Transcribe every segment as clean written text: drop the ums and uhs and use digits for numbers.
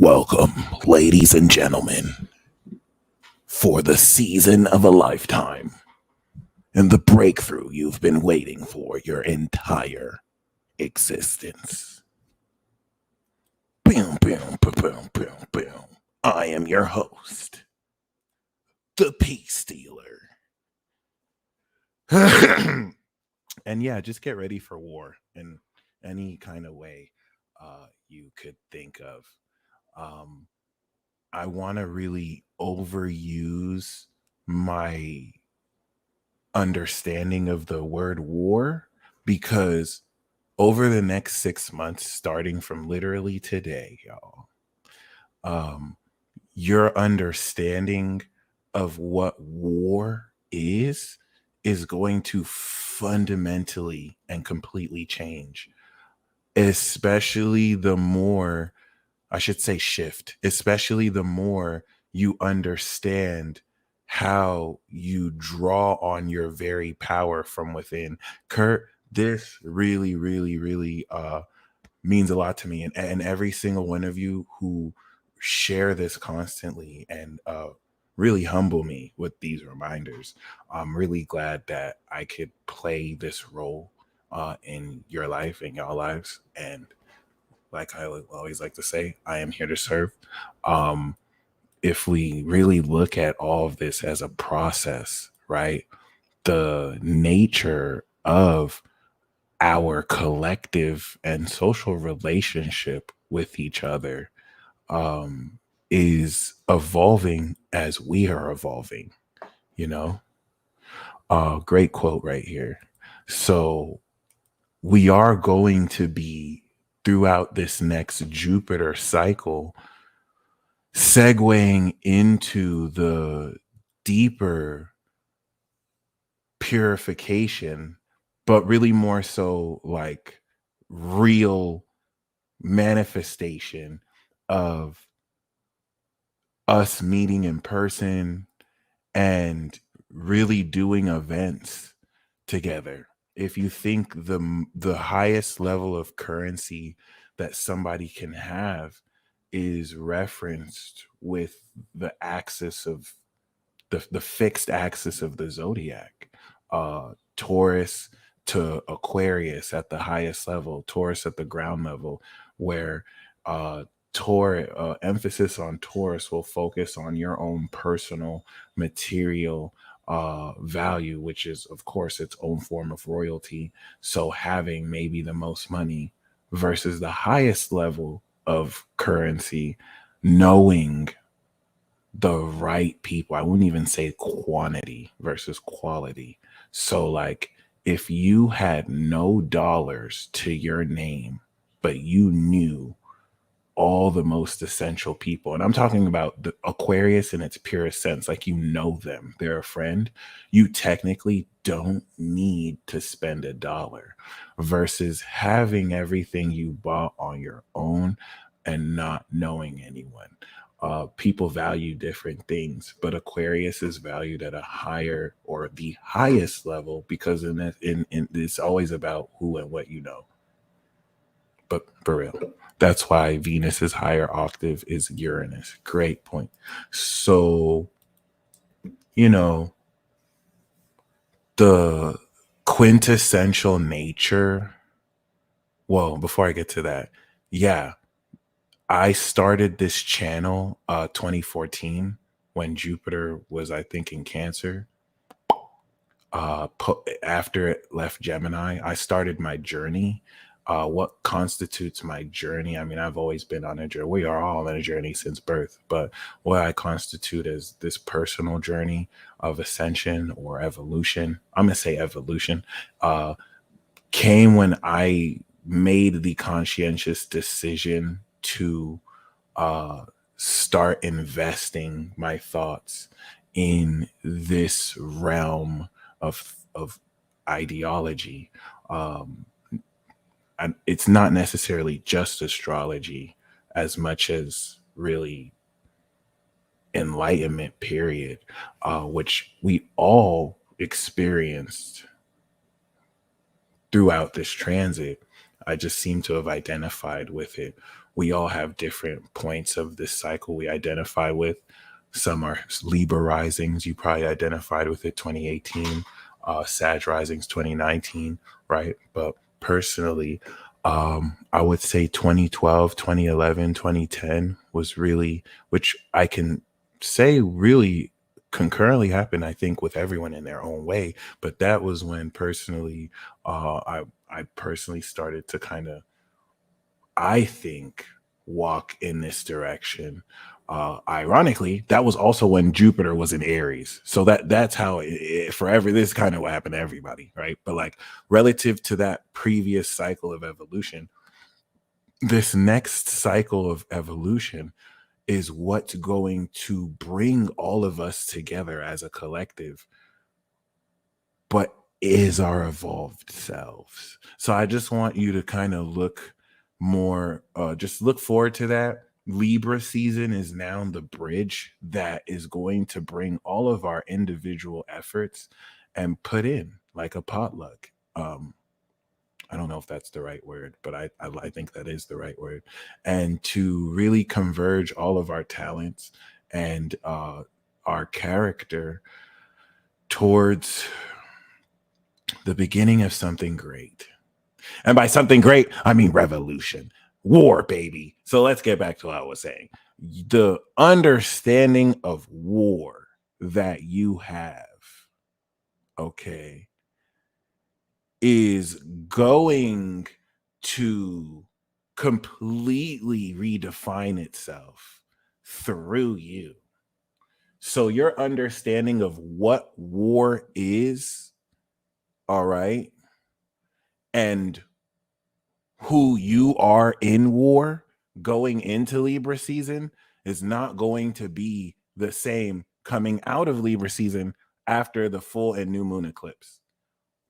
Welcome, ladies and gentlemen, for the season of a lifetime and the breakthrough you've been waiting for your entire existence. Boom, boom, boom, boom, boom, boom. I am your host, the Peace Stealer. And yeah, just get ready for war in any kind of way you could think of. Um, I want to really overuse my understanding of the word war because over the next 6 months, starting from literally today, y'all, um, your understanding of what war is going to fundamentally and completely change, especially the more I should say shift, especially the more you understand how you draw on your very power from within. Kurt, this really, really, really means a lot to me. And every single one of you who share this constantly and really humble me with these reminders. I'm really glad that I could play this role in your life, in y'all lives. And like I always like to say, I am here to serve. Um, if we really look at all of this as a process, right? The nature of our collective and social relationship with each other um, is evolving as we are evolving, you know? Great quote right here. So we are going to be throughout this next Jupiter cycle segueing into the deeper purification, but really more so like real manifestation of us meeting in person and really doing events together. If you think the highest level of currency that somebody can have is referenced with the axis of the fixed axis of the zodiac, Taurus to Aquarius at the highest level, Taurus at the ground level, where Taurus emphasis on Taurus will focus on your own personal material value, which is of course its own form of royalty. So having maybe the most money versus the highest level of currency, knowing the right people. I wouldn't even say quantity versus quality. So, like, if you had no dollars to your name, but you knew all the most essential people, and I'm talking about the Aquarius in its purest sense, like you know them, they're a friend, you technically don't need to spend a dollar versus having everything you bought on your own and not knowing anyone. People value different things, but Aquarius is valued at a higher or the highest level because in it's always about who and what you know. But for real, that's why Venus's higher octave is Uranus. Great point. So, you know, the quintessential nature. Well, before I get to that, yeah, I started this channel 2014 when Jupiter was, I think, in Cancer. After it left Gemini, I started my journey. What constitutes my journey? I mean, I've always been on a journey. We are all on a journey since birth, but what I constitute as this personal journey of ascension or evolution, I'm going to say evolution, uh, came when I made the conscientious decision to uh, start investing my thoughts in this realm of ideology. Um, and it's not necessarily just astrology as much as really enlightenment period, which we all experienced throughout this transit. I just seem to have identified with it. We all have different points of this cycle we identify with. Some are Libra risings. You probably identified with it 2018, Sag risings 2019, right? But personally, I would say 2012, 2011, 2010 was really, which I can say really concurrently happened, I think, with everyone in their own way. But that was when personally, I personally started to kind of, I think, walk in this direction. Ironically, that was also when Jupiter was in Aries, so that's how forever. This kind of what happened to everybody, right? But like relative to that previous cycle of evolution, this next cycle of evolution is what's going to bring all of us together as a collective, but is our evolved selves. So I just want you to kind of look more, just look forward to that. Libra season is now the bridge that is going to bring all of our individual efforts and put in like a potluck. I don't know if that's the right word, but I think that is the right word. And to really converge all of our talents and our character towards the beginning of something great. And by something great, I mean revolution, war, baby. So let's get back to what I was saying. The understanding of war that you have, okay, is going to completely redefine itself through you. So your understanding of what war is, all right, and who you are in war going into Libra season is not going to be the same coming out of Libra season after the full and new moon eclipse.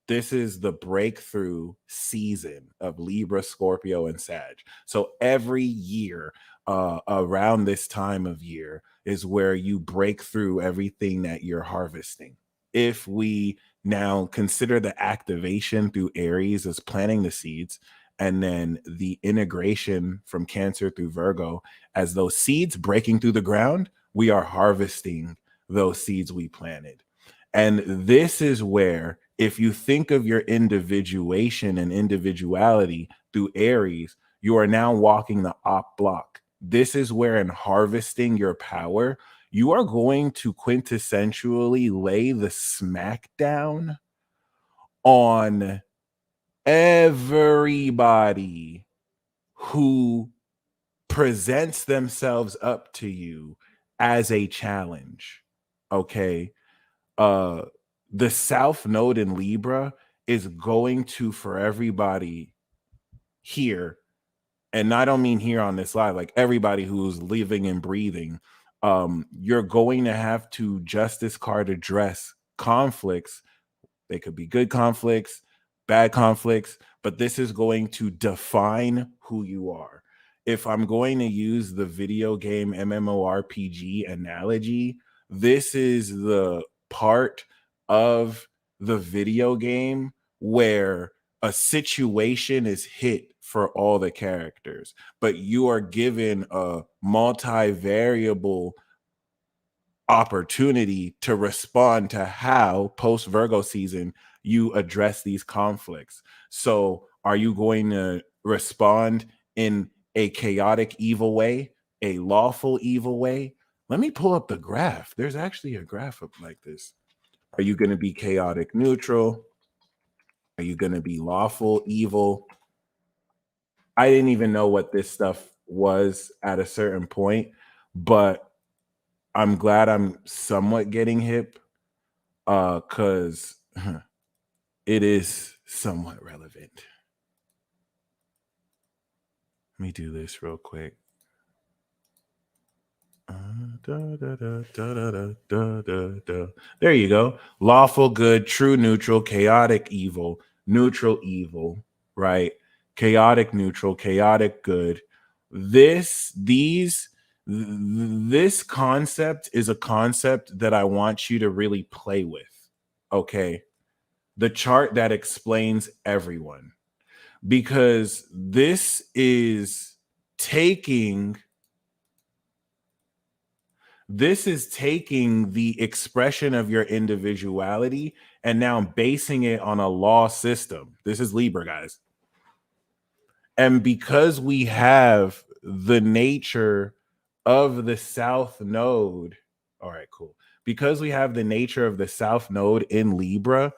This is the breakthrough season of Libra, Scorpio, and Sag. So every year, around this time of year, is where you break through everything that you're harvesting. If we now consider the activation through Aries as planting the seeds, and then the integration from Cancer through Virgo as those seeds breaking through the ground, we are harvesting those seeds we planted. And this is where, if you think of your individuation and individuality through Aries, you are now walking the op block. This is where, in harvesting your power, you are going to quintessentially lay the smack down on everybody who presents themselves up to you as a challenge. Okay. uh the South Node in Libra is going to, for everybody here, and I don't mean here on this live, like everybody who's living and breathing, you're going to have to justice card address conflicts. They could be good conflicts, bad conflicts, but this is going to define who you are. If I'm going to use the video game MMORPG analogy, this is the part of the video game where a situation is hit for all the characters, but you are given a multivariable opportunity to respond to how post Virgo season you address these conflicts. So, are you going to respond in a chaotic evil way, a lawful evil way? Let me pull up the graph. There's actually a graph up like this. Are you going to be chaotic neutral? Are you going to be lawful evil? I didn't even know what this stuff was at a certain point, but I'm glad I'm somewhat getting hip, cuz it is somewhat relevant. Let me do this real quick. There you go. Lawful good, true neutral, chaotic neutral evil, right? Chaotic neutral, chaotic good. This concept is a concept that I want you to really play with. Okay. The chart that explains everyone. because taking this is taking the expression of your individuality and now basing it on a law system. This is Libra, guys. And because we have the nature of the South Node, all right, cool. Because we have the nature of the South Node in Libra,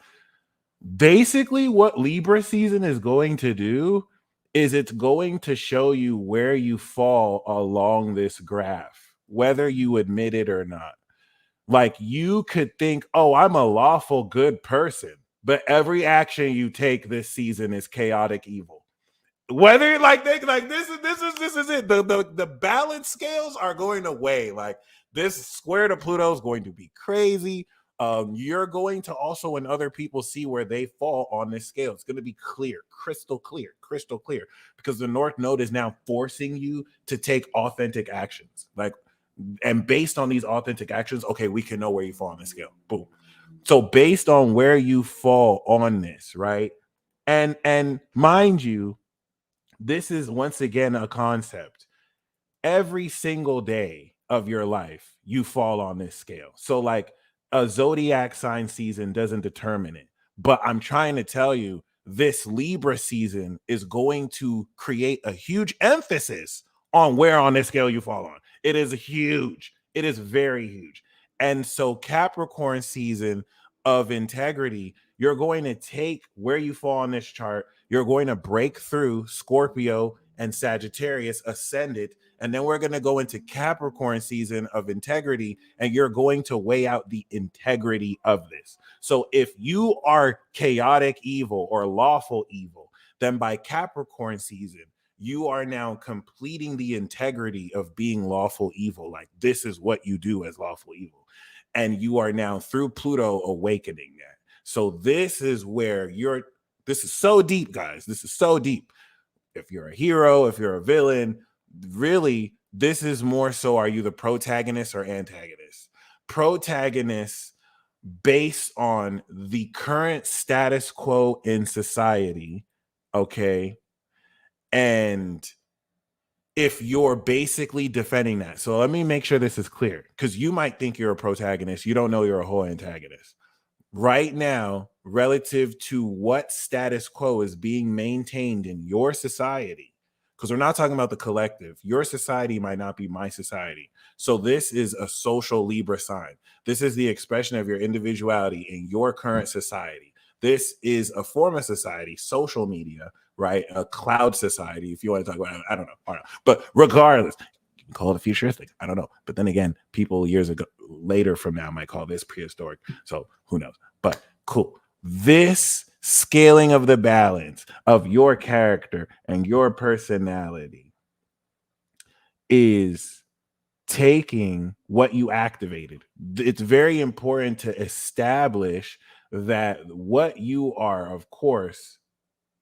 basically what Libra season is going to do is it's going to show you where you fall along this graph, whether you admit it or not. Like, you could think, oh, I'm a lawful good person, but every action you take this season is chaotic evil. Whether like they like this is it. The balance scales are going to weigh. Like, this square to Pluto is going to be crazy. You're going to also, when other people see where they fall on this scale, it's going to be clear, crystal clear, because the North Node is now forcing you to take authentic actions. Like, and based on these authentic actions, okay, we can know where you fall on the scale. Boom. So based on where you fall on this, right? And mind you, this is once again a concept. Every single day of your life, you fall on this scale. So, like, a zodiac sign season doesn't determine it. But I'm trying to tell you, this Libra season is going to create a huge emphasis on where on this scale you fall on. It is huge. It is very huge. And so, Capricorn season of integrity, you're going to take where you fall on this chart, you're going to break through Scorpio and Sagittarius ascendant, and then we're going to go into Capricorn season of integrity, and you're going to weigh out the integrity of this. So if you are chaotic evil or lawful evil, then by Capricorn season, you are now completing the integrity of being lawful evil. Like, this is what you do as lawful evil. And you are now, through Pluto, awakening that. So this is where this is so deep, guys. This is so deep. If you're a hero, if you're a villain, really, this is more so, are you the protagonist or antagonist? Protagonist based on the current status quo in society, okay? And if you're basically defending that. So let me make sure this is clear, because you might think you're a protagonist. You don't know you're a whole antagonist. Right now, relative to what status quo is being maintained in your society, because we're not talking about the collective. Your society might not be my society. So this is a social Libra sign. This is the expression of your individuality in your current society. This is a form of society, social media, right? A cloud society, if you want to talk about it. I don't know. But regardless, you can call it futuristic. I don't know. But then again, people years ago, later from now, might call this prehistoric. So who knows? But cool. This scaling of the balance of your character and your personality is taking what you activated. It's very important to establish that what you are, of course,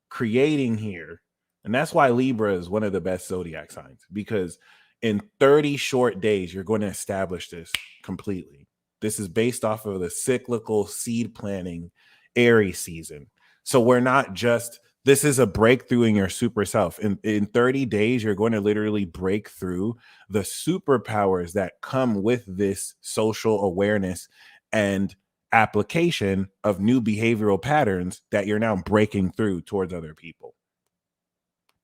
creating here. And that's why Libra is one of the best zodiac signs, because in 30 short days, you're going to establish this completely. This is based off of the cyclical seed planting Aries season. So we're not just, this is a breakthrough in your super self. In 30 days, you're going to literally break through the superpowers that come with this social awareness and application of new behavioral patterns that you're now breaking through towards other people.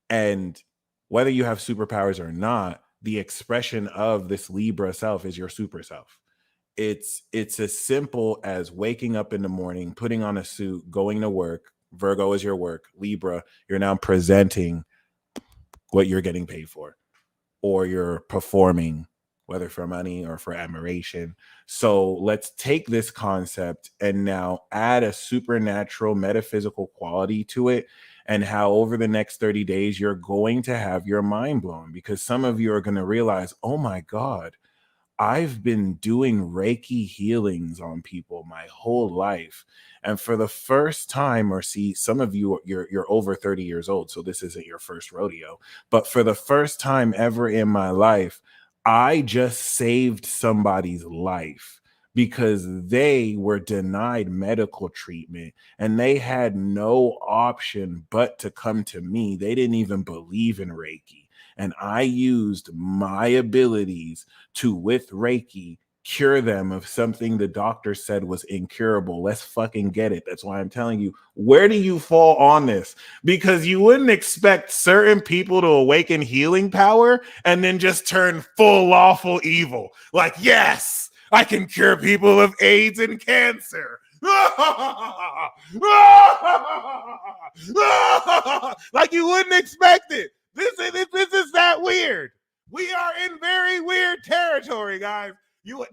And whether you have superpowers or not, the expression of this Libra self is your super self. It's as simple as waking up in the morning, putting on a suit, going to work. Virgo is your work. Libra, you're now presenting what you're getting paid for, or you're performing, whether for money or for admiration. So let's take this concept and now add a supernatural metaphysical quality to it, and how over the next 30 days, you're going to have your mind blown, because some of you are going to realize, oh my God, I've been doing Reiki healings on people my whole life. And for the first time, or see, some of you, you're over 30 years old, so this isn't your first rodeo. But for the first time ever in my life, I just saved somebody's life because they were denied medical treatment and they had no option but to come to me. They didn't even believe in Reiki. And I used my abilities to, with Reiki, cure them of something the doctor said was incurable. Let's fucking get it. That's why I'm telling you, where do you fall on this? Because you wouldn't expect certain people to awaken healing power and then just turn full lawful evil. Like, yes, I can cure people of AIDS and cancer. Like you wouldn't expect it. This is that weird. We are in very weird territory, guys.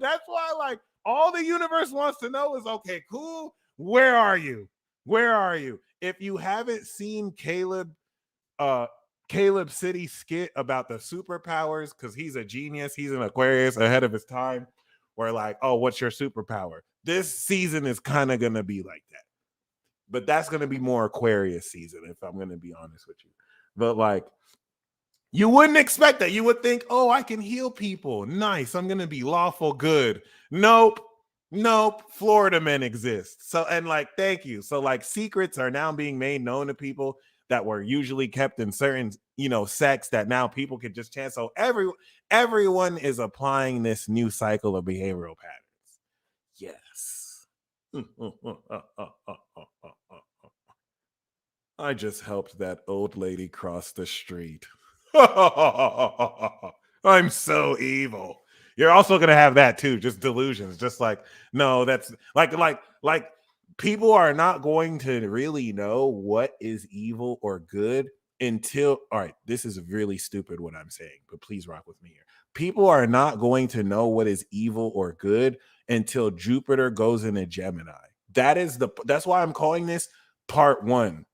That's why, like, all the universe wants to know is, okay, cool. Where are you? Where are you? If you haven't seen Caleb City skit about the superpowers, because he's a genius, he's an Aquarius ahead of his time. Where like, oh, what's your superpower? This season is kind of gonna be like that, but that's gonna be more Aquarius season, if I'm gonna be honest with you. But like, you wouldn't expect that. You would think, oh, I can heal people. Nice. I'm going to be lawful good. Nope. Nope. Florida men exist. So, and like, thank you. So, like, secrets are now being made known to people that were usually kept in certain, sects that now people can just chance. So, everyone is applying this new cycle of behavioral patterns. Yes. I just helped that old lady cross the street. I'm so evil. You're also gonna have that too, just delusions. Just like, no, that's like people are not going to really know what is evil or good until, all right, this is really stupid what I'm saying, but please rock with me here. People are not going to know what is evil or good until Jupiter goes into Gemini. That's why I'm calling this part one.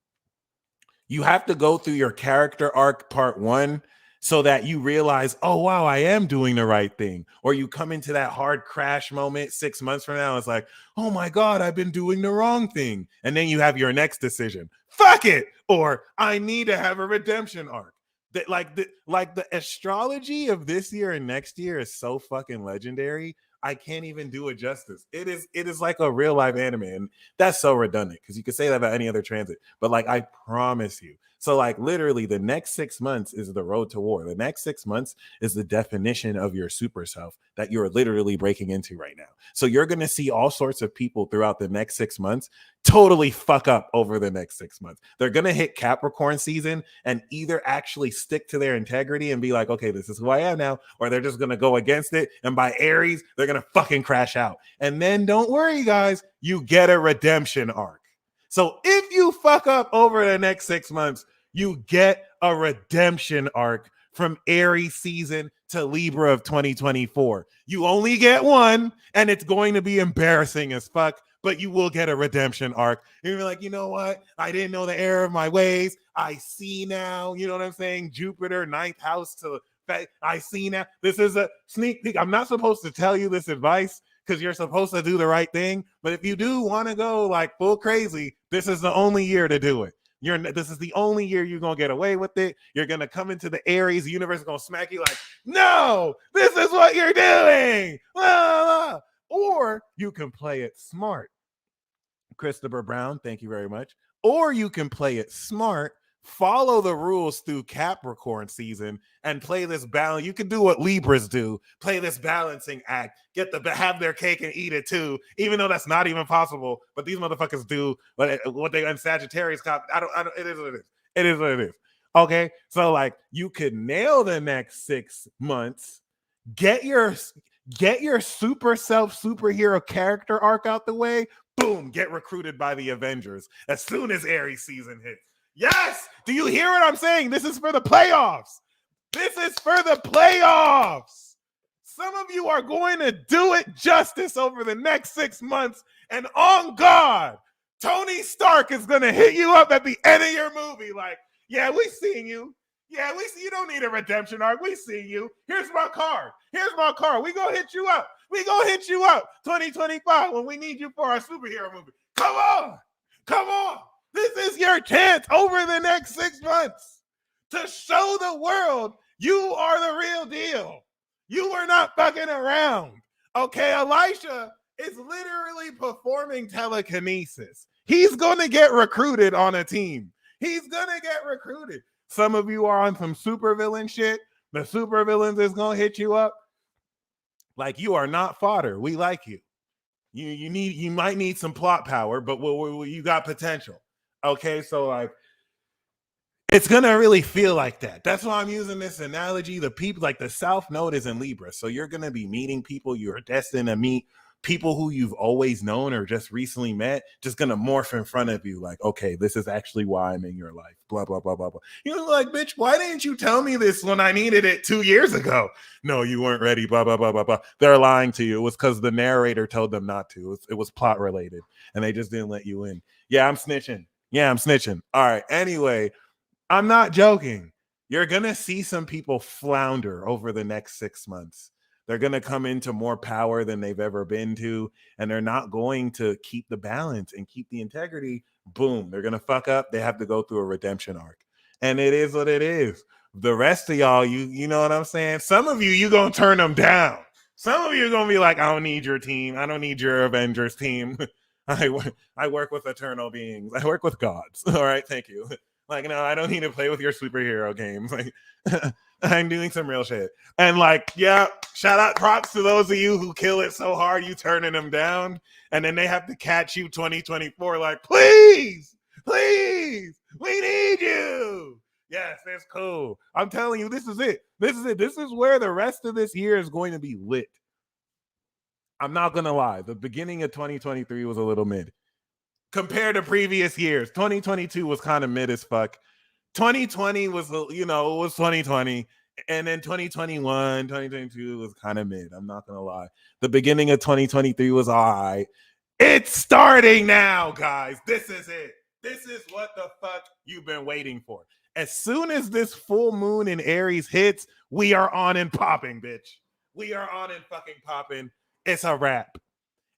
You have to go through your character arc part one so that you realize, oh, wow, I am doing the right thing. Or you come into that hard crash moment 6 months from now. It's like, oh my God, I've been doing the wrong thing. And then you have your next decision. Fuck it. Or I need to have a redemption arc. That like the astrology of this year and next year is so fucking legendary. I can't even do it justice. It is like a real life anime, and that's so redundant because you could say that about any other transit. But like, I promise you. So like, literally, the next 6 months is the road to war. The next 6 months is the definition of your super self that you're literally breaking into right now. So you're gonna see all sorts of people throughout the next 6 months totally fuck up over the next 6 months. They're gonna hit Capricorn season and either actually stick to their integrity and be like, okay, this is who I am now, or they're just gonna go against it. And by Aries, they're gonna fucking crash out. And then don't worry, guys, you get a redemption arc. So if you fuck up over the next 6 months, you get a redemption arc from Aries season to Libra of 2024. You only get one, and it's going to be embarrassing as fuck, but you will get a redemption arc. And you're like, you know what? I didn't know the error of my ways. I see now. You know what I'm saying? Jupiter, ninth house to I see now. This is a sneak peek. I'm not supposed to tell you this advice because you're supposed to do the right thing. But if you do want to go like full crazy, this is the only year to do it. This is the only year you're gonna get away with it. You're gonna come into the Aries, the universe is gonna smack you like, no, this is what you're doing. Or you can play it smart. Christopher Brown, thank you very much. Or you can play it smart, follow the rules through Capricorn season, and play this balance. You can do what Libras do, play this balancing act, have their cake and eat it too, even though that's not even possible. But these motherfuckers do what they in Sagittarius. I don't. It is what it is. It is what it is. Okay, so like you could nail the next 6 months, get your super self superhero character arc out the way. Boom, get recruited by the Avengers as soon as Aries season hits. Yes! Do you hear what I'm saying? This is for the playoffs. This is for the playoffs. Some of you are going to do it justice over the next 6 months. And on God, Tony Stark is going to hit you up at the end of your movie like, yeah, we seen you. Yeah, we see you don't need a redemption arc. We see you. Here's my card. Here's my card. We gonna hit you up. We gonna hit you up 2025 when we need you for our superhero movie. Come on. Come on. This is your chance over the next 6 months to show the world you are the real deal. You were not fucking around. Okay, Elisha is literally performing telekinesis. He's going to get recruited on a team. He's going to get recruited. Some of you are on some supervillain shit. The supervillains is going to hit you up. Like, you are not fodder. We like you. You might need some plot power, but you got potential. Okay, so like, it's gonna really feel like that. That's why I'm using this analogy. The people, like the South Node is in Libra, so you're gonna be meeting people you're destined to meet. People who you've always known or just recently met, just gonna morph in front of you. Like, okay, this is actually why I'm in your life. Blah blah blah blah blah. You're like, bitch, why didn't you tell me this when I needed it 2 years ago? No, you weren't ready. Blah blah blah blah blah. They're lying to you. It was because the narrator told them not to. It was plot related, and they just didn't let you in. Yeah, I'm snitching. Yeah, I'm snitching. All right. Anyway. I'm not joking. You're going to see some people flounder over the next 6 months. They're going to come into more power than they've ever been to, and they're not going to keep the balance and keep the integrity. Boom, they're going to fuck up. They have to go through a redemption arc. And it is what it is. The rest of y'all, you know what I'm saying? Some of you going to turn them down. Some of you are going to be like, I don't need your team. I don't need your Avengers team. I work with eternal beings. I work with gods. All right, thank you. Like, no, I don't need to play with your superhero games. Like, I'm doing some real shit. And like, yeah, shout out, props to those of you who kill it so hard you turning them down, and then they have to catch you 2024. Like, please, we need you. Yes, that's cool. I'm telling you, this is it. This is where the rest of this year is going to be lit. I'm not gonna lie. The beginning of 2023 was a little mid. Compared to previous years, 2022 was kind of mid as fuck. 2020 was, it was 2020. And then 2021, 2022 was kind of mid. I'm not going to lie. The beginning of 2023 was all right. It's starting now, guys. This is it. This is what the fuck you've been waiting for. As soon as this full moon in Aries hits, we are on and popping, bitch. We are on and fucking popping. It's a wrap.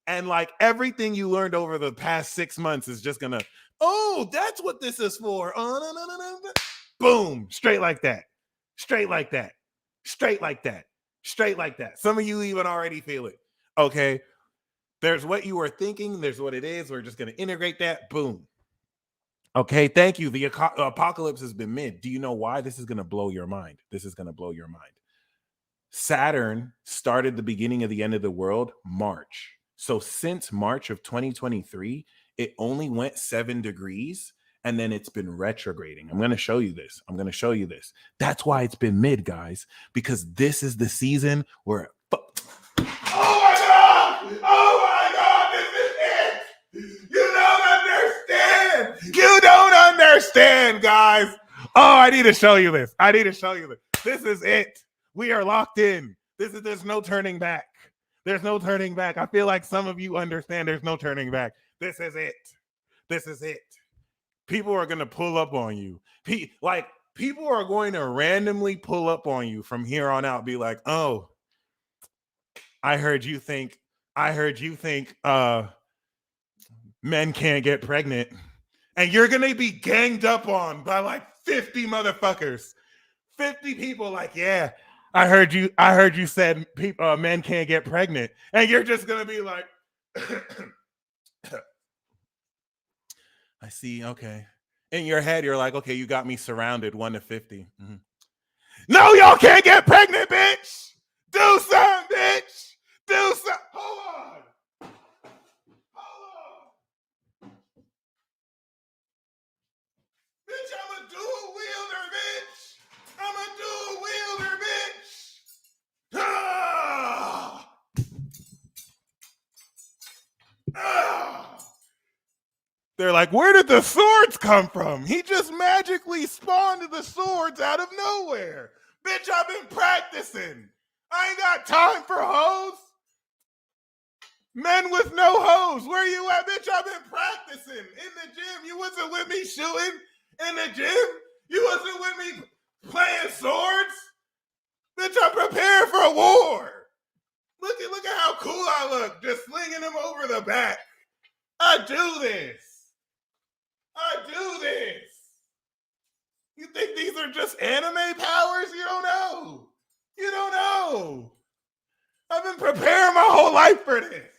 And like everything you learned over the past 6 months is just gonna, oh, that's what this is for. No. Boom, straight like that. Straight like that. Straight like that. Straight like that. Some of you even already feel it. Okay. There's what you were thinking. There's what it is. We're just gonna integrate that. Boom. Okay. Thank you. The apocalypse has been mid. Do you know why? This is gonna blow your mind. This is gonna blow your mind. Saturn started the beginning of the end of the world March. So since March of 2023, it only went 7 degrees, and then it's been retrograding. I'm going to show you this. That's why it's been mid, guys, because this is the season where oh my God, this is it. You don't understand, guys. Oh, I need to show you this. This is it. We are locked in. There's no turning back. There's no turning back. I feel like some of you understand there's no turning back. This is it. People are going to pull up on you. People are going to randomly pull up on you from here on out. Be like, oh, I heard you think men can't get pregnant. And you're going to be ganged up on by like 50 motherfuckers. 50 people like, yeah, I heard you said men can't get pregnant. And you're just going to be like, I see. Okay. In your head, you're like, okay, you got me surrounded 1 to 50. Mm-hmm. No, y'all can't get pregnant, bitch. Do something, bitch. Do something. Hold on. Bitch, I'm a dual wielder, bitch. Ah! Ah! They're like, where did the swords come from? He just magically spawned the swords out of nowhere. Bitch, I've been practicing. I ain't got time for hoes. Men with no hose. Where you at, bitch? I've been practicing in the gym. You wasn't with me shooting in the gym. You wasn't with me playing swords. Bitch, I'm prepared for a war. Look at how cool I look, just slinging them over the back. I do this. You think these are just anime powers? You don't know. I've been preparing my whole life for this.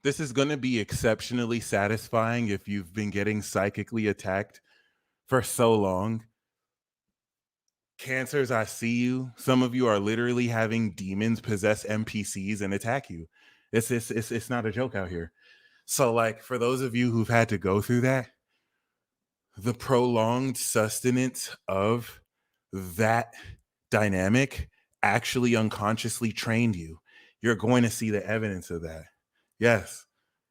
This is going to be exceptionally satisfying if you've been getting psychically attacked for so long. Cancers, I see you. Some of you are literally having demons possess NPCs and attack you. It's not a joke out here. So, like, for those of you who've had to go through that, the prolonged sustenance of that dynamic actually unconsciously trained you. You're going to see the evidence of that. Yes.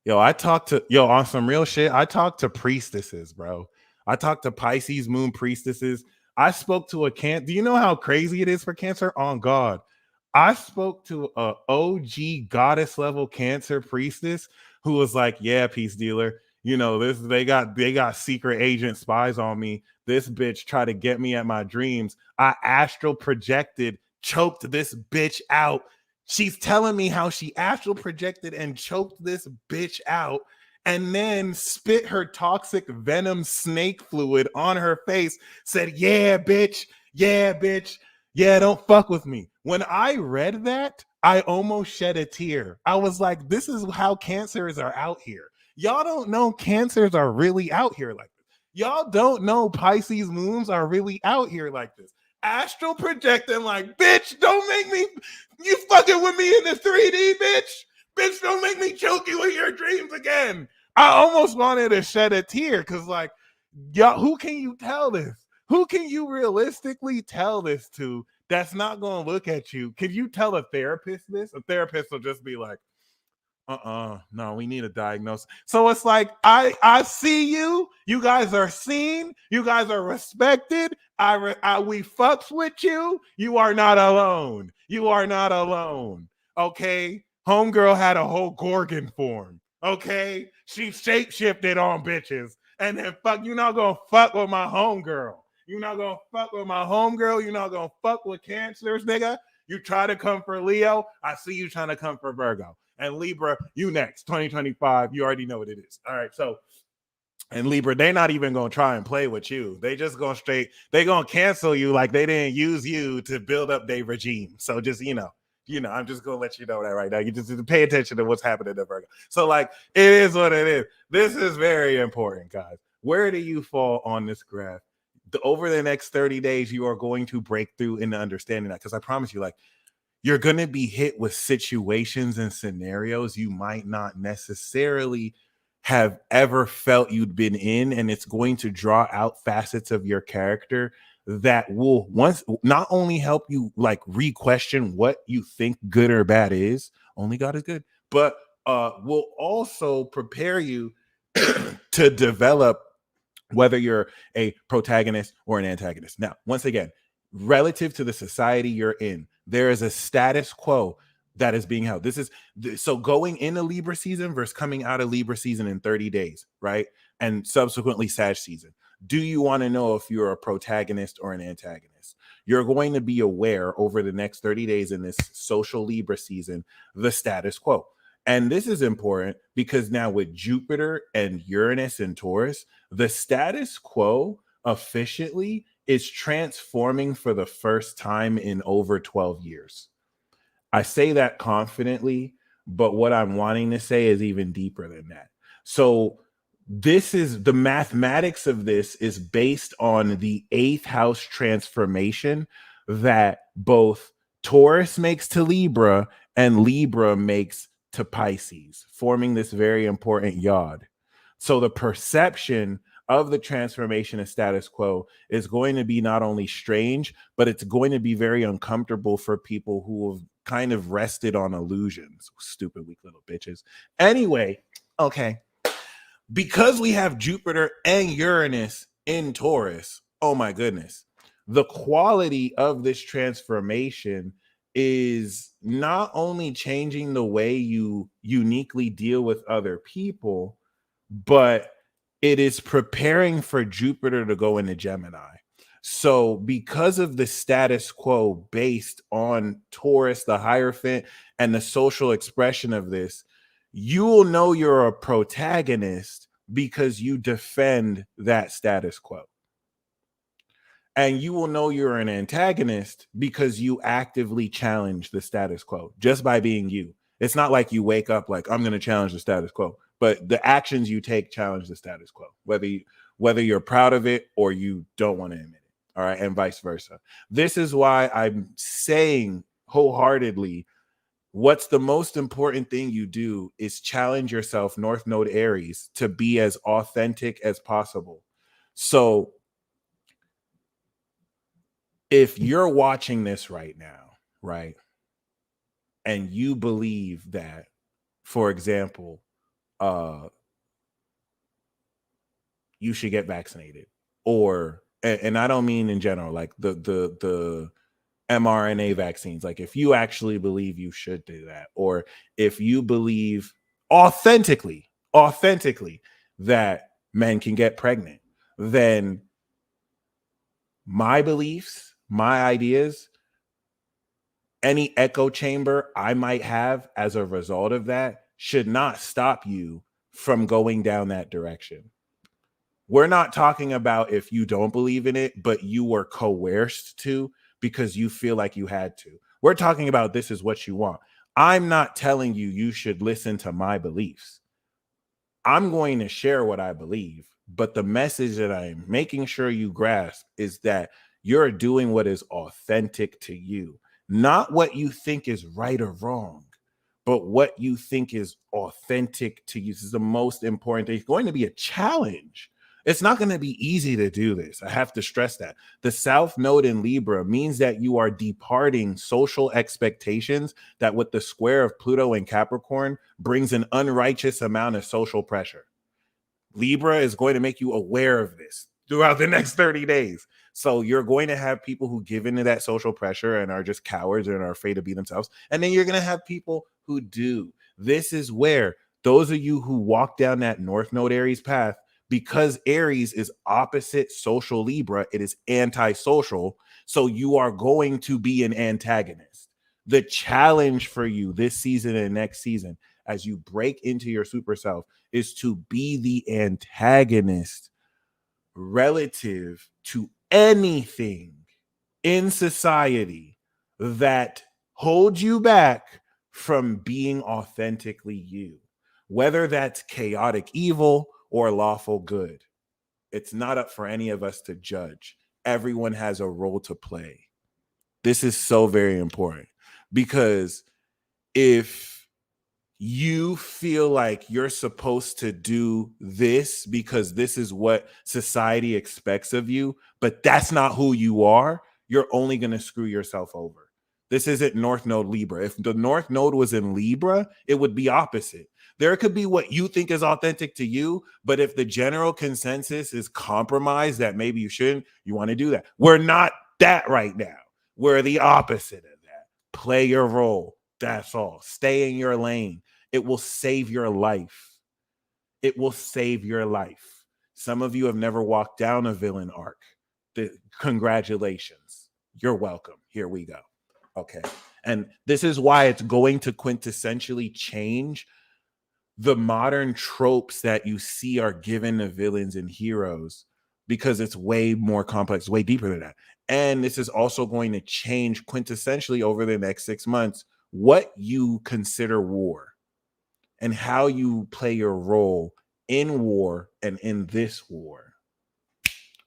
On some real shit, I talked to priestesses, bro. I talked to Pisces moon priestesses. I spoke to a do you know how crazy it is for Cancer? On God. I spoke to a OG goddess level Cancer priestess who was like, yeah, peace dealer. You know, they got secret agent spies on me. This bitch tried to get me at my dreams. I astral projected, choked this bitch out. She's telling me how she astral projected and choked this bitch out and then spit her toxic venom snake fluid on her face, said, yeah, bitch. Yeah, bitch. Yeah, don't fuck with me. When I read that, I almost shed a tear. I was like, this is how cancers are out here. Y'all don't know cancers are really out here like this. Y'all don't know Pisces moons are really out here like this. Astral projecting like, bitch, don't make me, you fucking with me in the 3D, bitch. Bitch, don't make me choke you in your dreams again. I almost wanted to shed a tear because, like, y'all, who can you tell this? Who can you realistically tell this to that's not going to look at you? Can you tell a therapist this? A therapist will just be like, no, we need a diagnosis. So it's like, I see you. You guys are seen. You guys are respected. We fucks with you. You are not alone. You are not alone. Okay. Homegirl had a whole Gorgon form. Okay. She shape shifted on bitches. And then you're not gonna fuck with my homegirl. You're not gonna fuck with my homegirl. You're not gonna fuck with cancers, nigga. You try to come for Leo. I see you trying to come for Virgo. And Libra, you next, 2025. You already know what it is. All right. So, and Libra, they're not even going to try and play with you. They just going they going to cancel you like they didn't use you to build up their regime. So just, I'm just going to let you know that right now. You just pay attention to what's happening to Virgo. So, like, it is what it is. This is very important, guys. Where do you fall on this graph? Over the next 30 days, you are going to break through into understanding that. Because I promise you, like, you're going to be hit with situations and scenarios you might not necessarily have ever felt you'd been in, and it's going to draw out facets of your character that will once not only help you like re-question what you think good or bad is, only God is good, but will also prepare you to develop whether you're a protagonist or an antagonist. Now, once again, relative to the society you're in, there is a status quo that is being held. This is so going into Libra season versus coming out of Libra season in 30 days, right? And subsequently Sag season. Do you want to know if you're a protagonist or an antagonist? You're going to be aware over the next 30 days in this social Libra season, the status quo. And this is important because now with Jupiter and Uranus and Taurus, the status quo officially is transforming for the first time in over 12 years. I say that confidently, but what I'm wanting to say is even deeper than that. So this is the mathematics of this is based on the 8th house transformation that both Taurus makes to Libra and Libra makes to Pisces, forming this very important yod. So the perception of the transformation of status quo is going to be not only strange, but it's going to be very uncomfortable for people who have kind of rested on illusions. Stupid, weak little bitches. Anyway, okay. Because we have Jupiter and Uranus in Taurus, oh my goodness, the quality of this transformation is not only changing the way you uniquely deal with other people, but it is preparing for Jupiter to go into Gemini. So, because of the status quo based on Taurus, the Hierophant, and the social expression of this, you will know you're a protagonist because you defend that status quo. And you will know you're an antagonist because you actively challenge the status quo just by being you. It's not like you wake up like I'm going to challenge the status quo, but the actions you take challenge the status quo, whether you're proud of it or you don't want to admit it. All right, and vice versa. This is why I'm saying wholeheartedly, what's the most important thing you do is challenge yourself, North Node Aries, to be as authentic as possible. So if you're watching this right now, right, and you believe that, for example, you should get vaccinated, or and I don't mean in general, like the mRNA vaccines. Like if you actually believe you should do that, or if you believe authentically that men can get pregnant, then my beliefs, my ideas, any echo chamber I might have as a result of that should not stop you from going down that direction. We're not talking about if you don't believe in it, but you were coerced to because you feel like you had to. We're talking about this is what you want. I'm not telling you you should listen to my beliefs. I'm going to share what I believe, but the message that I'm making sure you grasp is that you're doing what is authentic to you, not what you think is right or wrong, but what you think is authentic to you. This is the most important thing. It's going to be a challenge. It's not going to be easy to do this. I have to stress that. The South Node in Libra means that you are departing social expectations that, with the square of Pluto and Capricorn, brings an unrighteous amount of social pressure. Libra is going to make you aware of this throughout the next 30 days. So you're going to have people who give into that social pressure and are just cowards and are afraid to be themselves. And then you're going to have people who do. This is where those of you who walk down that North Node Aries path, because Aries is opposite social Libra, it is antisocial. So you are going to be an antagonist. The challenge for you this season and next season, as you break into your super self, is to be the antagonist relative to anything in society that holds you back from being authentically you, whether that's chaotic evil or lawful good. It's not up for any of us to judge. Everyone has a role to play. This is so very important, because if you feel like you're supposed to do this because this is what society expects of you, but that's not who you are, you're only going to screw yourself over. This isn't North Node Libra. If the North Node was in Libra, it would be opposite. There could be what you think is authentic to you, but if the general consensus is compromised that maybe you shouldn't, you want to do that. We're not that right now. We're the opposite of that. Play your role. That's all. Stay in your lane. It will save your life. It will save your life. Some of you have never walked down a villain arc. Congratulations. You're welcome. Here we go. Okay. And this is why it's going to quintessentially change the modern tropes that you see are given to villains and heroes, because it's way more complex, way deeper than that. And this is also going to change quintessentially over the next 6 months what you consider war and how you play your role in war and in this war.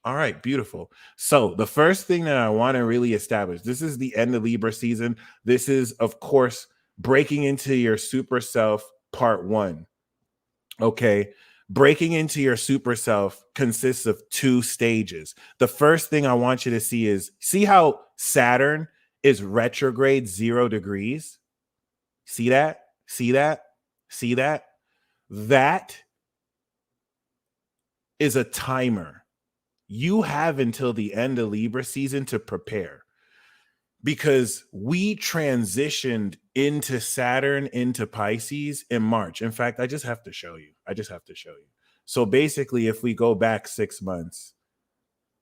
All right, beautiful. So the first thing that I want to really establish, this is the end of Libra season. This is, of course, breaking into your super self part 1. Okay. Breaking into your super self consists of 2 stages. The first thing I want you to see how Saturn is retrograde 0 degrees. See that? See that? See that? That is a timer. You have until the end of Libra season to prepare, because we transitioned into Saturn into Pisces in March. In fact, I just have to show you. So basically, if we go back 6 months,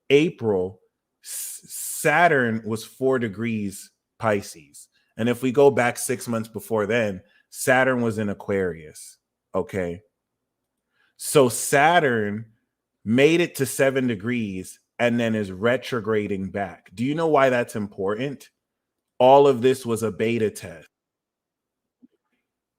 April, Saturn was 4 degrees Pisces. And if we go back 6 months before then, Saturn was in Aquarius. Okay. So Saturn made it to 7 degrees and then is retrograding back. Do you know why that's important? All of this was a beta test.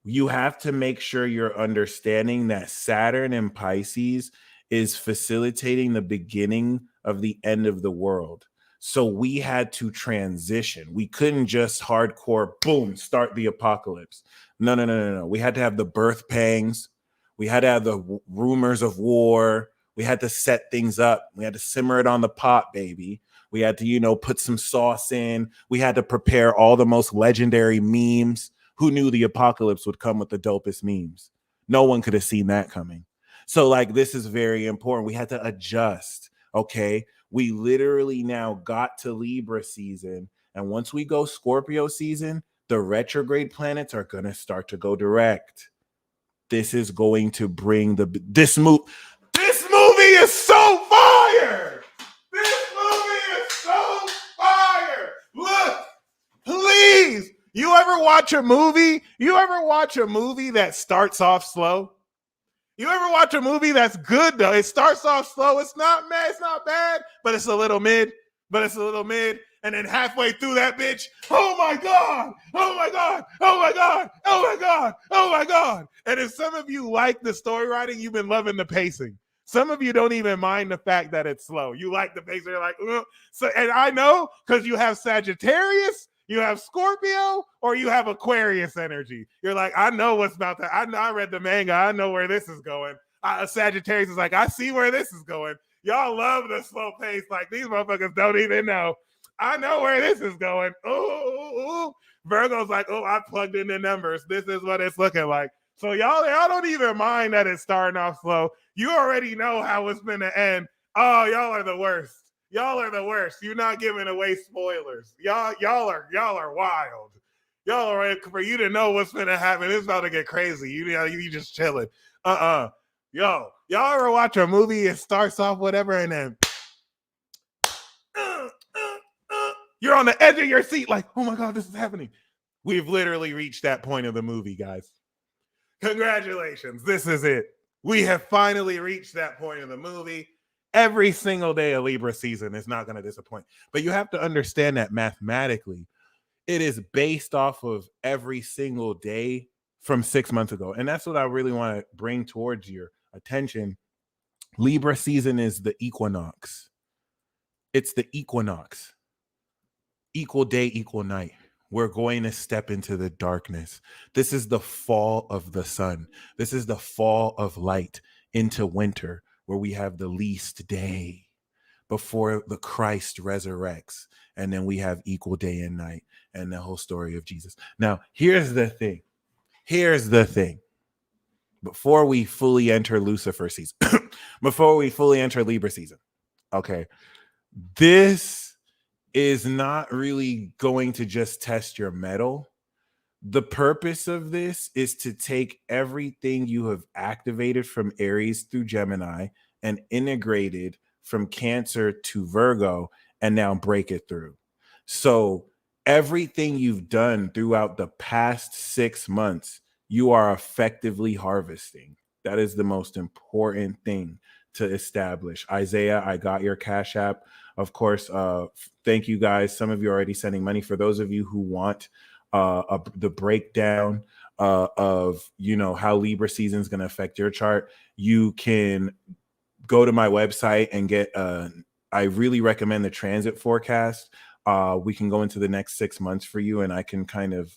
You have to make sure you're understanding that Saturn in Pisces is facilitating the beginning of the end of the world. So we had to transition. We couldn't just hardcore, boom, start the apocalypse. No, no, no, no, no. We had to have the birth pangs. We had to have the rumors of war. We had to set things up. We had to simmer it on the pot, baby. We had to, put some sauce in. We had to prepare all the most legendary memes. Who knew the apocalypse would come with the dopest memes? No one could have seen that coming. So, like, this is very important. We had to adjust. Okay. We literally now got to Libra season. And once we go Scorpio season, the retrograde planets are going to start to go direct. This is going to bring this movie is so fire. This movie is so fire. Look, please. You ever watch a movie? You ever watch a movie that starts off slow? You ever watch a movie that's good though? It starts off slow. It's not bad. It's not bad, but it's a little mid. And then halfway through that bitch, oh my God, oh my God, oh my God, oh my God, oh my God. And if some of you like the story writing, you've been loving the pacing. Some of you don't even mind the fact that it's slow. You like the pacing. You're like, ugh. So, and I know because you have Sagittarius, you have Scorpio, or you have Aquarius energy. You're like, I know what's about to. I read the manga. I know where this is going. Sagittarius is like, I see where this is going. Y'all love the slow pace. Like, these motherfuckers don't even know. I know where this is going. Ooh. Virgo's like, oh, I plugged in the numbers. This is what it's looking like. So y'all don't even mind that it's starting off slow. You already know how it's going to end. Oh, y'all are the worst. Y'all are the worst. You're not giving away spoilers. Y'all are wild. Y'all are ready for you to know what's going to happen. It's about to get crazy. You just chilling. Y'all ever watch a movie? It starts off whatever, and then you're on the edge of your seat, like, oh my God, this is happening. We've literally reached that point of the movie, guys. Congratulations. This is it. We have finally reached that point of the movie. Every single day of Libra season is not going to disappoint. But you have to understand that mathematically, it is based off of every single day from 6 months ago. And that's what I really want to bring towards your attention. Libra season is the equinox. It's the equinox. Equal day, equal night. We're going to step into the darkness. This is the fall of the sun. This is the fall of light into winter, where we have the least day before the Christ resurrects. And then we have equal day and night and the whole story of Jesus. Now, here's the thing. Before we fully enter Lucifer season, before we fully enter Libra season, okay, this is not really going to just test your mettle. The purpose of this is to take everything you have activated from Aries through Gemini and integrated from Cancer to Virgo and now break it through. So everything you've done throughout the past 6 months, you are effectively harvesting. That is the most important thing to establish. Isaiah, I got your Cash App. Of course, thank you guys. Some of you are already sending money. For those of you who want the breakdown of how Libra season is going to affect your chart, you can go to my website and get I really recommend the transit forecast. We can go into the next 6 months for you, and I can kind of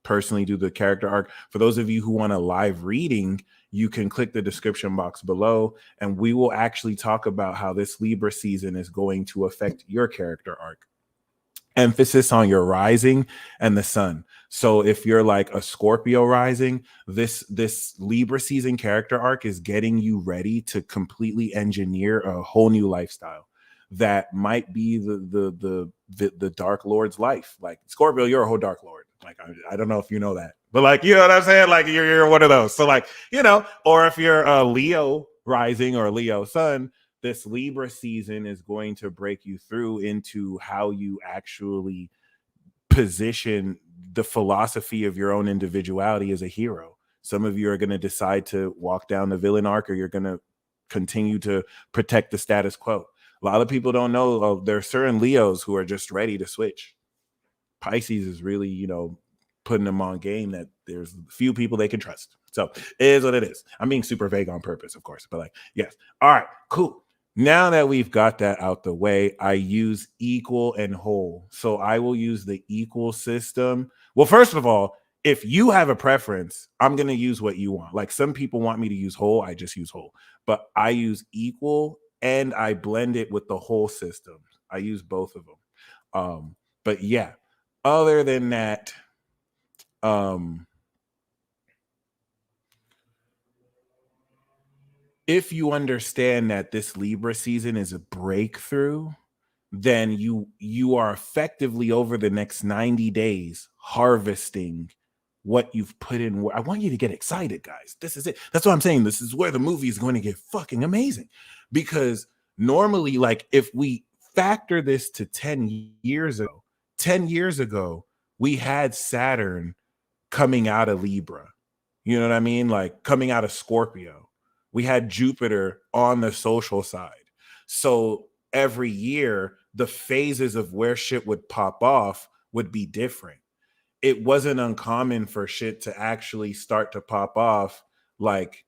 personally do the character arc. For those of you who want a live reading, you can click the description box below, and we will actually talk about how this Libra season is going to affect your character arc. Emphasis on your rising and the sun. So if you're like a Scorpio rising, this Libra season character arc is getting you ready to completely engineer a whole new lifestyle that might be the Dark Lord's life. Like Scorpio, you're a whole Dark Lord. Like I don't know if you know that, but like, you know what I'm saying? Like you're one of those. So like, or if you're a Leo rising or Leo sun, this Libra season is going to break you through into how you actually position the philosophy of your own individuality as a hero. Some of you are going to decide to walk down the villain arc, or you're going to continue to protect the status quo. A lot of people don't know there are certain Leos who are just ready to switch. Pisces is really, putting them on game that there's few people they can trust. So it is what it is. I'm being super vague on purpose, of course, but like, yes. All right, cool. Now that we've got that out the way, I use equal and whole. So I will use the equal system. Well, first of all, if you have a preference, I'm going to use what you want. Like some people want me to use whole, I just use whole. But I use equal and I blend it with the whole system. I use both of them. But yeah, other than that, um, if you understand that this Libra season is a breakthrough, then you are effectively over the next 90 days harvesting what you've put in. I want you to get excited, guys. This is it. That's what I'm saying. This is where the movie is going to get fucking amazing. Because normally, like if we factor this to 10 years ago, 10 years ago, we had Saturn coming out of Libra. You know what I mean? Like coming out of Scorpio. We had Jupiter on the social side. So every year, the phases of where shit would pop off would be different. It wasn't uncommon for shit to actually start to pop off like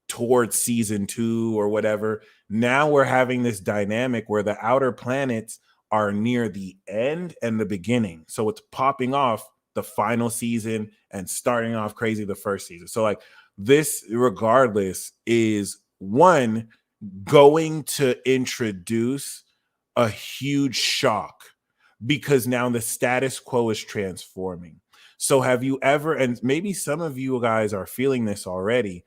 towards season 2 or whatever. Now we're having this dynamic where the outer planets are near the end and the beginning. So it's popping off the final season and starting off crazy the first season. So like this, regardless, is one going to introduce a huge shock because now the status quo is transforming. So have you ever, and maybe some of you guys are feeling this already,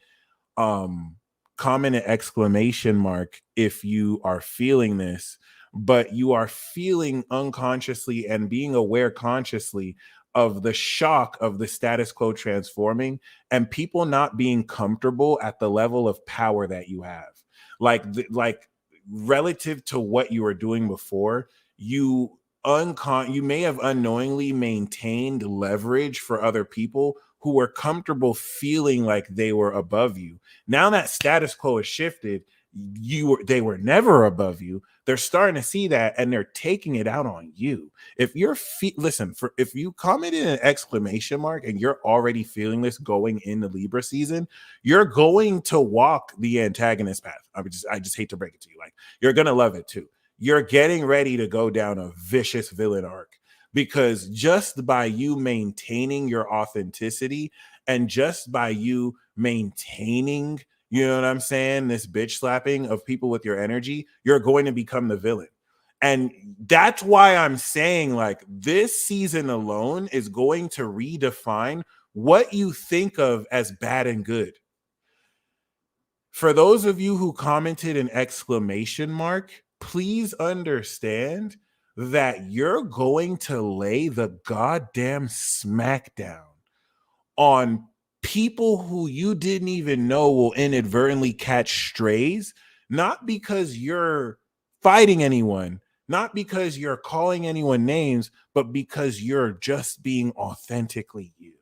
comment an exclamation mark if you are feeling this, but you are feeling unconsciously and being aware consciously of the shock of the status quo transforming and people not being comfortable at the level of power that you have. Like relative to what you were doing before, you you may have unknowingly maintained leverage for other people who were comfortable feeling like they were above you. Now that status quo has shifted, they were never above you. They're starting to see that and they're taking it out on you. If you're if you commented an exclamation mark and you're already feeling this going into Libra season, you're going to walk the antagonist path. I just hate to break it to you. Like you're gonna love it too. You're getting ready to go down a vicious villain arc because just by you maintaining your authenticity and just by you maintaining, you know what I'm saying, this bitch slapping of people with your energy, you're going to become the villain. And that's why I'm saying like this season alone is going to redefine what you think of as bad and good. For those of you who commented an exclamation mark, please understand that you're going to lay the goddamn smackdown on people who you didn't even know will inadvertently catch strays, not because you're fighting anyone, not because you're calling anyone names, but because you're just being authentically you.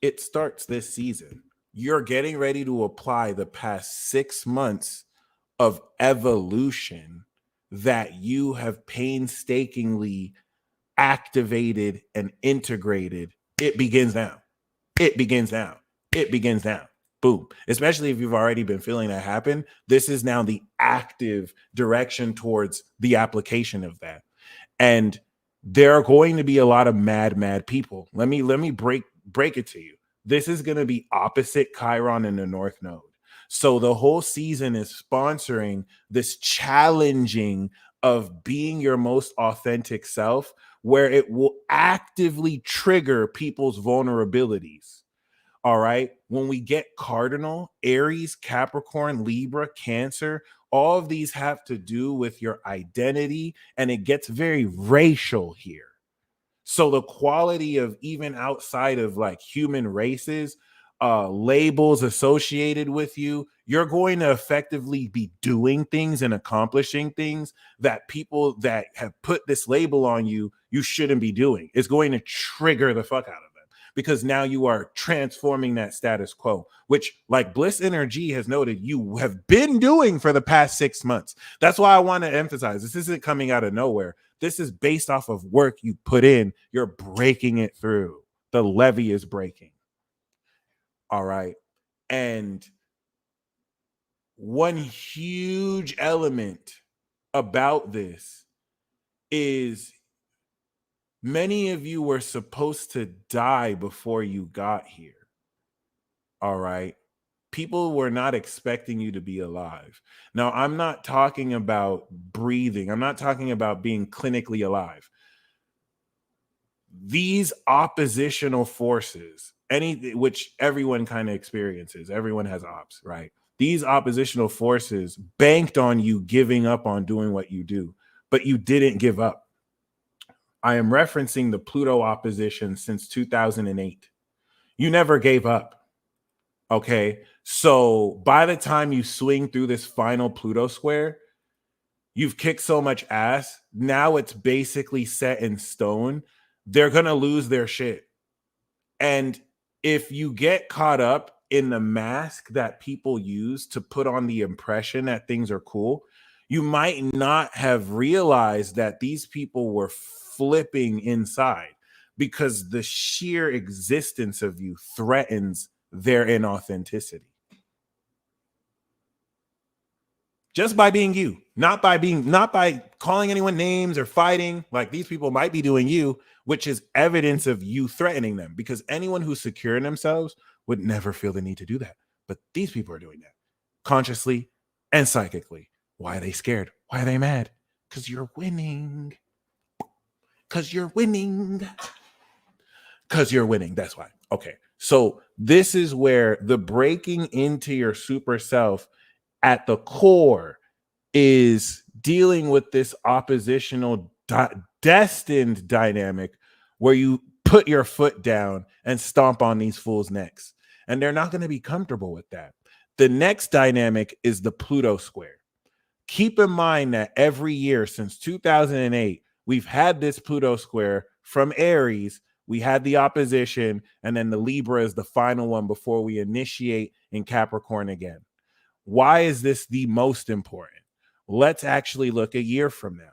It starts this season. You're getting ready to apply the past 6 months of evolution that you have painstakingly activated and integrated. It begins now. It begins now. It begins now. Boom. Especially if you've already been feeling that happen. This is now the active direction towards the application of that. And there are going to be a lot of mad people. Let me break it to you. This is going to be opposite Chiron in the North Node. So the whole season is sponsoring this challenging of being your most authentic self, where it will actively trigger people's vulnerabilities. All right. When we get cardinal, Aries, Capricorn, Libra, Cancer, all of these have to do with your identity, and it gets very racial here. So the quality of even outside of like human races, labels associated with you, you're going to effectively be doing things and accomplishing things that people that have put this label on you, you shouldn't be doing. It's going to trigger the fuck out of them because now you are transforming that status quo, which like Bliss Energy has noted you have been doing for the past 6 months. That's why I want to emphasize this isn't coming out of nowhere. This is based off of work you put in. You're breaking it through. The levee is breaking. All right. And one huge element about this is many of you were supposed to die before you got here. All right. People were not expecting you to be alive. Now, I'm not talking about breathing. I'm not talking about being clinically alive. These oppositional forces, which everyone kind of experiences, everyone has ops, right? These oppositional forces banked on you giving up on doing what you do, but you didn't give up. I am referencing the Pluto opposition since 2008. You never gave up. Okay. So by the time you swing through this final Pluto square, you've kicked so much ass. Now it's basically set in stone. They're going to lose their shit. And if you get caught up in the mask that people use to put on the impression that things are cool, you might not have realized that these people were flipping inside because the sheer existence of you threatens their inauthenticity. Just by being you, not by calling anyone names or fighting. Like, these people might be doing you, which is evidence of you threatening them, because anyone who's secure in themselves would never feel the need to do that. But these people are doing that consciously and psychically. Why are they scared? Why are they mad? Because you're winning. Because you're winning. Because you're winning. That's why. Okay. So this is where the breaking into your super self at the core is dealing with this oppositional destined dynamic where you put your foot down and stomp on these fools' necks. And they're not going to be comfortable with that. The next dynamic is the Pluto square. Keep in mind that every year since 2008, we've had this Pluto square from Aries. We had the opposition, and then the Libra is the final one before we initiate in Capricorn again. Why is this the most important? Let's actually look a year from now.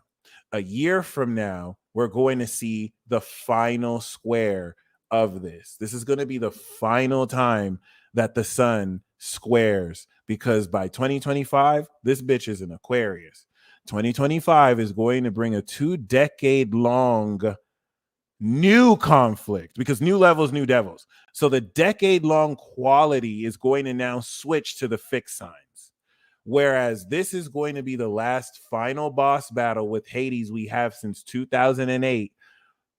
A year from now, we're going to see the final square of this. This is going to be the final time that the sun squares, because by 2025, this bitch is an Aquarius. 2025 is going to bring a 2-decade-long new conflict, because new levels, new devils. So the decade-long quality is going to now switch to the fixed signs. Whereas this is going to be the last final boss battle with Hades we have since 2008.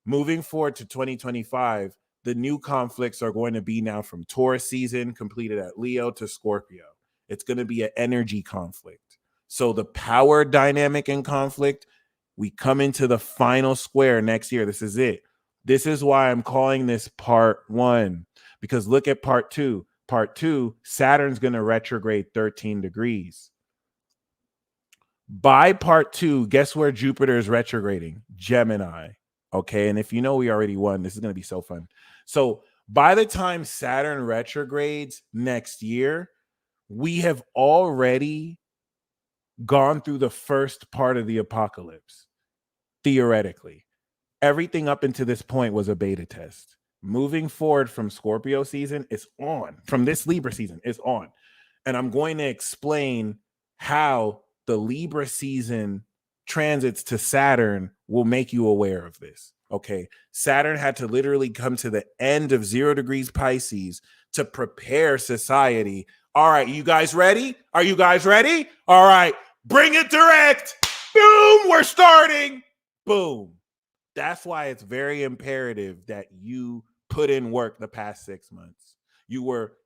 Moving forward to 2025, the new conflicts are going to be now from Taurus season, completed at Leo, to Scorpio. It's going to be an energy conflict. So the power dynamic in conflict, we come into the final square next year. This is it. This is why I'm calling this part 1, because look at part 2. Part 2, Saturn's going to retrograde 13 degrees. By part 2, guess where Jupiter is retrograding? Gemini. Okay. And if you know we already won, this is going to be so fun. So by the time Saturn retrogrades next year, we have already gone through the first part of the apocalypse. Theoretically, everything up until this point was a beta test. Moving forward from Scorpio season, it's on. From this Libra season, it's on. And I'm going to explain how the Libra season transits to Saturn will make you aware of this. Okay. Saturn had to literally come to the end of 0 degrees Pisces to prepare society. All right, you guys ready? Are you guys ready? All right, bring it direct. Boom, we're starting. Boom. That's why it's very imperative that you put in work the past 6 months. You were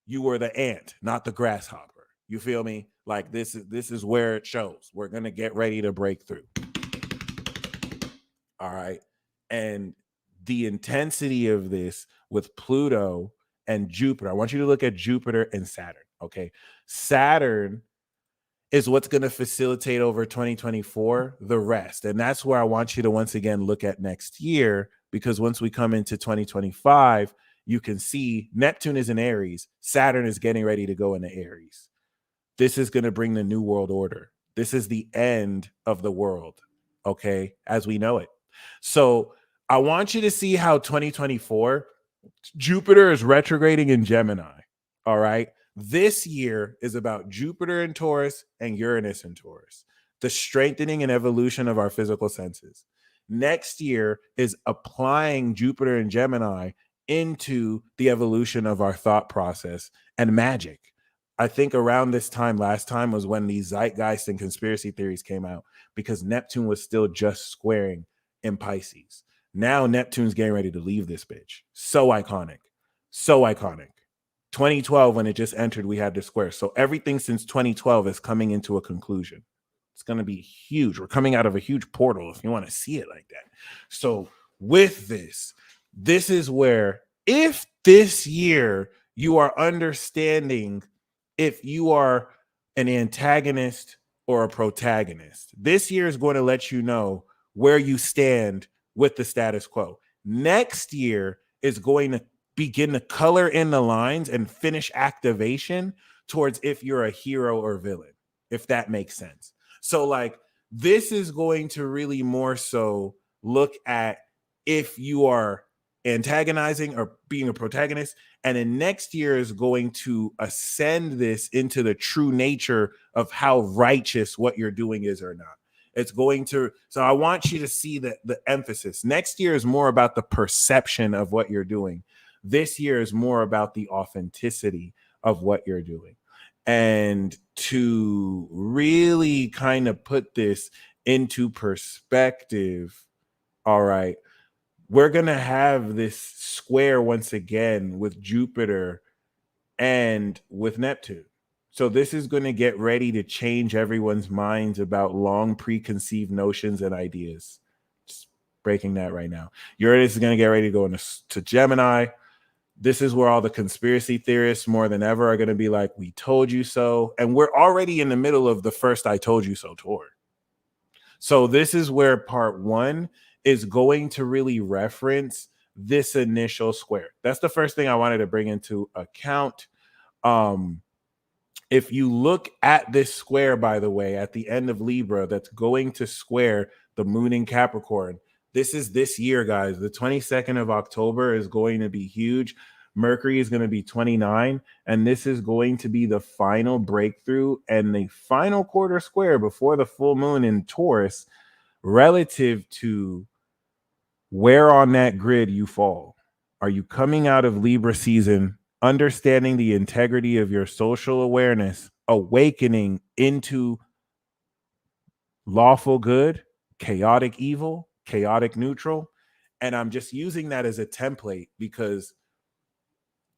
the ant, not the grasshopper. You feel me? Like, this is where it shows. We're going to get ready to break through. All right. And the intensity of this with Pluto and Jupiter, I want you to look at Jupiter and Saturn. Okay. Saturn is what's going to facilitate over 2024 the rest. And that's where I want you to once again look at next year, because once we come into 2025, you can see Neptune is in Aries. Saturn is getting ready to go into Aries. This is going to bring the new world order. This is the end of the world. okay, as we know it. So I want you to see how 2024 Jupiter is retrograding in Gemini. All right. This year is about Jupiter in Taurus and Uranus in Taurus, the strengthening and evolution of our physical senses. Next year is applying Jupiter in Gemini into the evolution of our thought process and magic. I think around this time last time was when these zeitgeist and conspiracy theories came out because Neptune was still just squaring in Pisces. Now Neptune's getting ready to leave this bitch. So iconic. So iconic. 2012, when it just entered, we had the square. So everything since 2012 is coming into a conclusion. It's going to be huge. We're coming out of a huge portal if you want to see it like that. So with this is where if this year you are understanding if you are an antagonist or a protagonist, this year is going to let you know where you stand with the status quo. Next year is going to begin to color in the lines and finish activation towards if you're a hero or villain, if that makes sense. So, like, this is going to really more so look at if you are antagonizing or being a protagonist. And then next year is going to ascend this into the true nature of how righteous what you're doing is or not. It's going to, so I want you to see that the emphasis. Next year is more about the perception of what you're doing. This year is more about the authenticity of what you're doing. And to really kind of put this into perspective, all right, we're going to have this square once again with Jupiter and with Neptune. So this is going to get ready to change everyone's minds about long preconceived notions and ideas. Just breaking that right now. Uranus is going to get ready to go into Gemini. This is where all the conspiracy theorists more than ever are going to be like, we told you so. And we're already in the middle of the first I told you so tour. So this is where part one is going to really reference this initial square. That's the first thing I wanted to bring into account. If you look at this square, by the way, at the end of Libra, that's going to square the moon in Capricorn. This is this year, guys. The 22nd of October is going to be huge. Mercury is going to be 29, and this is going to be the final breakthrough and the final quarter square before the full moon in Taurus relative to where on that grid you fall. Are you coming out of Libra season understanding the integrity of your social awareness, awakening into lawful good, chaotic evil, chaotic neutral? And I'm just using that as a template because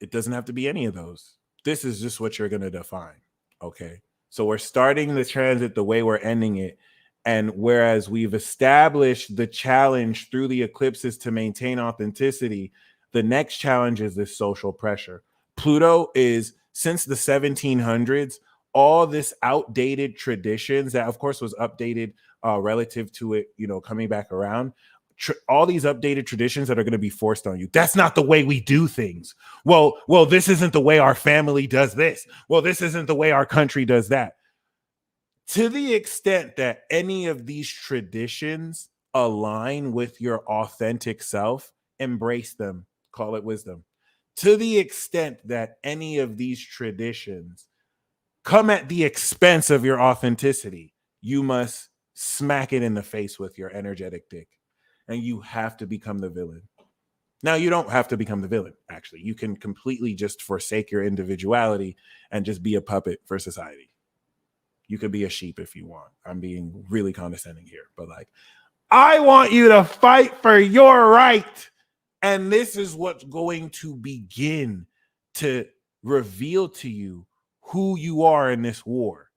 it doesn't have to be any of those. This is just what you're going to define. Okay. So we're starting the transit the way we're ending it. And whereas we've established the challenge through the eclipses to maintain authenticity, the next challenge is this social pressure. Pluto is, since the 1700s, all this outdated traditions that, of course, was updated relative to it, coming back around. All these updated traditions that are going to be forced on you. That's not the way we do things. Well, this isn't the way our family does this. Well, this isn't the way our country does that. To the extent that any of these traditions align with your authentic self, embrace them, call it wisdom. To the extent that any of these traditions come at the expense of your authenticity, you must smack it in the face with your energetic dick. And you have to become the villain. Now, you don't have to become the villain, actually. You can completely just forsake your individuality and just be a puppet for society. You could be a sheep if you want. I'm being really condescending here, but like, I want you to fight for your right. And this is what's going to begin to reveal to you who you are in this war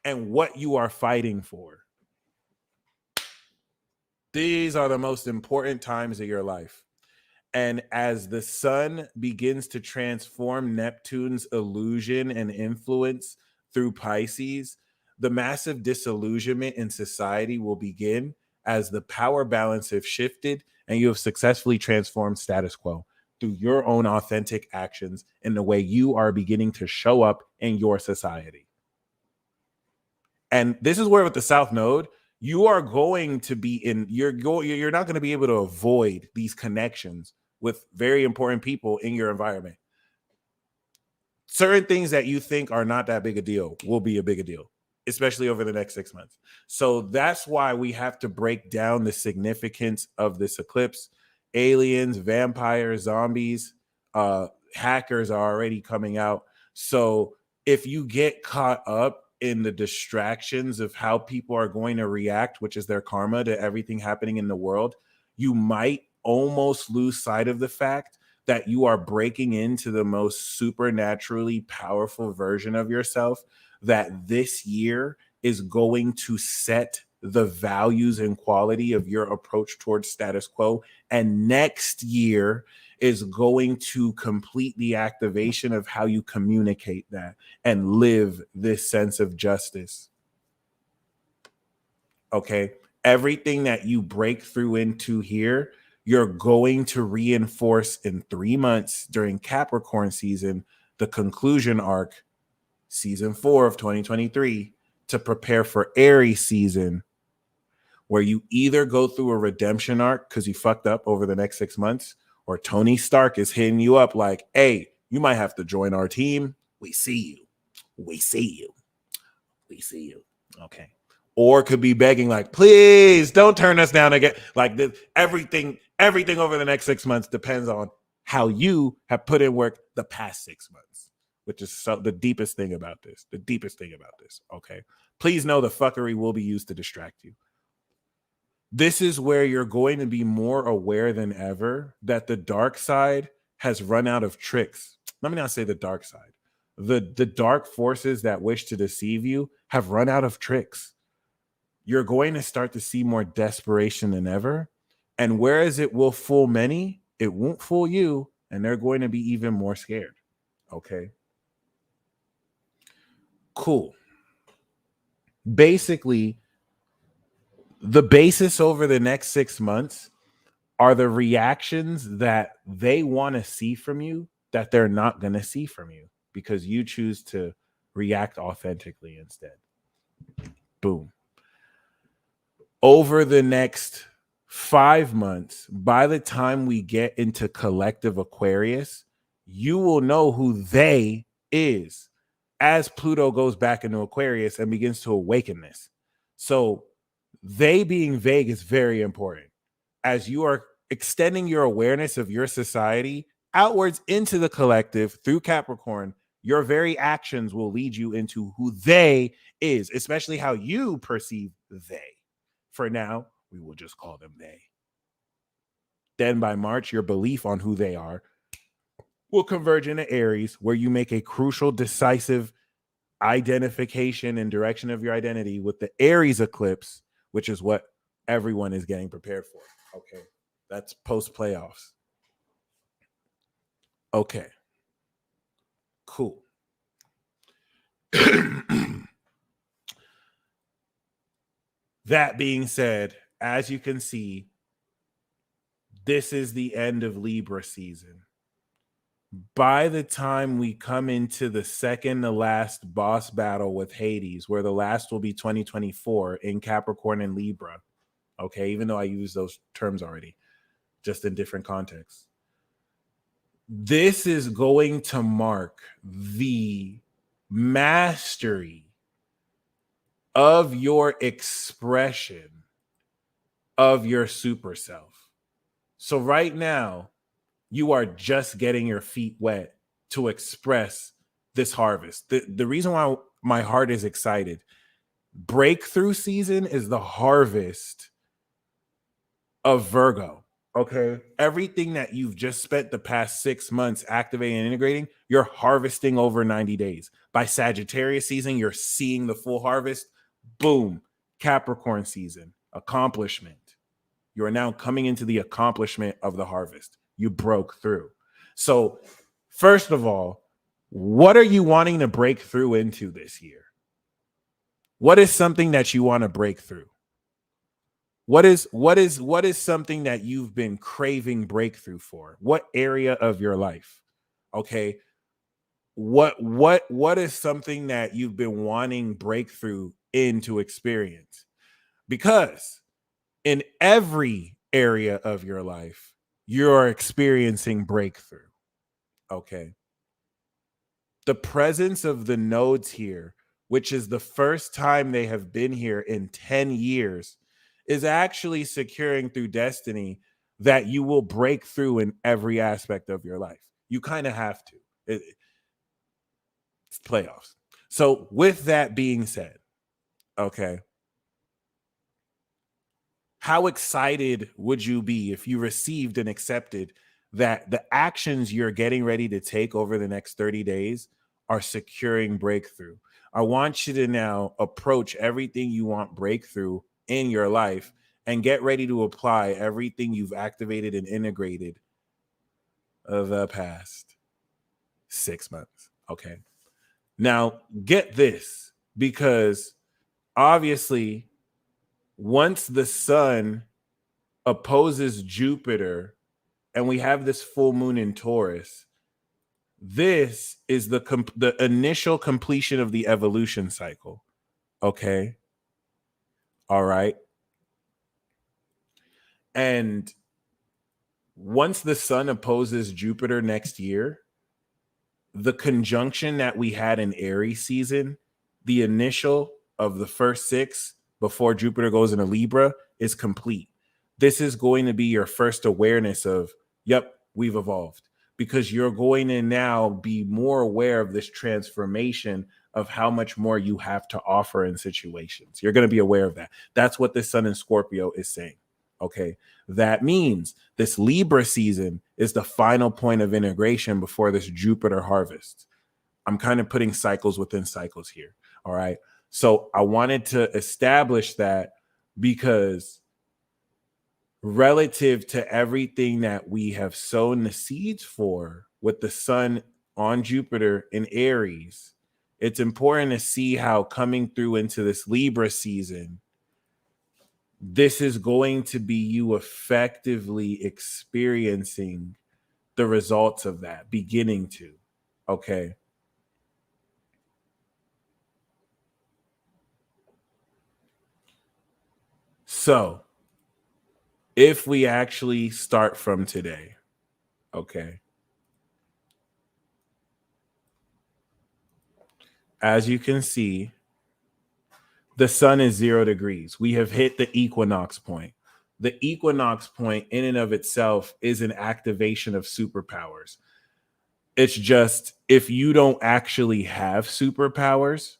and what you are fighting for. These are the most important times of your life. And as the sun begins to transform Neptune's illusion and influence through Pisces, the massive disillusionment in society will begin as the power balance has shifted and you have successfully transformed status quo through your own authentic actions in the way you are beginning to show up in your society. And this is where with the South Node, you are going to be in you're not going to be able to avoid these connections with very important people in your environment. Certain things that you think are not that big a deal will be a bigger deal, especially over the next 6 months. So that's why we have to break down the significance of this eclipse. Aliens, vampires, zombies, hackers are already coming out. So if you get caught up in the distractions of how people are going to react, which is their karma to everything happening in the world, you might almost lose sight of the fact that you are breaking into the most supernaturally powerful version of yourself, that this year is going to set the values and quality of your approach towards status quo. And next year is going to complete the activation of how you communicate that and live this sense of justice. Okay. Everything that you break through into here, you're going to reinforce in 3 months during Capricorn season, the conclusion arc, season 4 of 2023, to prepare for Aries season, where you either go through a redemption arc because you fucked up over the next 6 months, or Tony Stark is hitting you up like, hey, you might have to join our team. We see you. We see you. We see you. Okay. Or could be begging like, please don't turn us down again. Like this, everything over the next 6 months depends on how you have put in work the past 6 months, which is the deepest thing about this. The deepest thing about this. Okay. Please know the fuckery will be used to distract you. This is where you're going to be more aware than ever that the dark side has run out of tricks. Let me not say the dark side. The dark forces that wish to deceive you have run out of tricks. You're going to start to see more desperation than ever. And whereas it will fool many, it won't fool you. And they're going to be even more scared. Okay. Cool. Basically, the basis over the next 6 months are the reactions that they want to see from you that they're not going to see from you because you choose to react authentically instead. Boom. Over the next 5 months, by the time we get into collective Aquarius, you will know who they is as Pluto goes back into Aquarius and begins to awaken this. So they being vague is very important as you are extending your awareness of your society outwards into the collective through Capricorn. Your very actions will lead you into who they is, especially how you perceive they. For now, we will just call them they. Then by March, your belief on who they are will converge into Aries, where you make a crucial, decisive identification and direction of your identity with the Aries eclipse, which is what everyone is getting prepared for. Okay. That's post playoffs. Okay. Cool. That being said, as you can see, this is the end of Libra season. By the time we come into the second to last boss battle with Hades, where the last will be 2024 in Capricorn and Libra, okay, even though I use those terms already, just in different contexts, this is going to mark the mastery of your expression of your super self. So right now, you are just getting your feet wet to express this harvest. The reason why my heart is excited, breakthrough season is the harvest of Virgo. Okay. Everything that you've just spent the past 6 months activating and integrating, you're harvesting over 90 days. By Sagittarius season, you're seeing the full harvest. Boom. Capricorn season, accomplishment. You are now coming into the accomplishment of the harvest. You broke through. So, first of all, what are you wanting to break through into this year? What is something that you want to break through? What is something that you've been craving breakthrough for? What area of your life? Okay. What is something that you've been wanting breakthrough in to experience? because in every area of your life, you're experiencing breakthrough. Okay. The presence of the nodes here, which is the first time they have been here in 10 years, is actually securing through destiny that you will break through in every aspect of your life. You kind of have to. It's playoffs. So, with that being said, okay, how excited would you be if you received and accepted that the actions you're getting ready to take over the next 30 days are securing breakthrough? I want you to now approach everything you want breakthrough in your life and get ready to apply everything you've activated and integrated of the past 6 months. Okay. Now, get this, because obviously, once the sun opposes Jupiter and we have this full moon in Taurus, this is the initial completion of the evolution cycle. Okay. All right. And once the sun opposes Jupiter next year, the conjunction that we had in Aries season, the initial of the first 6 before Jupiter goes into Libra, is complete. This is going to be your first awareness of, yep, we've evolved, because you're going to now be more aware of this transformation of how much more you have to offer in situations. You're going to be aware of that. That's what the sun in Scorpio is saying. Okay. That means this Libra season is the final point of integration before this Jupiter harvest. I'm kind of putting cycles within cycles here. All right. So I wanted to establish that because relative to everything that we have sown the seeds for with the sun on Jupiter in Aries, it's important to see how coming through into this Libra season, this is going to be you effectively experiencing the results of that, beginning to. Okay. So if we actually start from today, okay, as you can see, the sun is 0 degrees. We have hit the equinox point. The equinox point, in and of itself, is an activation of superpowers. It's just, if you don't actually have superpowers,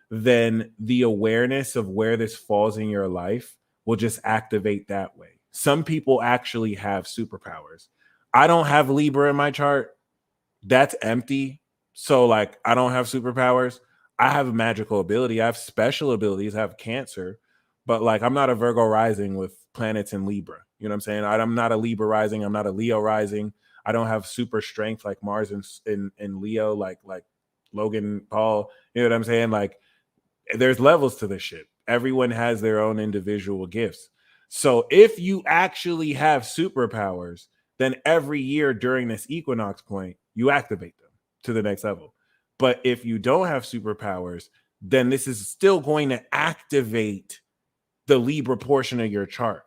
then the awareness of where this falls in your life will just activate that way. Some people actually have superpowers. I don't have Libra in my chart. That's empty. So, like, I don't have superpowers. I have a magical ability. I have special abilities. I have Cancer, but like, I'm not a Virgo rising with planets in Libra. You know what I'm saying? I'm not a Libra rising. I'm not a Leo rising. I don't have super strength like Mars in Leo, like Logan Paul. You know what I'm saying? Like, there's levels to this shit. Everyone has their own individual gifts. So if you actually have superpowers, then every year during this equinox point, you activate them to the next level. But if you don't have superpowers, then this is still going to activate the Libra portion of your chart.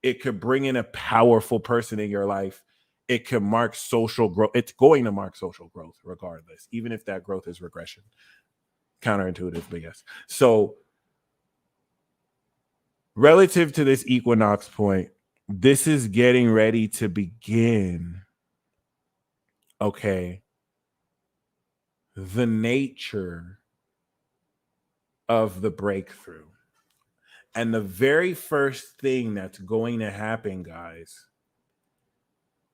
It could bring in a powerful person in your life. It could mark social growth. It's going to mark social growth regardless, even if that growth is regression. Counterintuitive, but yes. So relative to this equinox point, this is getting ready to begin. Okay. The nature of the breakthrough. And the very first thing that's going to happen, guys,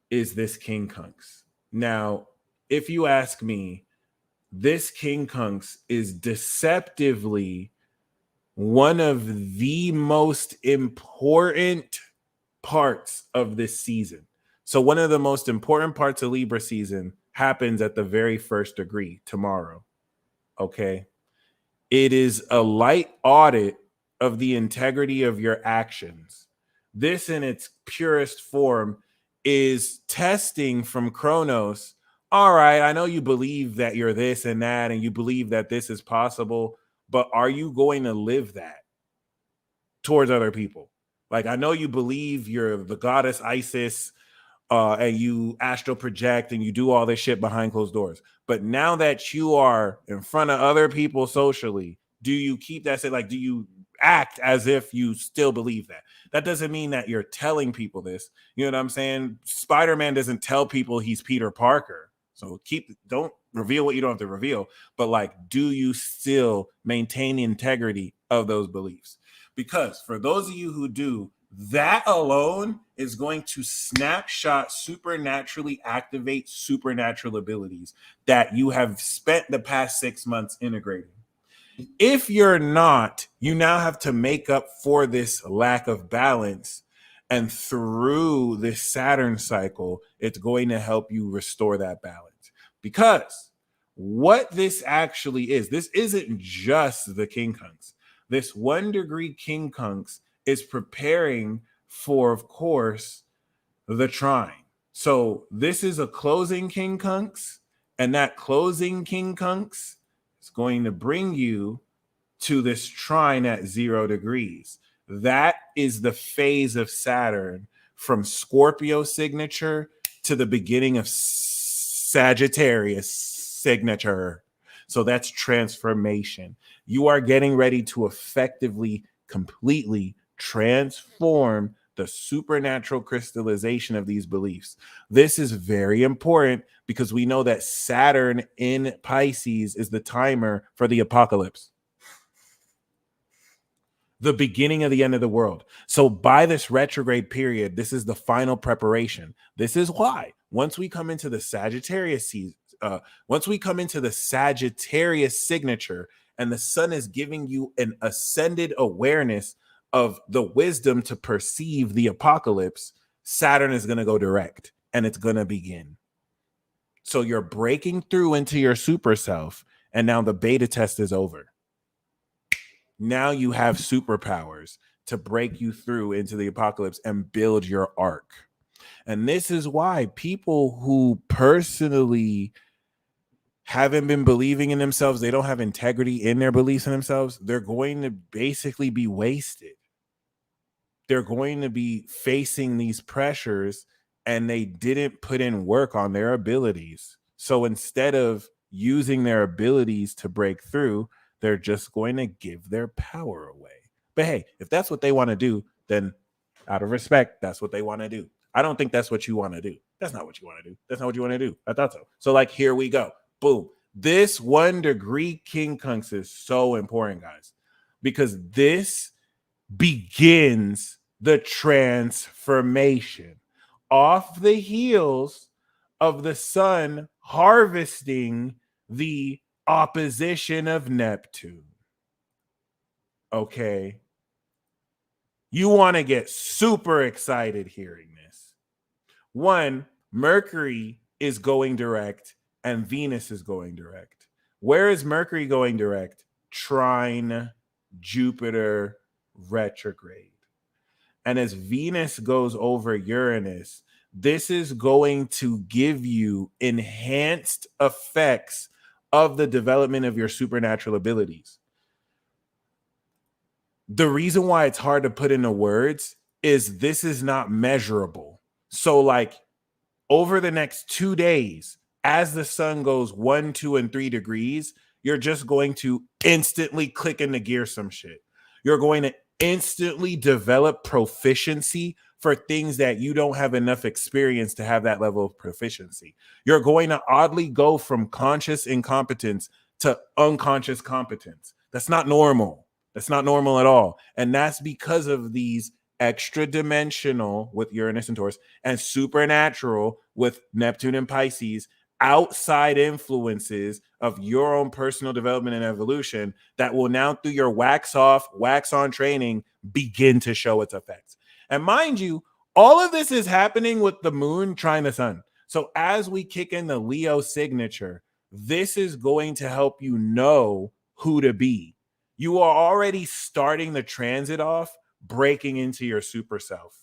is this quincunx. Now, if you ask me, this quincunx is deceptively one of the most important parts of this season. So one of the most important parts of Libra season happens at the very first degree tomorrow. Okay. It is a light audit of the integrity of your actions. This, in its purest form, is testing from Kronos. All right, I know you believe that you're this and that, and you believe that this is possible, but are you going to live that? towards other people. Like, I know you believe you're the goddess Isis, and you astral project and you do all this shit behind closed doors. But now that you are in front of other people socially, do you keep that? Like, do you act as if you still believe that? That doesn't mean that you're telling people this. You know what I'm saying? Spider-Man doesn't tell people he's Peter Parker. So don't reveal what you don't have to reveal. But like, do you still maintain the integrity of those beliefs? Because for those of you who do, that alone is going to snapshot supernaturally activate supernatural abilities that you have spent the past 6 months integrating. If you're not, you now have to make up for this lack of balance. And through this Saturn cycle, it's going to help you restore that balance. Because what this actually is, this isn't just the quincunx. This 1 degree quincunx is preparing for, of course, the trine. So this is a closing quincunx, and that closing quincunx is going to bring you to this trine at 0 degrees. That is the phase of Saturn from Scorpio signature to the beginning of Sagittarius signature. So that's transformation. You are getting ready to effectively, completely transform the supernatural crystallization of these beliefs. This is very important because we know that Saturn in Pisces is the timer for the apocalypse, the beginning of the end of the world. So by this retrograde period, this is the final preparation. This is why once we come into the Sagittarius season, once we come into the Sagittarius signature, and the sun is giving you an ascended awareness of the wisdom to perceive the apocalypse, Saturn is going to go direct and it's going to begin. So you're breaking through into your super self, and now the beta test is over. Now you have superpowers to break you through into the apocalypse and build your arc. And this is why people who personally haven't been believing in themselves, they don't have integrity in their beliefs in themselves, they're going to basically be wasted. They're going to be facing these pressures and they didn't put in work on their abilities. So instead of using their abilities to break through, they're just going to give their power away. But hey, if that's what they want to do, then out of respect, that's what they want to do. I don't think that's what you want to do. That's not what you want to do. That's not what you want to do. I thought so. So like, here we go. Boom. This 1 degree quincunx is so important, guys, because this begins the transformation off the heels of the sun harvesting the opposition of Neptune. Okay. You want to get super excited hearing this. 1, Mercury is going direct and Venus is going direct. Where is Mercury going direct? Trine Jupiter retrograde. And as Venus goes over Uranus, this is going to give you enhanced effects of the development of your supernatural abilities. The reason why it's hard to put into words is this is not measurable. So like over the next 2 days, as the sun goes 1, 2, and 3 degrees, you're just going to instantly click into gear some shit. You're going to instantly develop proficiency for things that you don't have enough experience to have that level of proficiency. You're going to oddly go from conscious incompetence to unconscious competence. That's not normal. That's not normal at all. And that's because of these extra dimensional with Uranus and Taurus and supernatural with Neptune and Pisces outside influences of your own personal development and evolution that will now, through your wax off, wax on training, begin to show its effects. And mind you, all of this is happening with the moon trine the sun. So as we kick in the Leo signature, this is going to help you know who to be. You are already starting the transit off, breaking into your super self.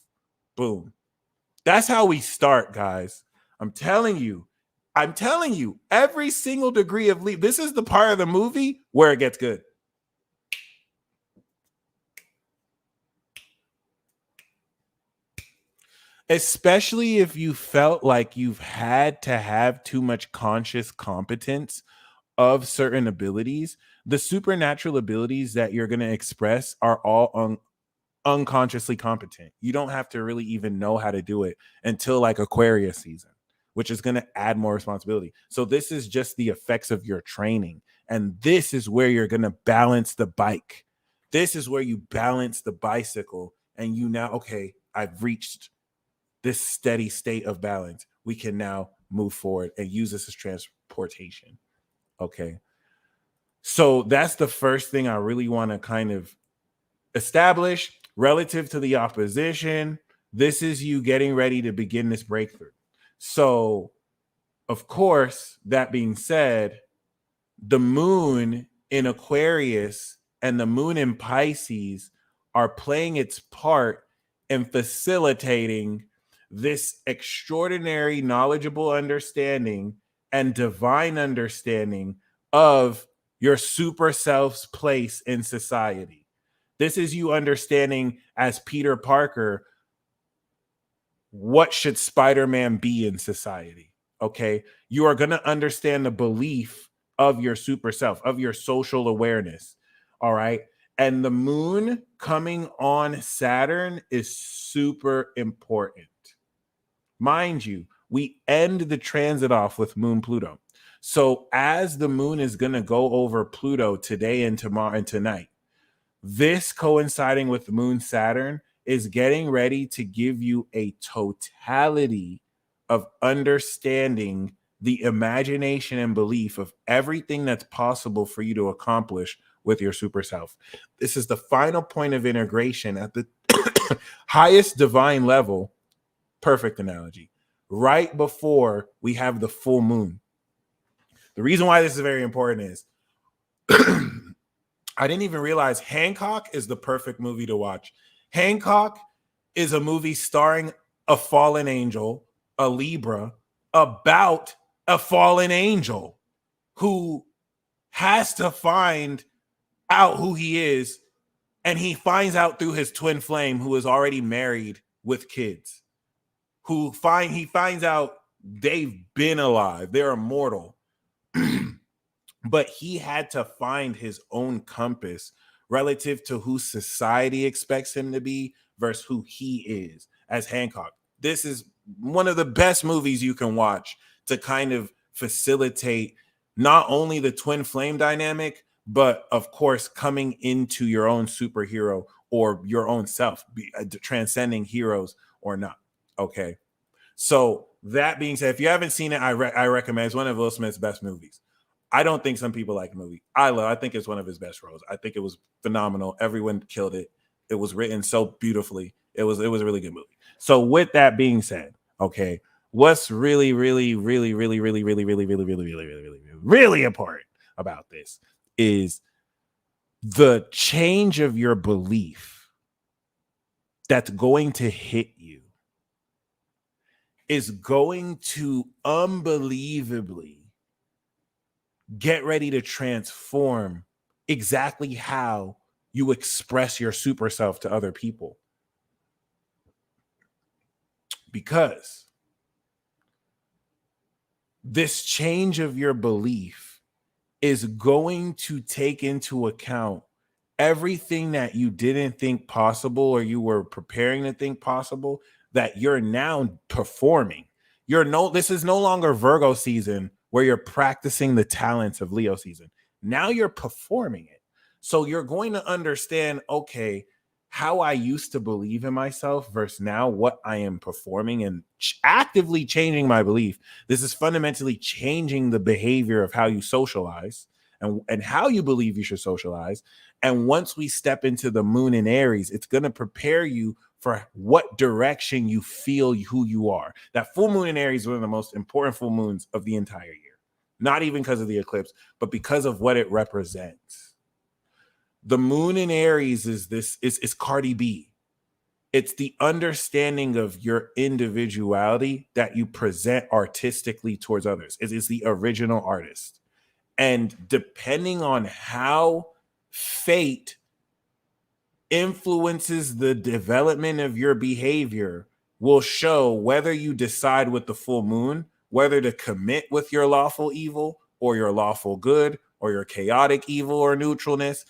Boom. That's how we start, guys. I'm telling you, every single degree of Libra, this is the part of the movie where it gets good. especially if you felt like you've had to have too much conscious competence of certain abilities. The supernatural abilities that you're going to express are all unconsciously competent. You don't have to really even know how to do it until like Aquarius season, which is going to add more responsibility. So this is just the effects of your training. And this is where you're going to balance the bike. This is where you balance the bicycle and you now, okay, I've reached this steady state of balance. We can now move forward and use this as transportation. Okay. So that's the first thing I really want to kind of establish relative to the opposition. This is you getting ready to begin this breakthrough. So, of course, that being said, the moon in Aquarius and the moon in Pisces are playing its part in facilitating this extraordinary knowledgeable understanding and divine understanding of your super self's place in society. This is you understanding as Peter Parker, what should Spider-Man be in society? Okay. You are going to understand the belief of your super self, of your social awareness. All right. And the moon coming on Saturn is super important. Mind you, we end the transit off with Moon Pluto. So as the moon is going to go over Pluto today and tomorrow and tonight, this coinciding with Moon Saturn is getting ready to give you a totality of understanding the imagination and belief of everything that's possible for you to accomplish with your super self. This is the final point of integration at the highest divine level. Perfect analogy. Right before we have the full moon. The reason why this is very important is I didn't even realize Hancock is the perfect movie to watch. Hancock is a movie starring a fallen angel, a Libra, about a fallen angel who has to find out who he is. And he finds out through his twin flame, who is already married with kids, he finds out they've been alive, they're immortal. But he had to find his own compass relative to who society expects him to be versus who he is as Hancock. This is one of the best movies you can watch to kind of facilitate not only the twin flame dynamic, but of course, coming into your own superhero or your own self, transcending heroes or not. Okay. So that being said, if you haven't seen it, I recommend. It's one of Will Smith's best movies. I don't think some people like the movie. I think it's one of his best roles. I think it was phenomenal. Everyone killed it. It was written so beautifully. It was a really good movie. So with that being said, okay, what's really, really, really, really, really, really, really, really, really, really, really, really, really important about this is the change of your belief that's going to hit you is going to unbelievably get ready to transform exactly how you express your super self to other people. Because this change of your belief is going to take into account everything that you didn't think possible or you were preparing to think possible that you're now performing. This is no longer Virgo season where you're practicing the talents of Leo season. Now you're performing it. So you're going to understand, okay, how I used to believe in myself versus now what I am performing and actively changing my belief. This is fundamentally changing the behavior of how you socialize and how you believe you should socialize. And once we step into the moon in Aries, it's going to prepare you for what direction you feel who you are. That full moon in Aries is one of the most important full moons of the entire year. Not even because of the eclipse, but because of what it represents. The moon in Aries is Cardi B. It's the understanding of your individuality that you present artistically towards others. It is the original artist. And depending on how fate influences the development of your behavior will show whether you decide with the full moon whether to commit with your lawful evil or your lawful good or your chaotic evil or neutralness.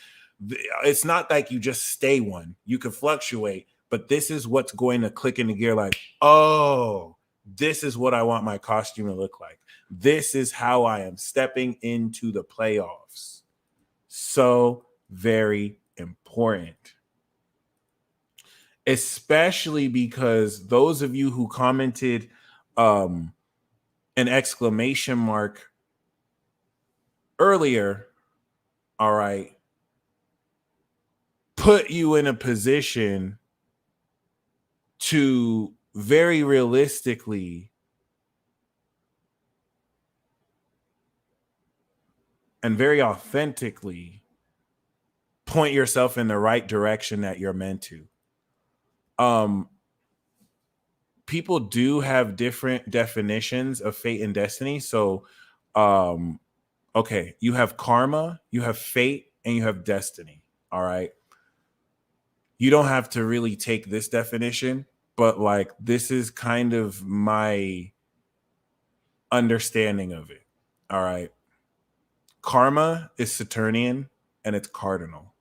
It's not like you just stay one. You can fluctuate, but this is what's going to click into gear like, oh, this is what I want my costume to look like. This is how I am stepping into the playoffs. So very important. Especially because those of you who commented an exclamation mark earlier, all right, put you in a position to very realistically and very authentically point yourself in the right direction that you're meant to. People do have different definitions of fate and destiny. So, okay, you have karma, you have fate, and you have destiny. All right. You don't have to really take this definition, but like this is kind of my understanding of it. All right. Karma is Saturnian and it's cardinal.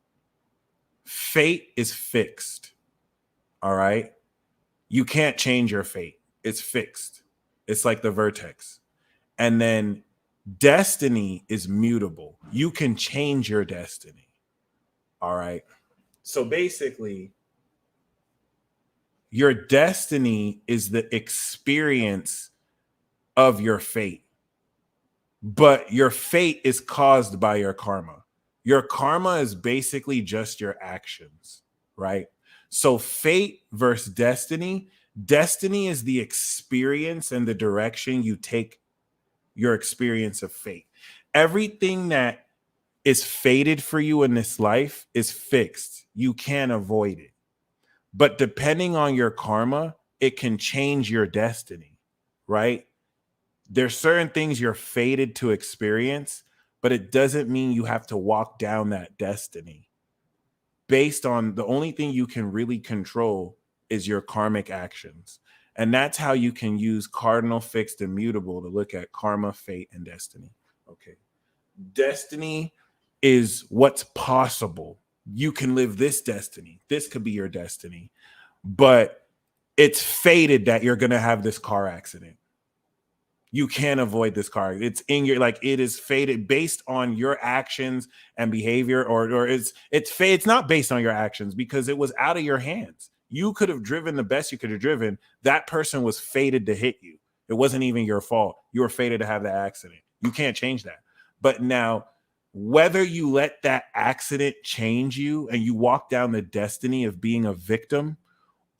Fate is fixed. All right. You can't change your fate. It's fixed. It's like the vertex. And then destiny is mutable. You can change your destiny. All right. So basically, your destiny is the experience of your fate. But your fate is caused by your karma. Your karma is basically just your actions, right? So fate versus destiny. Destiny is the experience and the direction you take your experience of fate. Everything that is fated for you in this life is fixed. You can't avoid it. But depending on your karma, it can change your destiny, right? There's certain things you're fated to experience, but it doesn't mean you have to walk down that destiny. Based on the only thing you can really control is your karmic actions. And that's how you can use cardinal, fixed, and mutable to look at karma, fate, and destiny. Okay. Destiny is what's possible. You can live this destiny. This could be your destiny. But it's fated that you're going to have this car accident. You can't avoid this car. It's in your, like, it is fated based on your actions and behavior, or it's not based on your actions because it was out of your hands. You could have driven the best you could have driven. That person was fated to hit you. It wasn't even your fault. You were fated to have that accident. You can't change that. But now, whether you let that accident change you and you walk down the destiny of being a victim,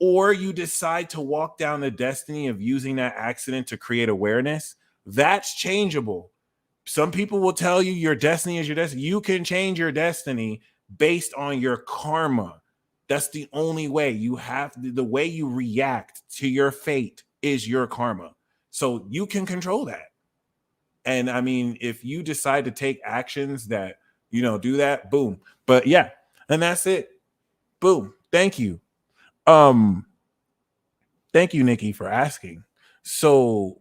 or you decide to walk down the destiny of using that accident to create awareness, that's changeable. Some people will tell you your destiny is your destiny. You can change your destiny based on your karma. That's the only way. You have the way you react to your fate is your karma. So you can control that. And I mean, if you decide to take actions that, do that, boom. But yeah, and that's it. Boom. Thank you. Thank you, Nikki, for asking. So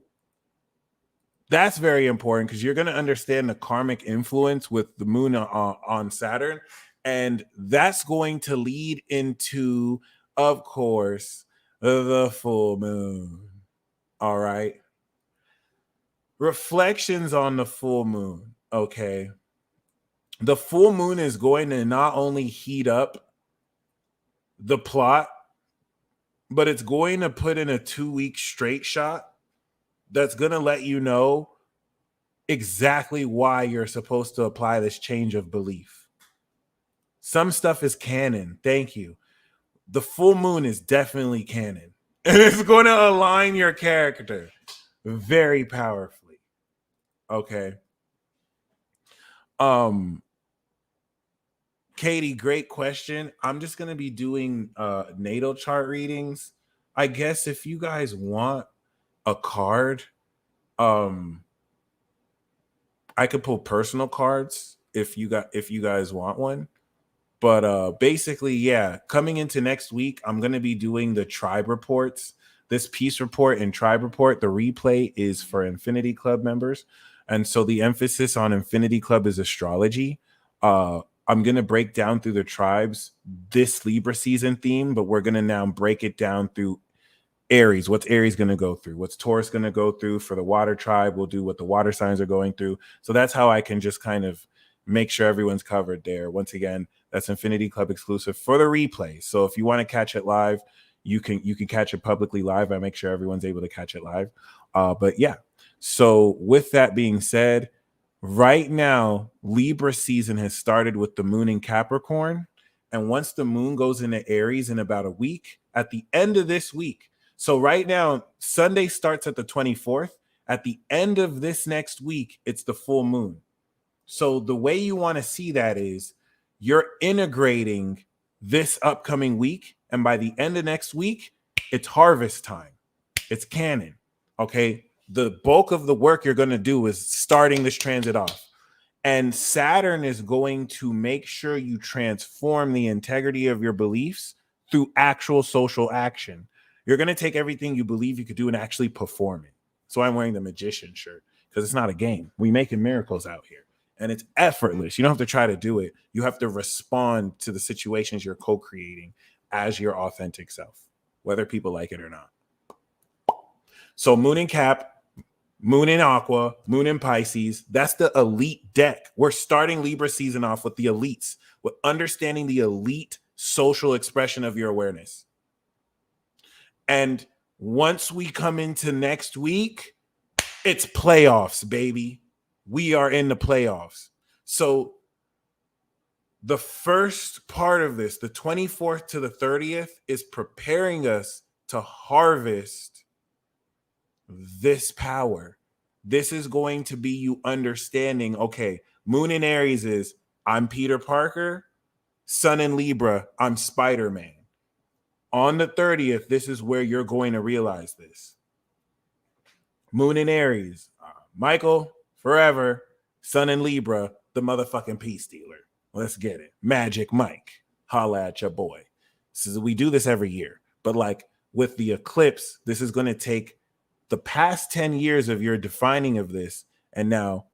that's very important because you're going to understand the karmic influence with the moon on Saturn. And that's going to lead into, of course, the full moon. All right. Reflections on the full moon. Okay. The full moon is going to not only heat up the plot, but it's going to put in a 2-week straight shot that's going to let you know exactly why you're supposed to apply this change of belief. Some stuff is canon. Thank you. The full moon is definitely canon. And it's going to align your character very powerfully. Okay. Katie, great question. I'm just going to be doing natal chart readings. I guess if you guys want a card, I could pull personal cards if you guys want one. But basically, yeah, coming into next week, I'm going to be doing the tribe reports. this peace report and tribe report, the replay is for Infinity Club members. And so the emphasis on Infinity Club is astrology. I'm going to break down through the tribes this Libra season theme, but we're going to now break it down through Aries. What's Aries going to go through? What's Taurus going to go through? For the water tribe, we'll do what the water signs are going through. So that's how I can just kind of make sure everyone's covered there. Once again, that's Infinity Club exclusive for the replay. So if you want to catch it live, you can catch it publicly live. I make sure everyone's able to catch it live. But yeah. So with that being said, right now, Libra season has started with the moon in Capricorn. And once the moon goes into Aries in about a week, at the end of this week, so right now, Sunday starts at the 24th. At the end of this next week, it's the full moon. So the way you want to see that is you're integrating this upcoming week. And by the end of next week, it's harvest time. It's canon. Okay. The bulk of the work you're going to do is starting this transit off. And Saturn is going to make sure you transform the integrity of your beliefs through actual social action. You're going to take everything you believe you could do and actually perform it. So I'm wearing the magician shirt because it's not a game. We making miracles out here. And it's effortless. You don't have to try to do it. You have to respond to the situations you're co-creating as your authentic self, whether people like it or not. So moon in Cap, moon in Aqua, moon in Pisces, that's the elite deck. We're starting Libra season off with the elites, with understanding the elite social expression of your awareness. And once we come into next week, it's playoffs, baby. We are in the playoffs. So the first part of this, the 24th to the 30th, is preparing us to harvest this power. This is going to be you understanding, okay, moon in Aries is I'm Peter Parker, sun in Libra, I'm Spider-Man. On the 30th, this is where you're going to realize this. Moon in Aries, Michael, forever, sun in Libra, the motherfucking peace dealer. Let's get it. Magic Mike, holla at your boy. So we do this every year, but like with the eclipse, this is going to take the past 10 years of your defining of this and now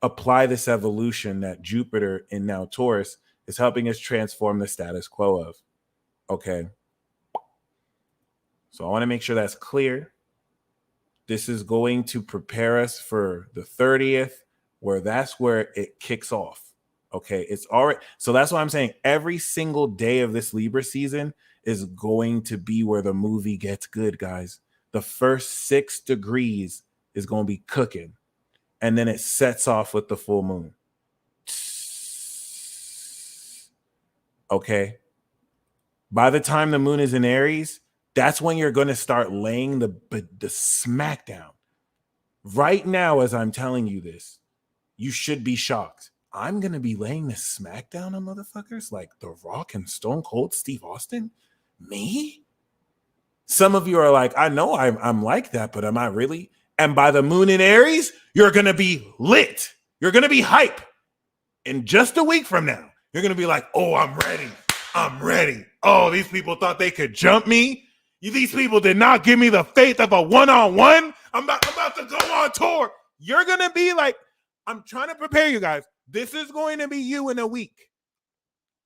apply this evolution that Jupiter in now Taurus is helping us transform the status quo of. Okay. So I want to make sure that's clear. This is going to prepare us for the 30th, where that's where it kicks off. Okay, it's already. So that's why I'm saying every single day of this Libra season is going to be where the movie gets good, guys. The first 6 degrees is going to be cooking, and then it sets off with the full moon. Okay. By the time the moon is in Aries, that's when you're going to start laying the smackdown. Right now, as I'm telling you this, you should be shocked. I'm going to be laying the smackdown on motherfuckers like The Rock and Stone Cold Steve Austin? Me? Some of you are like, I know I'm like that, but am I really? And by the moon in Aries, you're going to be lit. You're going to be hype. In just a week from now, you're going to be like, oh, I'm ready. I'm ready. Oh, these people thought they could jump me. These people did not give me the faith of a one-on-one. I'm about to go on tour. You're going to be like, I'm trying to prepare you guys. This is going to be you in a week.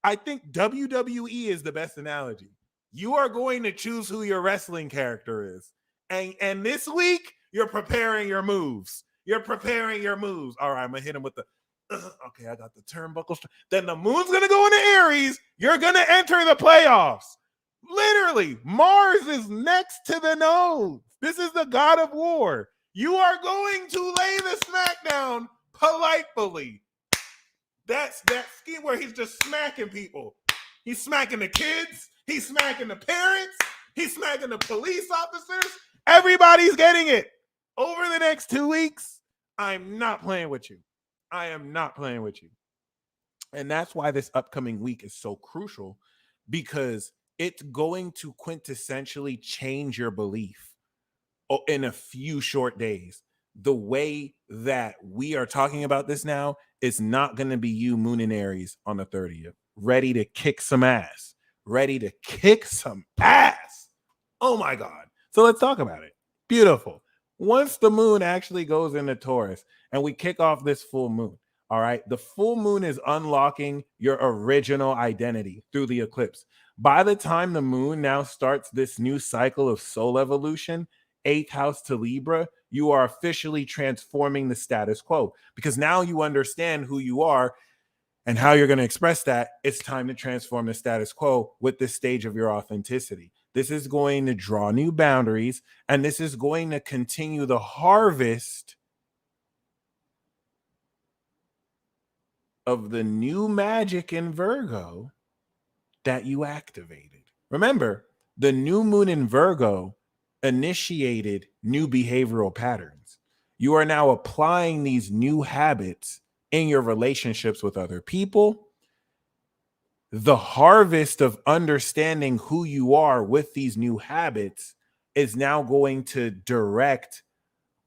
I think WWE is the best analogy. You are going to choose who your wrestling character is. And this week, you're preparing your moves. You're preparing your moves. All right, I'm going to hit him with the, okay, I got the turnbuckles. Then the moon's going to go into Aries. You're going to enter the playoffs. Literally, Mars is next to the nose. This is the god of war. You are going to lay the smackdown politely. That's that scheme where he's just smacking people. He's smacking the kids. He's smacking the parents. He's smacking the police officers. Everybody's getting it. Over the next 2 weeks, I'm not playing with you. I am not playing with you. And that's why this upcoming week is so crucial, because it's going to quintessentially change your belief in a few short days. The way that we are talking about this now is not going to be you, moon in Aries, on the 30th, ready to kick some ass, ready to kick some ass. Oh my God. So let's talk about it. Beautiful. Once the moon actually goes into Taurus and we kick off this full moon, all right, the full moon is unlocking your original identity through the eclipse. By the time the moon now starts this new cycle of soul evolution, eighth house to Libra, you are officially transforming the status quo because now you understand who you are and how you're going to express that. It's time to transform the status quo with this stage of your authenticity. This is going to draw new boundaries, and this is going to continue the harvest of the new magic in Virgo that you activated. Remember, the new moon in Virgo initiated new behavioral patterns. You are now applying these new habits in your relationships with other people. The harvest of understanding who you are with these new habits is now going to direct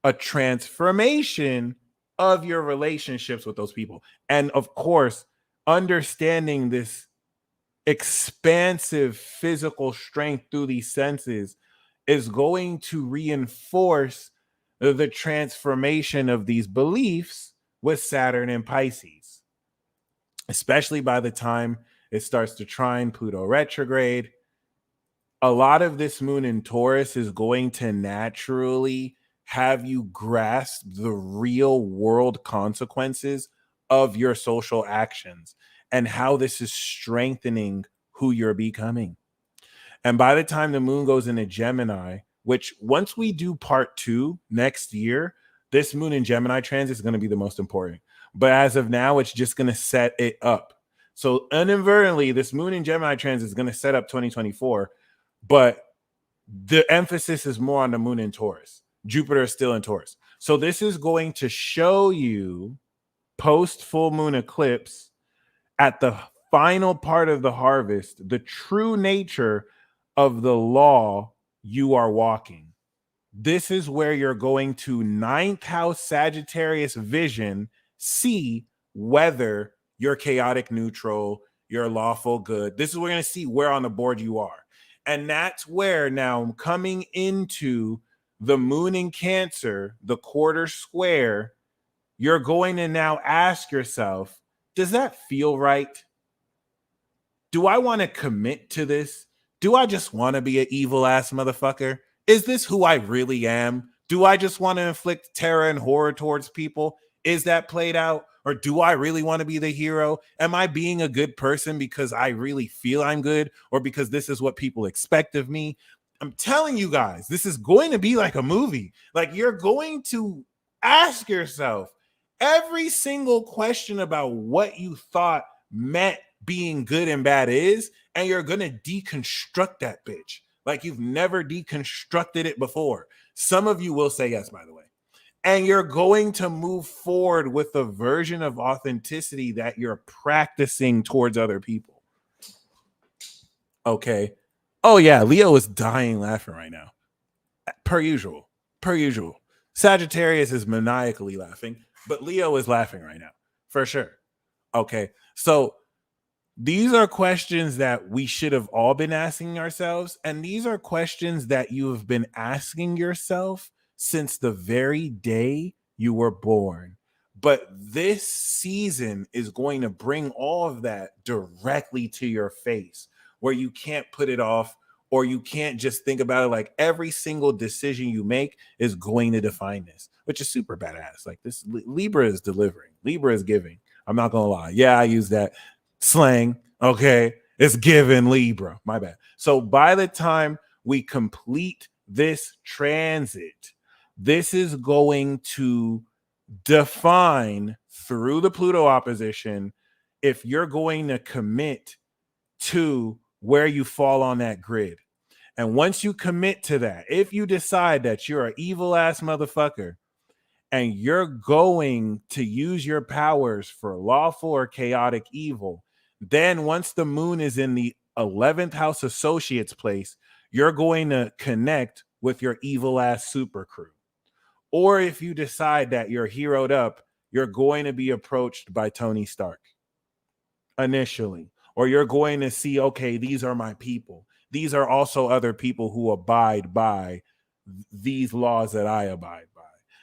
a transformation of your relationships with those people. And of course, understanding this expansive physical strength through these senses is going to reinforce the transformation of these beliefs with Saturn and Pisces, especially by the time it starts to trine Pluto retrograde. A lot of this moon in Taurus is going to naturally have you grasp the real world consequences of your social actions and how this is strengthening who you're becoming. And by the time the moon goes into Gemini, which once we do part 2 next year, this moon in Gemini transit is going to be the most important. But as of now, it's just going to set it up. So inadvertently, this moon in Gemini transit is going to set up 2024, but the emphasis is more on the moon in Taurus. Jupiter is still in Taurus. So this is going to show you post full moon eclipse at the final part of the harvest, the true nature of the law you are walking. This is where you're going to ninth house Sagittarius vision see whether you're chaotic neutral, you're lawful good. This is where we're going to see where on the board you are. And that's where now coming into the moon in Cancer, the quarter square, you're going to now ask yourself, does that feel right? Do I want to commit to this? Do I just want to be an evil ass motherfucker? Is this who I really am? Do I just want to inflict terror and horror towards people? Is that played out? Or do I really want to be the hero? Am I being a good person because I really feel I'm good or because this is what people expect of me? I'm telling you guys, this is going to be like a movie. Like you're going to ask yourself every single question about what you thought meant being good and bad is, and you're going to deconstruct that bitch like you've never deconstructed it before. Some of you will say yes, by the way. And you're going to move forward with a version of authenticity that you're practicing towards other people. Okay. Oh, yeah. Leo is dying laughing right now. Per usual. Per usual. Sagittarius is maniacally laughing, but Leo is laughing right now. For sure. Okay. So these are questions that we should have all been asking ourselves. And these are questions that you have been asking yourself since the very day you were born. But this season is going to bring all of that directly to your face where you can't put it off or you can't just think about it. Like every single decision you make is going to define this, which is super badass. Like this Libra is delivering, Libra is giving. I'm not going to lie. Yeah, I use that slang. Okay. It's given Libra. My bad. So by the time we complete this transit, this is going to define through the Pluto opposition if you're going to commit to where you fall on that grid. And once you commit to that, if you decide that you're an evil ass motherfucker and you're going to use your powers for lawful or chaotic evil, then once the moon is in the 11th house associates place, you're going to connect with your evil ass super crew. Or if you decide that you're heroed up, you're going to be approached by Tony Stark initially. Or you're going to see, okay, these are my people. These are also other people who abide by these laws that I abide by.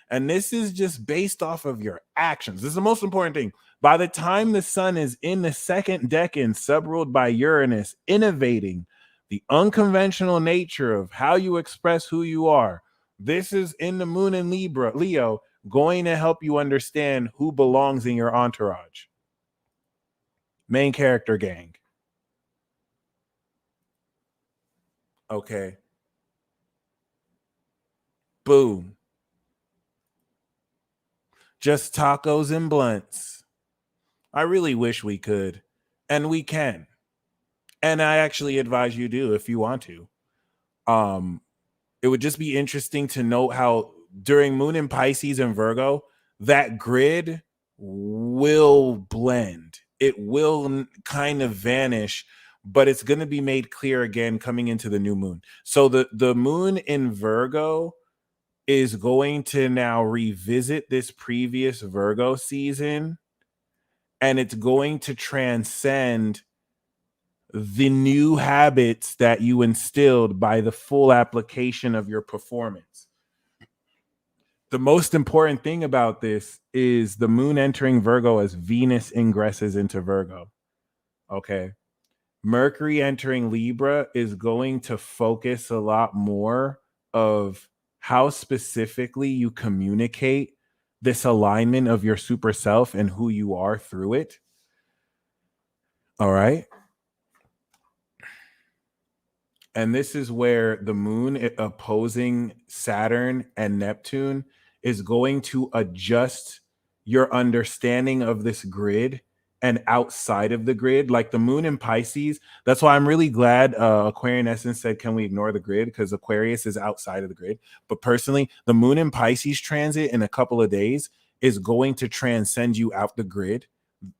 And this is just based off of your actions. This is the most important thing. By the time the sun is in the second decan, subruled by Uranus, innovating the unconventional nature of how you express who you are, this is in the moon in Libra, Leo, going to help you understand who belongs in your entourage. Main character gang. Okay. Boom. Just tacos and blunts. I really wish we could, and we can. And I actually advise you do if you want to. Um, it would just be interesting to note how during Moon in Pisces and Virgo, that grid will blend. It will kind of vanish, but it's going to be made clear again coming into the new moon. So the moon in Virgo is going to now revisit this previous Virgo season, and it's going to transcend the new habits that you instilled by the full application of your performance. The most important thing about this is the moon entering Virgo as Venus ingresses into Virgo. Okay. Mercury entering Libra is going to focus a lot more of how specifically you communicate this alignment of your super self and who you are through it. All right. And this is where the moon opposing Saturn and Neptune is going to adjust your understanding of this grid and outside of the grid. Like the moon in Pisces, that's why I'm really glad Aquarian Essence said, can we ignore the grid? Because Aquarius is outside of the grid. But personally, the moon in Pisces transit in a couple of days is going to transcend you out the grid.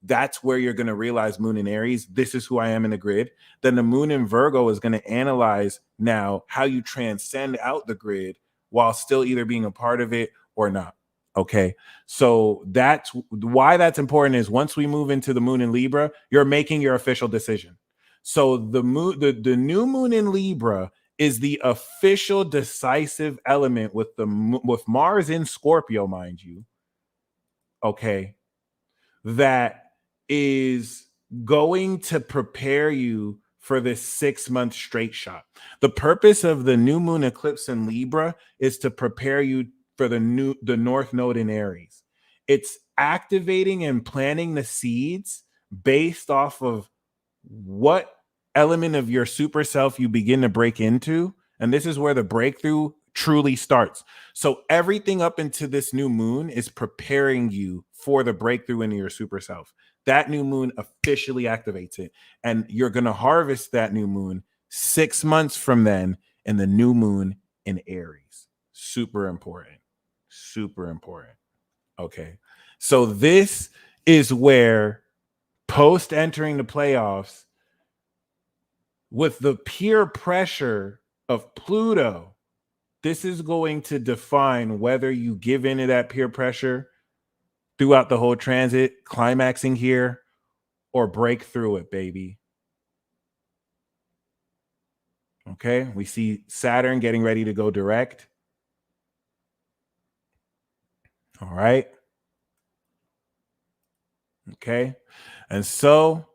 That's where you're going to realize moon in Aries, this is who I am in the grid. Then the moon in Virgo is going to analyze now how you transcend out the grid while still either being a part of it or not. Okay. So that's why that's important is once we move into the moon in Libra, you're making your official decision. So the moon, the new moon in Libra is the official decisive element with with Mars in Scorpio, mind you. Okay, that is going to prepare you for this 6-month straight shot. The purpose of the new moon eclipse in Libra is to prepare you for the North Node in Aries. It's activating and planting the seeds based off of what element of your super self you begin to break into. And this is where the breakthrough truly starts. So everything up into this new moon is preparing you for the breakthrough into your super self. That new moon officially activates it. And you're going to harvest that new moon 6 months from then in the new moon in Aries. Super important. Super important. Okay. So this is where post entering the playoffs, with the peer pressure of Pluto, this is going to define whether you give into that peer pressure throughout the whole transit, climaxing here, or break through it, baby. Okay, we see Saturn getting ready to go direct. All right. Okay, and so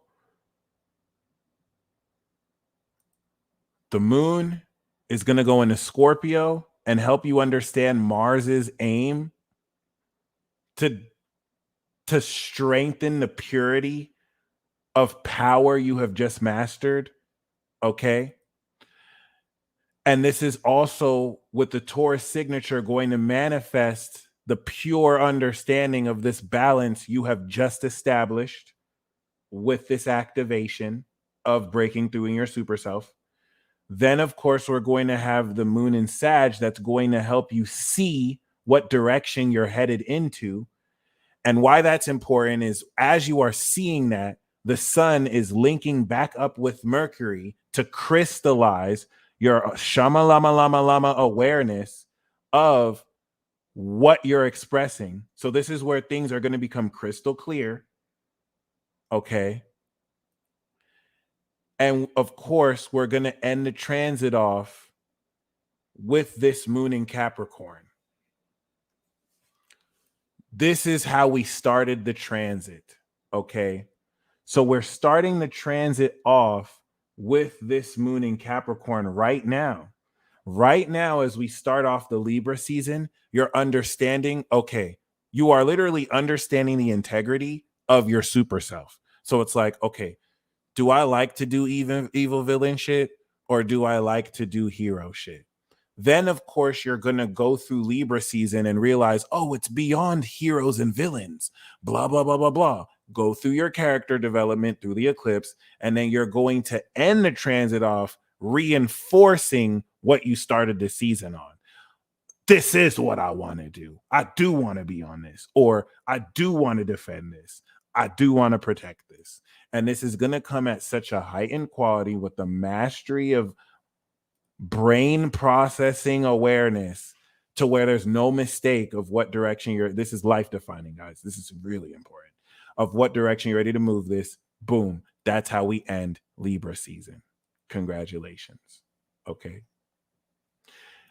the moon is going to go into Scorpio and help you understand Mars's aim to strengthen the purity of power you have just mastered. Okay. And this is also with the Taurus signature going to manifest the pure understanding of this balance you have just established with this activation of breaking through in your super self. Then, of course, we're going to have the moon in Sag that's going to help you see what direction you're headed into. And why that's important is as you are seeing that, the sun is linking back up with Mercury to crystallize your shama lama lama lama awareness of what you're expressing. So this is where things are going to become crystal clear. Okay. And of course, we're going to end the transit off with this moon in Capricorn. This is how we started the transit. Okay. So we're starting the transit off with this moon in Capricorn right now. Right now, as we start off the Libra season, you're understanding, okay, you are literally understanding the integrity of your super self. So it's like, okay, do I like to do evil villain shit or do I like to do hero shit? Then, of course, you're going to go through Libra season and realize, oh, it's beyond heroes and villains, blah, blah, blah, blah, blah. Go through your character development through the eclipse, and then you're going to end the transit off reinforcing what you started the season on. This is what I want to do. I do want to be on this, or I do want to defend this. I do want to protect this. And this is going to come at such a heightened quality with the mastery of brain processing awareness to where there's no mistake of what direction you're. This is life defining, guys. This is really important. Of what direction you're ready to move this. Boom. That's how we end Libra season. Congratulations. Okay.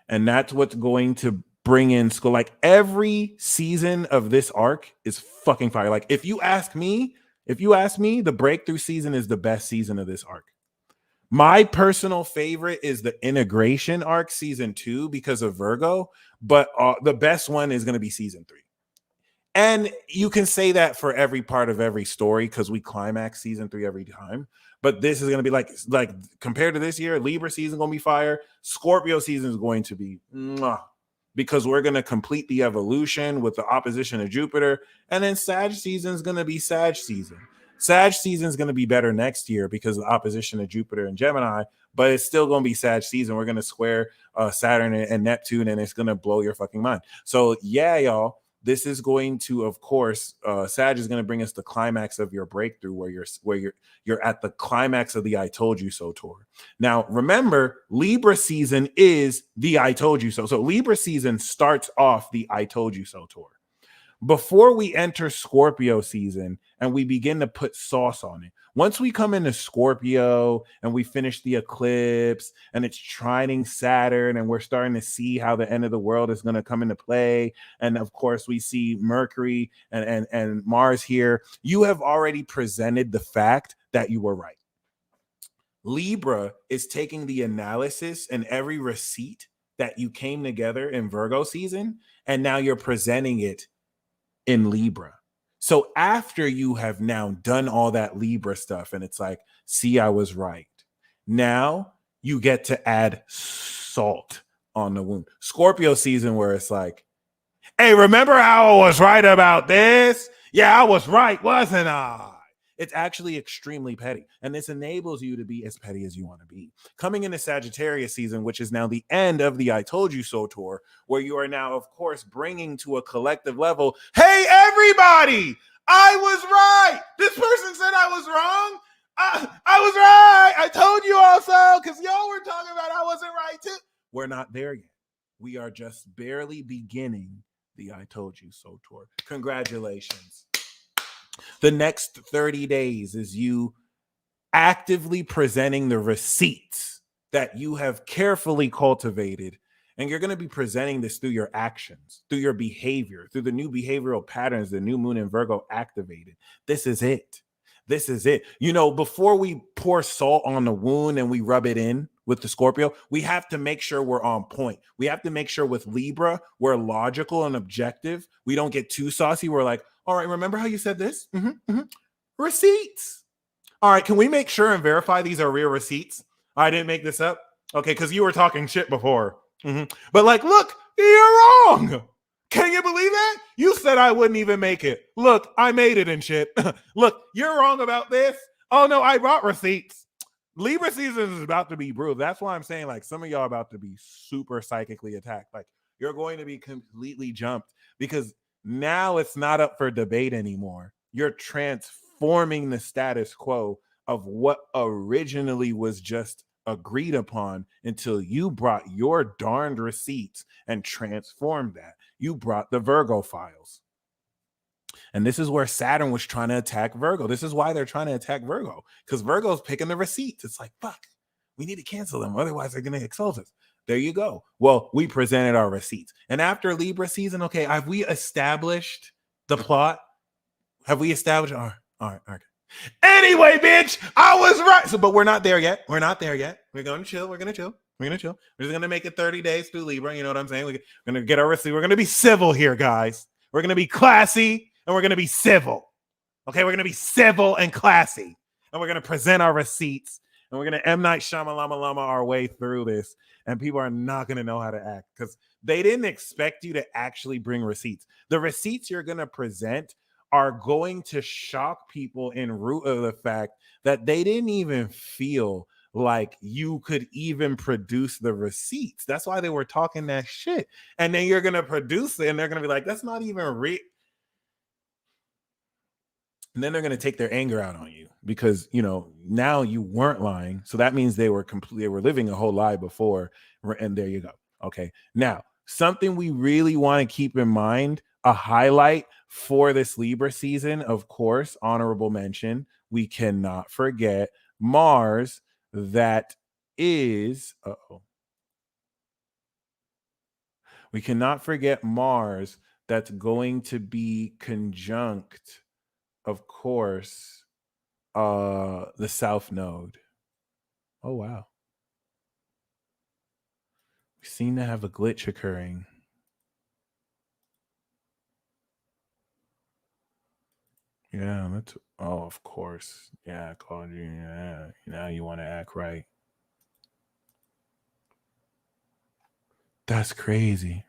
And that's what's going to bring in school. Like every season of this arc is fucking fire. Like if you ask me, the breakthrough season is the best season of this arc. My personal favorite is the integration arc, season 2, because of Virgo, but the best one is going to be season 3. And you can say that for every part of every story because we climax season 3 every time. But this is going to be like compared to this year, Libra season going to be fire. Scorpio season is going to be because we're going to complete the evolution with the opposition of Jupiter. And then Sag season is going to be Sag season. Sag season is going to be better next year because of the opposition of Jupiter and Gemini, but it's still going to be Sag season. We're going to square Saturn and Neptune, and it's going to blow your fucking mind. So yeah, y'all, this is going to, of course, Sag is going to bring us the climax of your breakthrough, where you're at the climax of the I Told You So tour. Now, remember, Libra season is the I Told You So. So Libra season starts off the I Told You So tour. Before we enter Scorpio season and we begin to put sauce on it, once we come into Scorpio and we finish the eclipse and it's trining Saturn and we're starting to see how the end of the world is going to come into play, and of course we see Mercury and Mars here, you have already presented the fact that you were right. Libra is taking the analysis and every receipt that you came together in Virgo season, and now you're presenting it in Libra. So after you have now done all that Libra stuff and it's like, see, I was right. Now you get to add salt on the wound. Scorpio season where it's like, hey, remember how I was right about this? Yeah, I was right, wasn't I? It's actually extremely petty. And this enables you to be as petty as you want to be. Coming into Sagittarius season, which is now the end of the I Told You So tour, where you are now, of course, bringing to a collective level, hey, everybody, I was right. This person said I was wrong. I was right. I told you also, because y'all were talking about I wasn't right too. We're not there yet. We are just barely beginning the I Told You So tour. Congratulations. The next 30 days is you actively presenting the receipts that you have carefully cultivated. And you're going to be presenting this through your actions, through your behavior, through the new behavioral patterns the new moon in Virgo activated. This is it. This is it. You know, before we pour salt on the wound and we rub it in with the Scorpio, we have to make sure we're on point. We have to make sure with Libra, we're logical and objective. We don't get too saucy. We're like, all right, remember how you said this? Receipts. All right, can we make sure and verify these are real receipts? I didn't make this up. Okay, because you were talking shit before. But like, look, you're wrong. Can you believe that? You said I wouldn't even make it. Look, I made it and shit. Look, you're wrong about this. Oh no, I brought receipts. Libra season is about to be brutal. That's why I'm saying, like, some of y'all about to be super psychically attacked. Like, you're going to be completely jumped because now it's not up for debate anymore. You're transforming the status quo of what originally was just agreed upon until you brought your darned receipts and transformed that. You brought the Virgo files. And this is where Saturn was trying to attack Virgo. This is why they're trying to attack Virgo, because Virgo's picking the receipts. It's like, fuck, we need to cancel them. Otherwise, they're going to expose us. There you go. Well, we presented our receipts. And after Libra season, okay, have we established the plot? Have we established? All right. Anyway, bitch, I was right. So, but we're not there yet. We're not there yet. We're going to chill. We're going to chill. We're going to chill. We're just going to make it 30 days through Libra. You know what I'm saying? We're going to get our receipt. We're going to be civil here, guys. We're going to be classy and we're going to be civil. Okay, we're going to be civil and classy. And we're going to present our receipts. And we're going to M. Night Shyamalan our way through this. And people are not going to know how to act because they didn't expect you to actually bring receipts. The receipts you're going to present are going to shock people in root of the fact that they didn't even feel like you could even produce the receipts. That's why they were talking that shit. And then you're going to produce it and they're going to be like, that's not even real. And then they're going to take their anger out on you because, you know, now you weren't lying. So that means they were living a whole lie before. And there you go. Okay. Now, something we really want to keep in mind, a highlight for this Libra season, of course, honorable mention. We cannot forget Mars. That is, we cannot forget Mars. That's going to be conjunct, of course, the South Node. Oh, wow. We seem to have a glitch occurring. Yeah, that's, oh, of course. Yeah, I called you. Yeah, now you want to act right. That's crazy.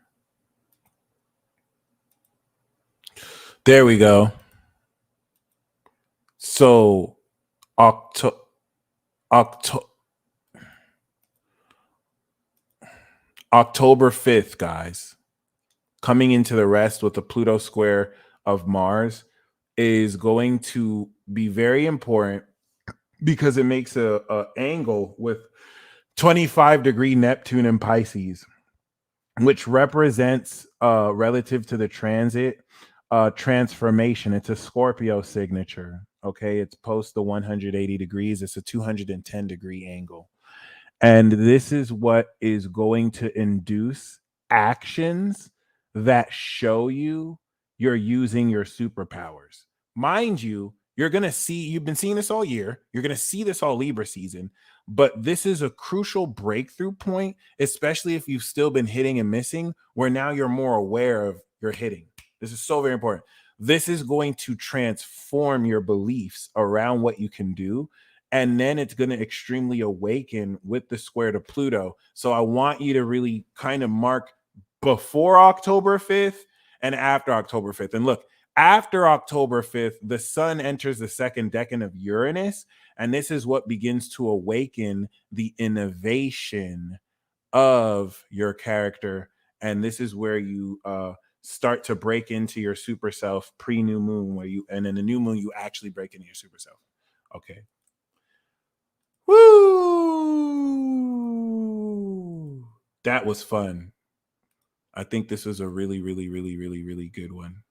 There we go. So, October 5th, guys, coming into the rest with the Pluto square of Mars is going to be very important because it makes a angle with 25-degree Neptune and Pisces, which represents relative to the transit transformation. It's a Scorpio signature. Okay, it's post the 180 degrees. It's a 210-degree angle. And this is what is going to induce actions that show you you're using your superpowers. Mind you, you've been seeing this all year. You're going to see this all Libra season, but this is a crucial breakthrough point, especially if you've still been hitting and missing, where now you're more aware of your hitting. This is so very important. This is going to transform your beliefs around what you can do. And then it's going to extremely awaken with the square to Pluto. So I want you to really kind of mark before October 5th and after October 5th. And look, after October 5th, the sun enters the second decan of Uranus. And this is what begins to awaken the innovation of your character. And this is where you start to break into your super self pre-new moon, and in the new moon, you actually break into your super self. Okay. Woo! That was fun. I think this was a really, really, really, really, really good one.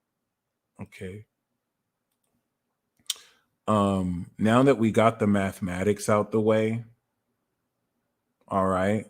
Okay. Now that we got the mathematics out the way, all right.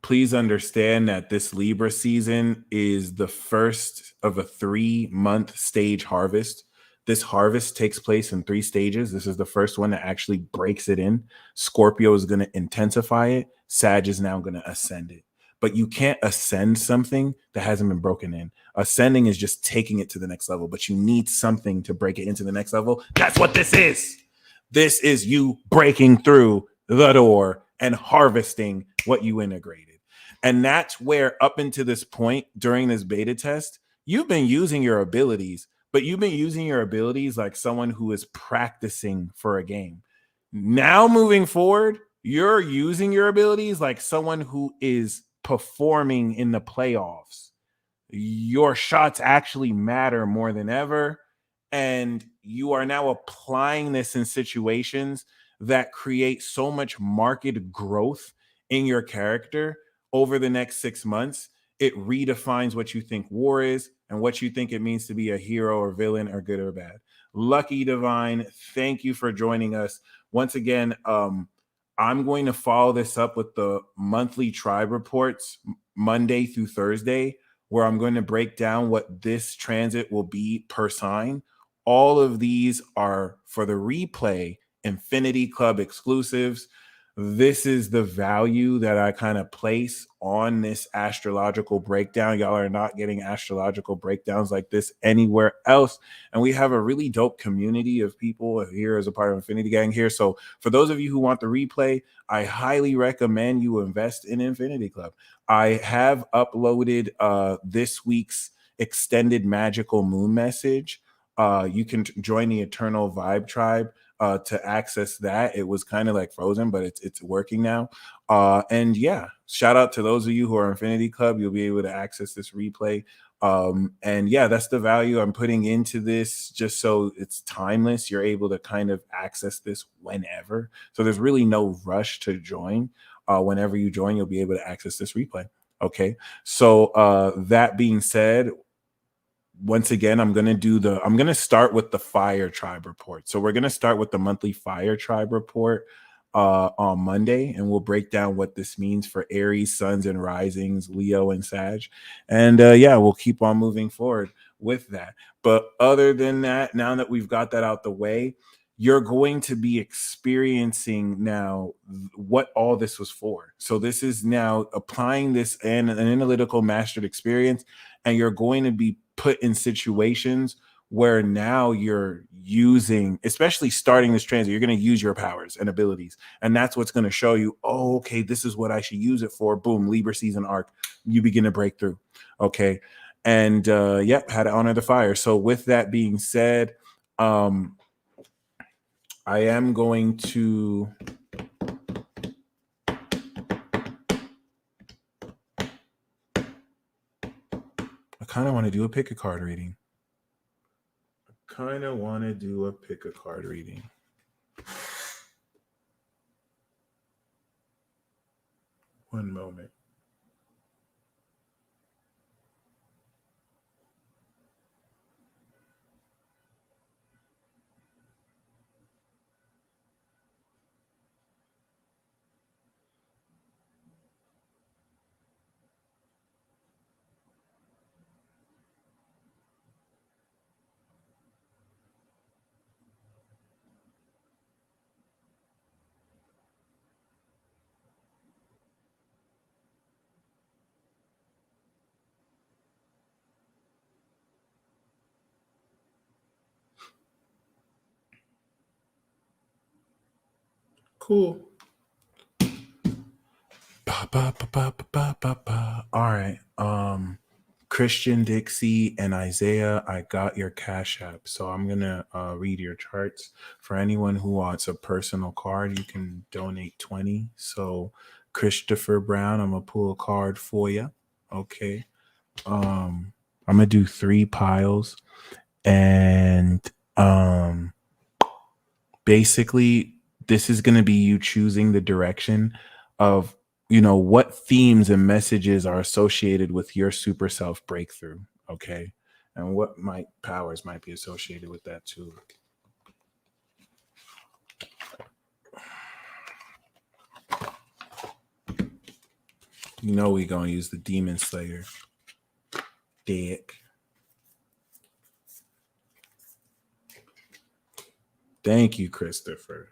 Please understand that this Libra season is the first of a 3-month stage harvest. This harvest takes place in 3 stages. This is the first one that actually breaks it in. Scorpio is going to intensify it. Sag is now going to ascend it. But you can't ascend something that hasn't been broken in. Ascending is just taking it to the next level, but you need something to break it into the next level. That's what this is. This is you breaking through the door and harvesting what you integrated. And that's where, up until this point during this beta test, you've been using your abilities, but you've been using your abilities like someone who is practicing for a game. Now, moving forward, you're using your abilities like someone who is performing in the playoffs. Your shots actually matter more than ever. And you are now applying this in situations that create so much market growth in your character over the next 6 months. It redefines what you think war is and what you think it means to be a hero or villain or good or bad. Lucky Divine, thank you for joining us. Once again, I'm going to follow this up with the monthly tribe reports Monday through Thursday, where I'm going to break down what this transit will be per sign. All of these are for the replay Infinity Club exclusives. This is the value that I kind of place on this astrological breakdown. Y'all are not getting astrological breakdowns like this anywhere else. And we have a really dope community of people here as a part of Infinity Gang here. So for those of you who want the replay, I highly recommend you invest in Infinity Club. I have uploaded this week's extended magical moon message. You can join the Eternal Vibe Tribe to access that. It was kind of like frozen, but it's working now. And yeah, shout out to those of you who are Infinity Club. You'll be able to access this replay. And yeah, that's the value I'm putting into this, just so it's timeless. You're able to kind of access this whenever. So there's really no rush to join. Whenever you join, you'll be able to access this replay. Okay. So that being said, once again, I'm going to start with the fire tribe report. So we're going to start with the monthly fire tribe report on Monday, and we'll break down what this means for Aries, Suns, and Risings, Leo, and Sag. And yeah, we'll keep on moving forward with that. But other than that, now that we've got that out the way, you're going to be experiencing now what all this was for. So this is now applying this in an analytical mastered experience, and you're going to be put in situations where now you're using, especially starting this transit, you're going to use your powers and abilities. And that's what's going to show you, oh, okay, this is what I should use it for. Boom, Libra season arc. You begin to break through. Okay. And yep, how to honor the fire. So with that being said, I am going to I kind of want to do a pick a card reading. One moment. Cool. All right. Christian, Dixie, and Isaiah, I got your Cash App. So I'm gonna read your charts. For anyone who wants a personal card, you can donate 20. So Christopher Brown, I'm gonna pull a card for you. Okay. I'm gonna do 3 piles, and basically this is going to be you choosing the direction of what themes and messages are associated with your super self breakthrough. Okay. And what powers might be associated with that too. We're going to use the Demon Slayer deck. Thank you, Christopher.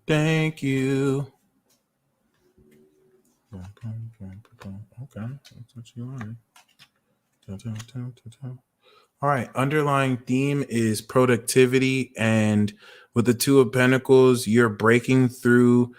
Thank you. Okay, that's what you want. All right. Underlying theme is productivity, and with the Two of Pentacles, you're breaking through.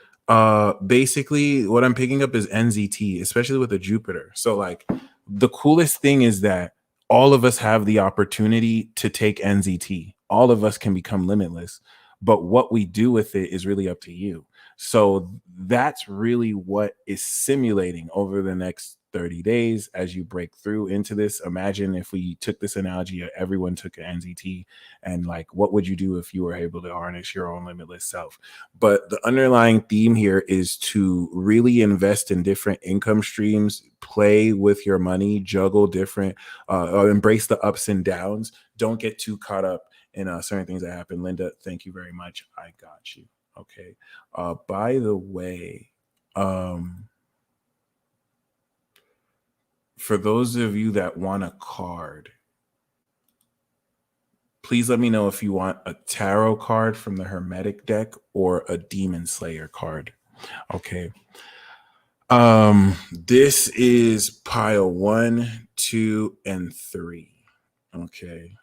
Basically, what I'm picking up is NZT, especially with the Jupiter. So, like, the coolest thing is that all of us have the opportunity to take NZT. All of us can become limitless, but what we do with it is really up to you. So that's really what is simulating over the next 30 days as you break through into this. Imagine if we took this analogy, everyone took an NZT, and like, what would you do if you were able to harness your own limitless self? But the underlying theme here is to really invest in different income streams, play with your money, juggle different, embrace the ups and downs. Don't get too caught up in certain things that happen. Linda, thank you very much. I got you. Okay. By the way, for those of you that want a card, please let me know if you want a tarot card from the Hermetic deck or a Demon Slayer card. Okay. This is pile 1, 2, and 3. Okay.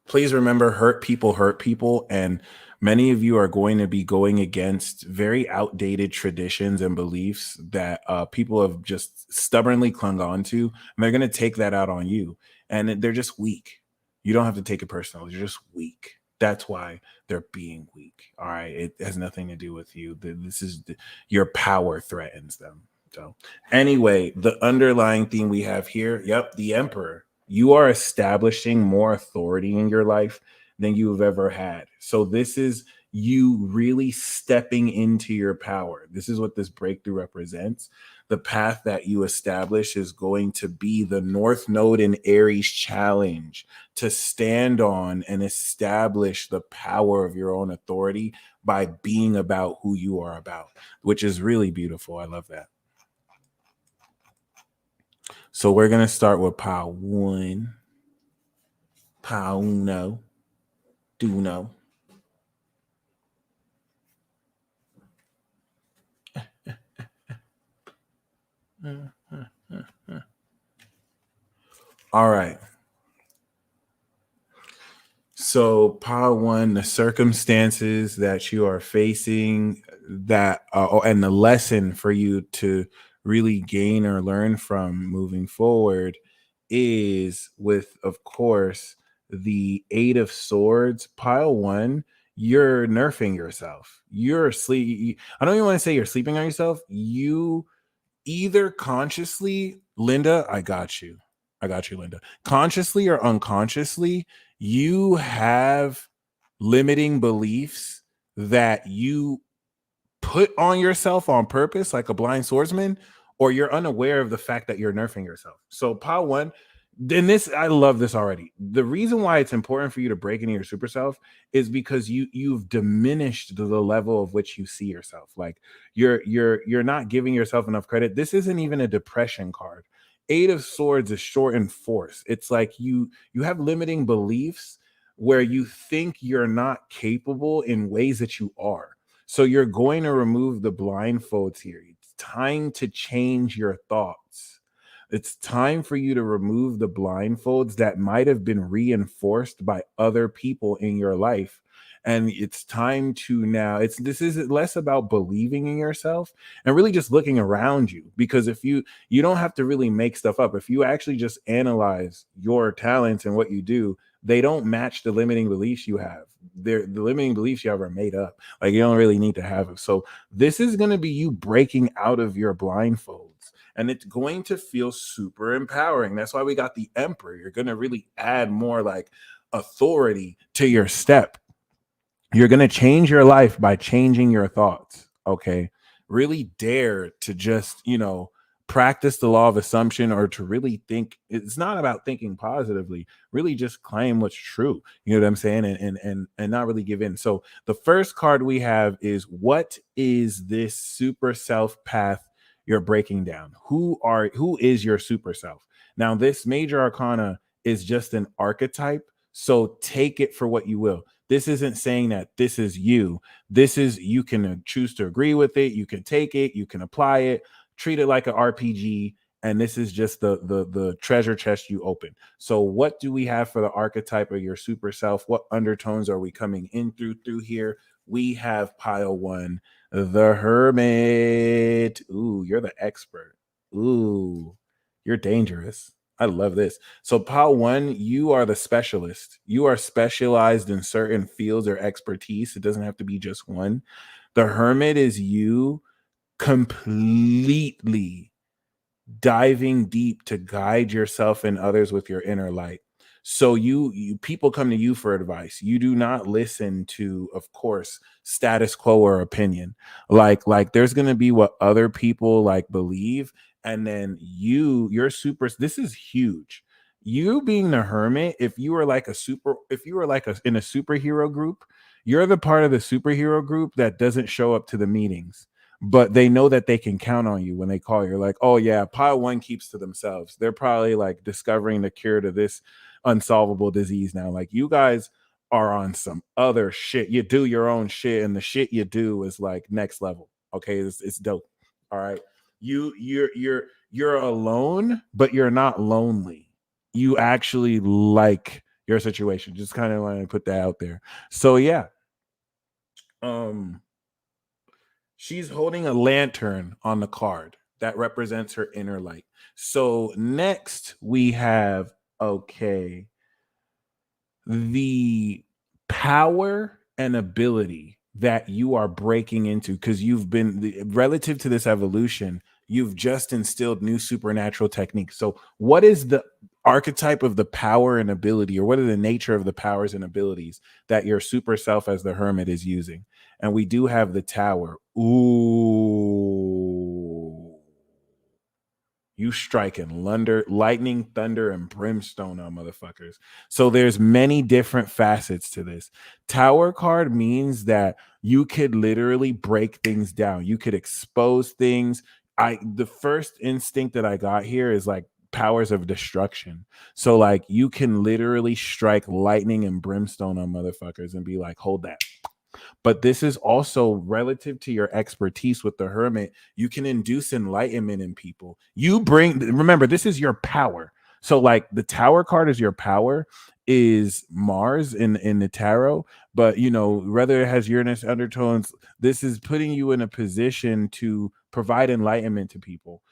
Please remember, hurt people, and many of you are going to be going against very outdated traditions and beliefs that people have just stubbornly clung on to, and they're going to take that out on you, and they're just weak. You don't have to take it personal. You're just weak. That's why they're being weak. All right, it has nothing to do with you. This is your power threatens them. So anyway, the underlying theme we have here, yep, the Emperor. You are establishing more authority in your life than you've ever had. So this is you really stepping into your power. This is what this breakthrough represents. The path that you establish is going to be the North Node in Aries challenge to stand on and establish the power of your own authority by being about who you are about, which is really beautiful. I love that. So we're going to start with pile 1. Pile uno. Duno. All right. So pile 1, the circumstances that you are facing, that and the lesson for you to really gain or learn from moving forward is with, of course, the 8 of Swords. Pile 1, you're nerfing yourself. You're sleep. I don't even want to say you're sleeping on yourself. You either consciously, Linda, I got you. I got you, Linda. Consciously or unconsciously, you have limiting beliefs that you put on yourself on purpose, like a blind swordsman, or you're unaware of the fact that you're nerfing yourself. So, pile 1, then this, I love this already. The reason why it's important for you to break into your super self is because you've diminished the level of which you see yourself. Like you're not giving yourself enough credit. This isn't even a depression card. 8 of Swords is short in force. It's like you have limiting beliefs where you think you're not capable in ways that you are. So you're going to remove the blindfolds here. It's time to change your thoughts. It's time for you to remove the blindfolds that might have been reinforced by other people in your life. And it's time to now, this is less about believing in yourself and really just looking around you. Because if you don't have to really make stuff up. If you actually just analyze your talents and what you do, they don't match the limiting beliefs you have. The limiting beliefs you have are made up. Like, you don't really need to have it. So this is going to be you breaking out of your blindfolds. And it's going to feel super empowering. That's why we got the Emperor. You're going to really add more like authority to your step. You're going to change your life by changing your thoughts. Okay. Really dare to just, practice the law of assumption, or to really think. It's not about thinking positively. Really just claim what's true. You know what I'm saying? And not really give in. So the first card we have is, what is this super self path you're breaking down? Who is your super self? Now, this major arcana is just an archetype. So take it for what you will. This isn't saying that this is you. This is, you can choose to agree with it, you can take it, you can apply it, treat it like an RPG, and this is just the treasure chest you open. So what do we have for the archetype of your super self? What undertones are we coming in through here? We have pile one, the hermit. Ooh, you're the expert. Ooh, you're dangerous. I love this. So pile one, you are the specialist. You are specialized in certain fields or expertise. It doesn't have to be just one. The hermit is you completely diving deep to guide yourself and others with your inner light. So you people come to you for advice. You do not listen to, of course, status quo or opinion. Like there's going to be what other people like believe, and then you're super, this is huge. You being the hermit, if you were like a super, if you were like a in a superhero group, you're the part of the superhero group that doesn't show up to the meetings, but they know that they can count on you when they call you. You're like, oh yeah, pile one keeps to themselves. They're probably like discovering the cure to this unsolvable disease now. Like you guys are on some other shit. You do your own shit, and the shit you do is like next level. Okay, it's dope. All right, you're alone, but you're not lonely. You actually like your situation. Just kind of want to put that out there. So yeah, um she's holding a lantern on the card that represents her inner light. So next we have, okay, the power and ability that you are breaking into, because you've been relative to this evolution, you've just instilled new supernatural techniques. So what is the archetype of the power and ability, or what are the nature of the powers and abilities that your super self as the hermit is using? And we do have the tower. Ooh, you striking lightning, thunder, and brimstone on motherfuckers. So there's many different facets to this. Tower card means that you could literally break things down. You could expose things. The first instinct that I got here is like powers of destruction. So like you can literally strike lightning and brimstone on motherfuckers and be like, hold that. But this is also relative to your expertise with the hermit. You can induce enlightenment in people. You bring, remember, this is your power. So like the tower card is your power, is Mars in the tarot, but you know, whether it has Uranus undertones, this is putting you in a position to provide enlightenment to people.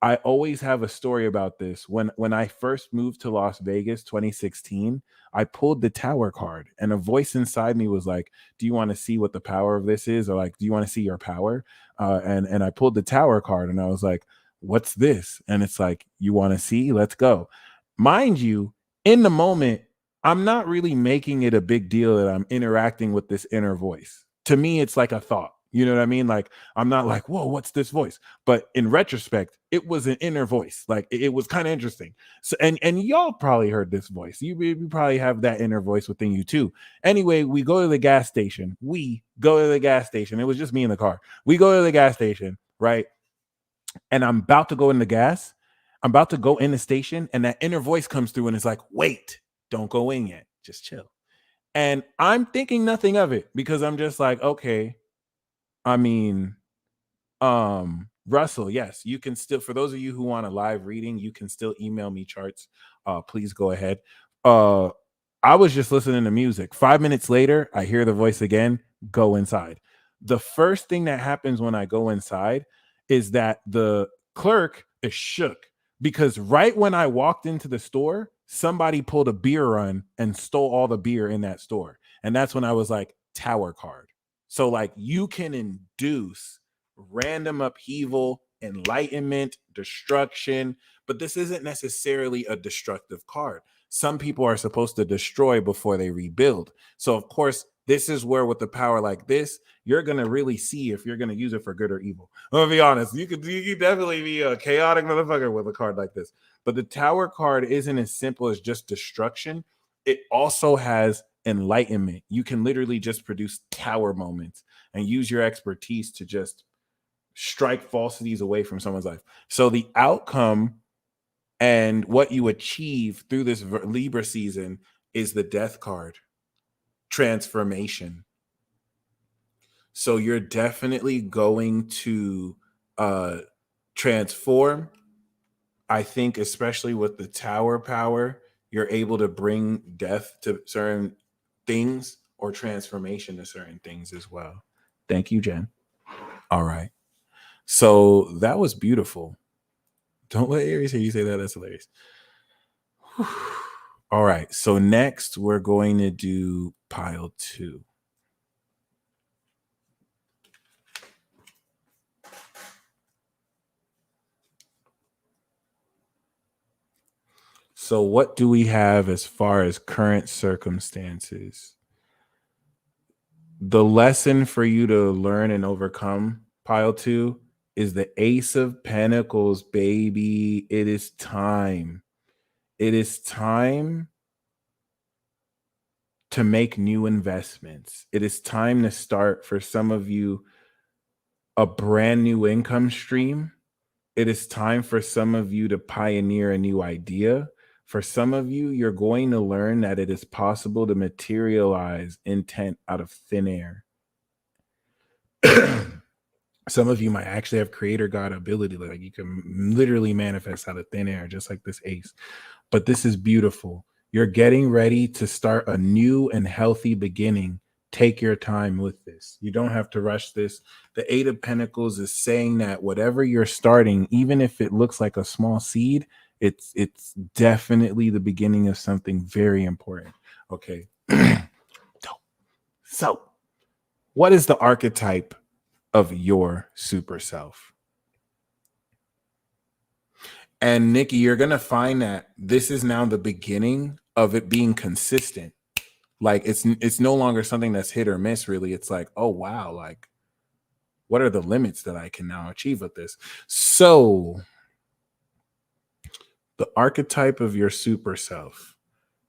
I always have a story about this. When I first moved to Las Vegas 2016, I pulled the tower card, and a voice inside me was like, do you want to see what the power of this is? Or like, do you want to see your power? And I pulled the tower card, and I was like, what's this? And it's like, you want to see? Let's go. Mind you, in the moment, I'm not really making it a big deal that I'm interacting with this inner voice. To me, it's like a thought. You know what I mean? Like, I'm not like, whoa, what's this voice? But in retrospect, it was an inner voice. Like, it was kind of interesting. So, and y'all probably heard this voice. You probably have that inner voice within you too. Anyway, we go to the gas station. We go to the gas station. It was just me in the car. We go to the gas station, right? And I'm about to go in the gas. I'm about to go in the station, and that inner voice comes through and it's like, wait, don't go in yet. Just chill. And I'm thinking nothing of it because I'm just like, okay, I mean, Russell, yes, you can still, for those of you who want a live reading, you can still email me charts. Please go ahead. uh I was just listening to music. 5 minutes later, I hear the voice again. Go inside. The first thing that happens when I go inside is that the clerk is shook, because right when I walked into the store, somebody pulled a beer run and stole all the beer in that store. And that's when I was like, tower card. So like you can induce random upheaval, enlightenment, destruction, but this isn't necessarily a destructive card. Some people are supposed to destroy before they rebuild. So, of course, this is where, with the power like this, you're gonna really see if you're gonna use it for good or evil. I'm gonna be honest. You could definitely be a chaotic motherfucker with a card like this. But the Tower card isn't as simple as just destruction. It also has enlightenment. You can literally just produce tower moments and use your expertise to just strike falsities away from someone's life. So the outcome and what you achieve through this Libra season is the death card. transformation. So you're definitely going to uh transform. I think especially with the tower power, you're able to bring death to certain things or transformation to certain things as well. Thank you, Jen. All right. So that was beautiful. Don't let Aries hear you say that. That's hilarious. All right. So next we're going to do pile 2. So what do we have as far as current circumstances? The lesson for you to learn and overcome, pile 2, is the Ace of Pentacles, baby. It is time. It is time to make new investments. It is time to start, for some of you, a brand new income stream. It is time for some of you to pioneer a new idea. For some of you, you're going to learn that it is possible to materialize intent out of thin air. Some of you might actually have creator God ability. Like you can literally manifest out of thin air, just like this ace. But this is beautiful. You're getting ready to start a new and healthy beginning. Take your time with this. You don't have to rush this. The Eight of Pentacles is saying that whatever you're starting, even if it looks like a small seed, it's definitely the beginning of something very important. Okay. So, what is the archetype of your super self? And Nikki, you're going to find that this is now the beginning of it being consistent. Like it's no longer something that's hit or miss, really. It's like, oh wow, like what are the limits that I can now achieve with this? So the archetype of your super self,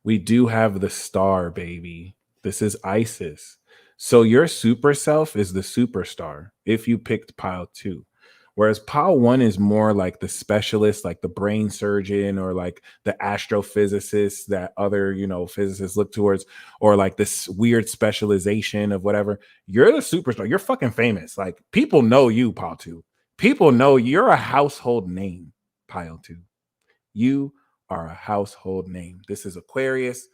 we do have the star, baby. This is Isis. So your super self is the superstar if you picked pile 2. Whereas pile 1 is more like the specialist, like the brain surgeon or like the astrophysicist that other, physicists look towards, or like this weird specialization of whatever. You're the superstar. You're fucking famous. Like people know you, pile 2. People know you're a household name, pile 2. You are a household name. This is Aquarius.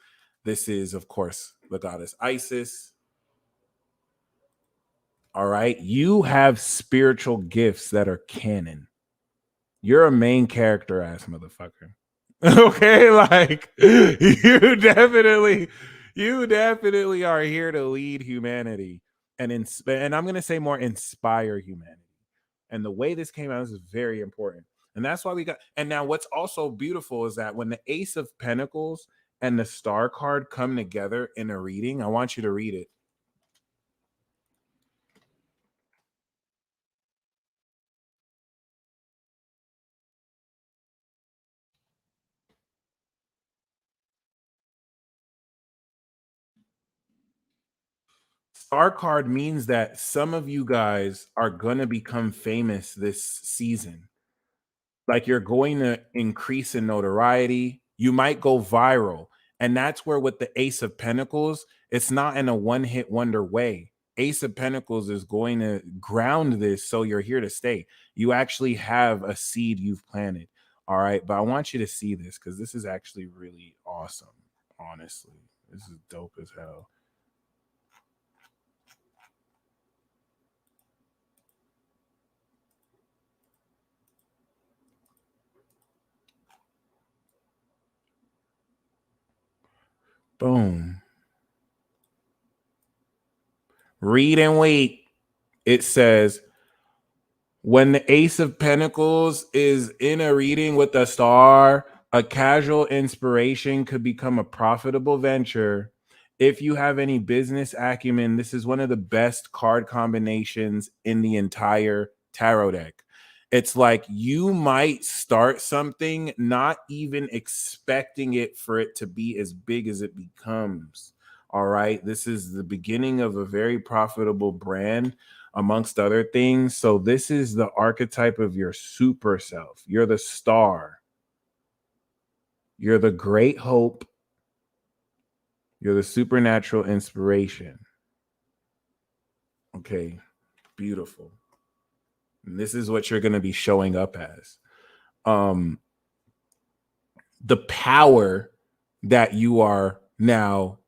This is, of course, the goddess Isis. All right. You have spiritual gifts that are canon. You're a main character ass motherfucker. Okay. Like you definitely are here to lead humanity and I'm going to say more inspire humanity. And the way this came out is very important. And that's why we got. And now, what's also beautiful is that when the Ace of Pentacles and the Star card come together in a reading, I want you to read it. Star card means that some of you guys are going to become famous this season. Like you're going to increase in notoriety. You might go viral. And that's where with the Ace of Pentacles, it's not in a one-hit wonder way. Ace of Pentacles is going to ground this so you're here to stay. You actually have a seed you've planted. All right. But I want you to see this because this is actually really awesome. Honestly, this is dope as hell. Boom. Read and wait. It says, when the Ace of Pentacles is in a reading with a star, a casual inspiration could become a profitable venture. If you have any business acumen, this is one of the best card combinations in the entire tarot deck. It's like you might start something not even expecting it for it to be as big as it becomes. All right. This is the beginning of a very profitable brand, amongst other things. So this is the archetype of your super self. You're the star. You're the great hope. You're the supernatural inspiration. Okay, beautiful. And this is what you're going to be showing up as. Um, the power that you are now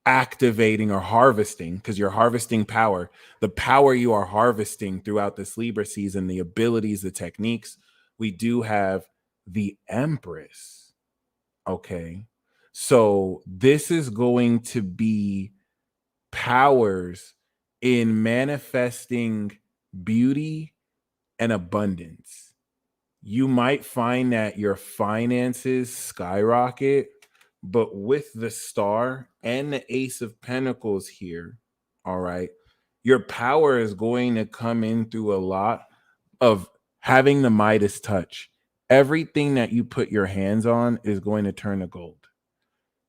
activating or harvesting, because you're harvesting power, the power you are harvesting throughout this Libra season, the abilities, the techniques. We do have the Empress. Okay. So this is going to be powers in manifesting beauty and abundance. You might find that your finances skyrocket, but with the star and the ace of pentacles here, all right, your power is going to come in through a lot of having the Midas touch. Everything that you put your hands on is going to turn to gold.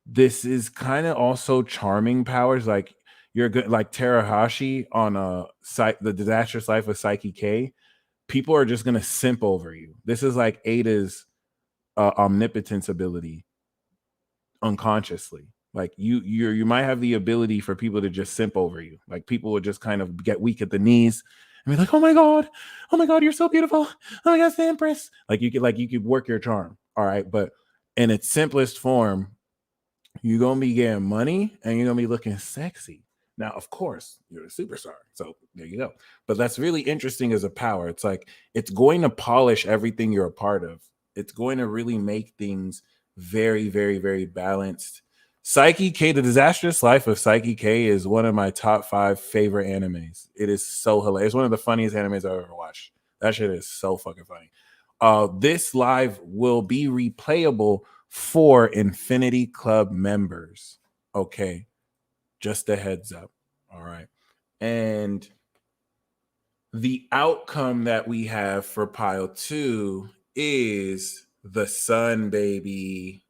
This is kind of also charming powers, like you're good, like Terahashi on the Disastrous Life of Psyche K. People are just gonna simp over you. This is like Ada's omnipotence ability unconsciously. Like you might have the ability for people to just simp over you. Like people would just kind of get weak at the knees and be like, oh my god, you're so beautiful. Oh my god, it's the Empress. Like you could work your charm. All right, but in its simplest form, you're gonna be getting money and you're gonna be looking sexy. Now, of course, you're a superstar, so there you go. But that's really interesting as a power. It's like it's going to polish everything you're a part of. It's going to really make things very, very, very balanced. Psyche K, The Disastrous Life of Psyche K is one of my top 5 favorite animes. It is so hilarious. It's one of the funniest animes I've ever watched. That shit is so fucking funny. This live will be replayable for Infinity Club members. Okay. Just a heads up. All right. And the outcome that we have for pile 2 is the sun, baby.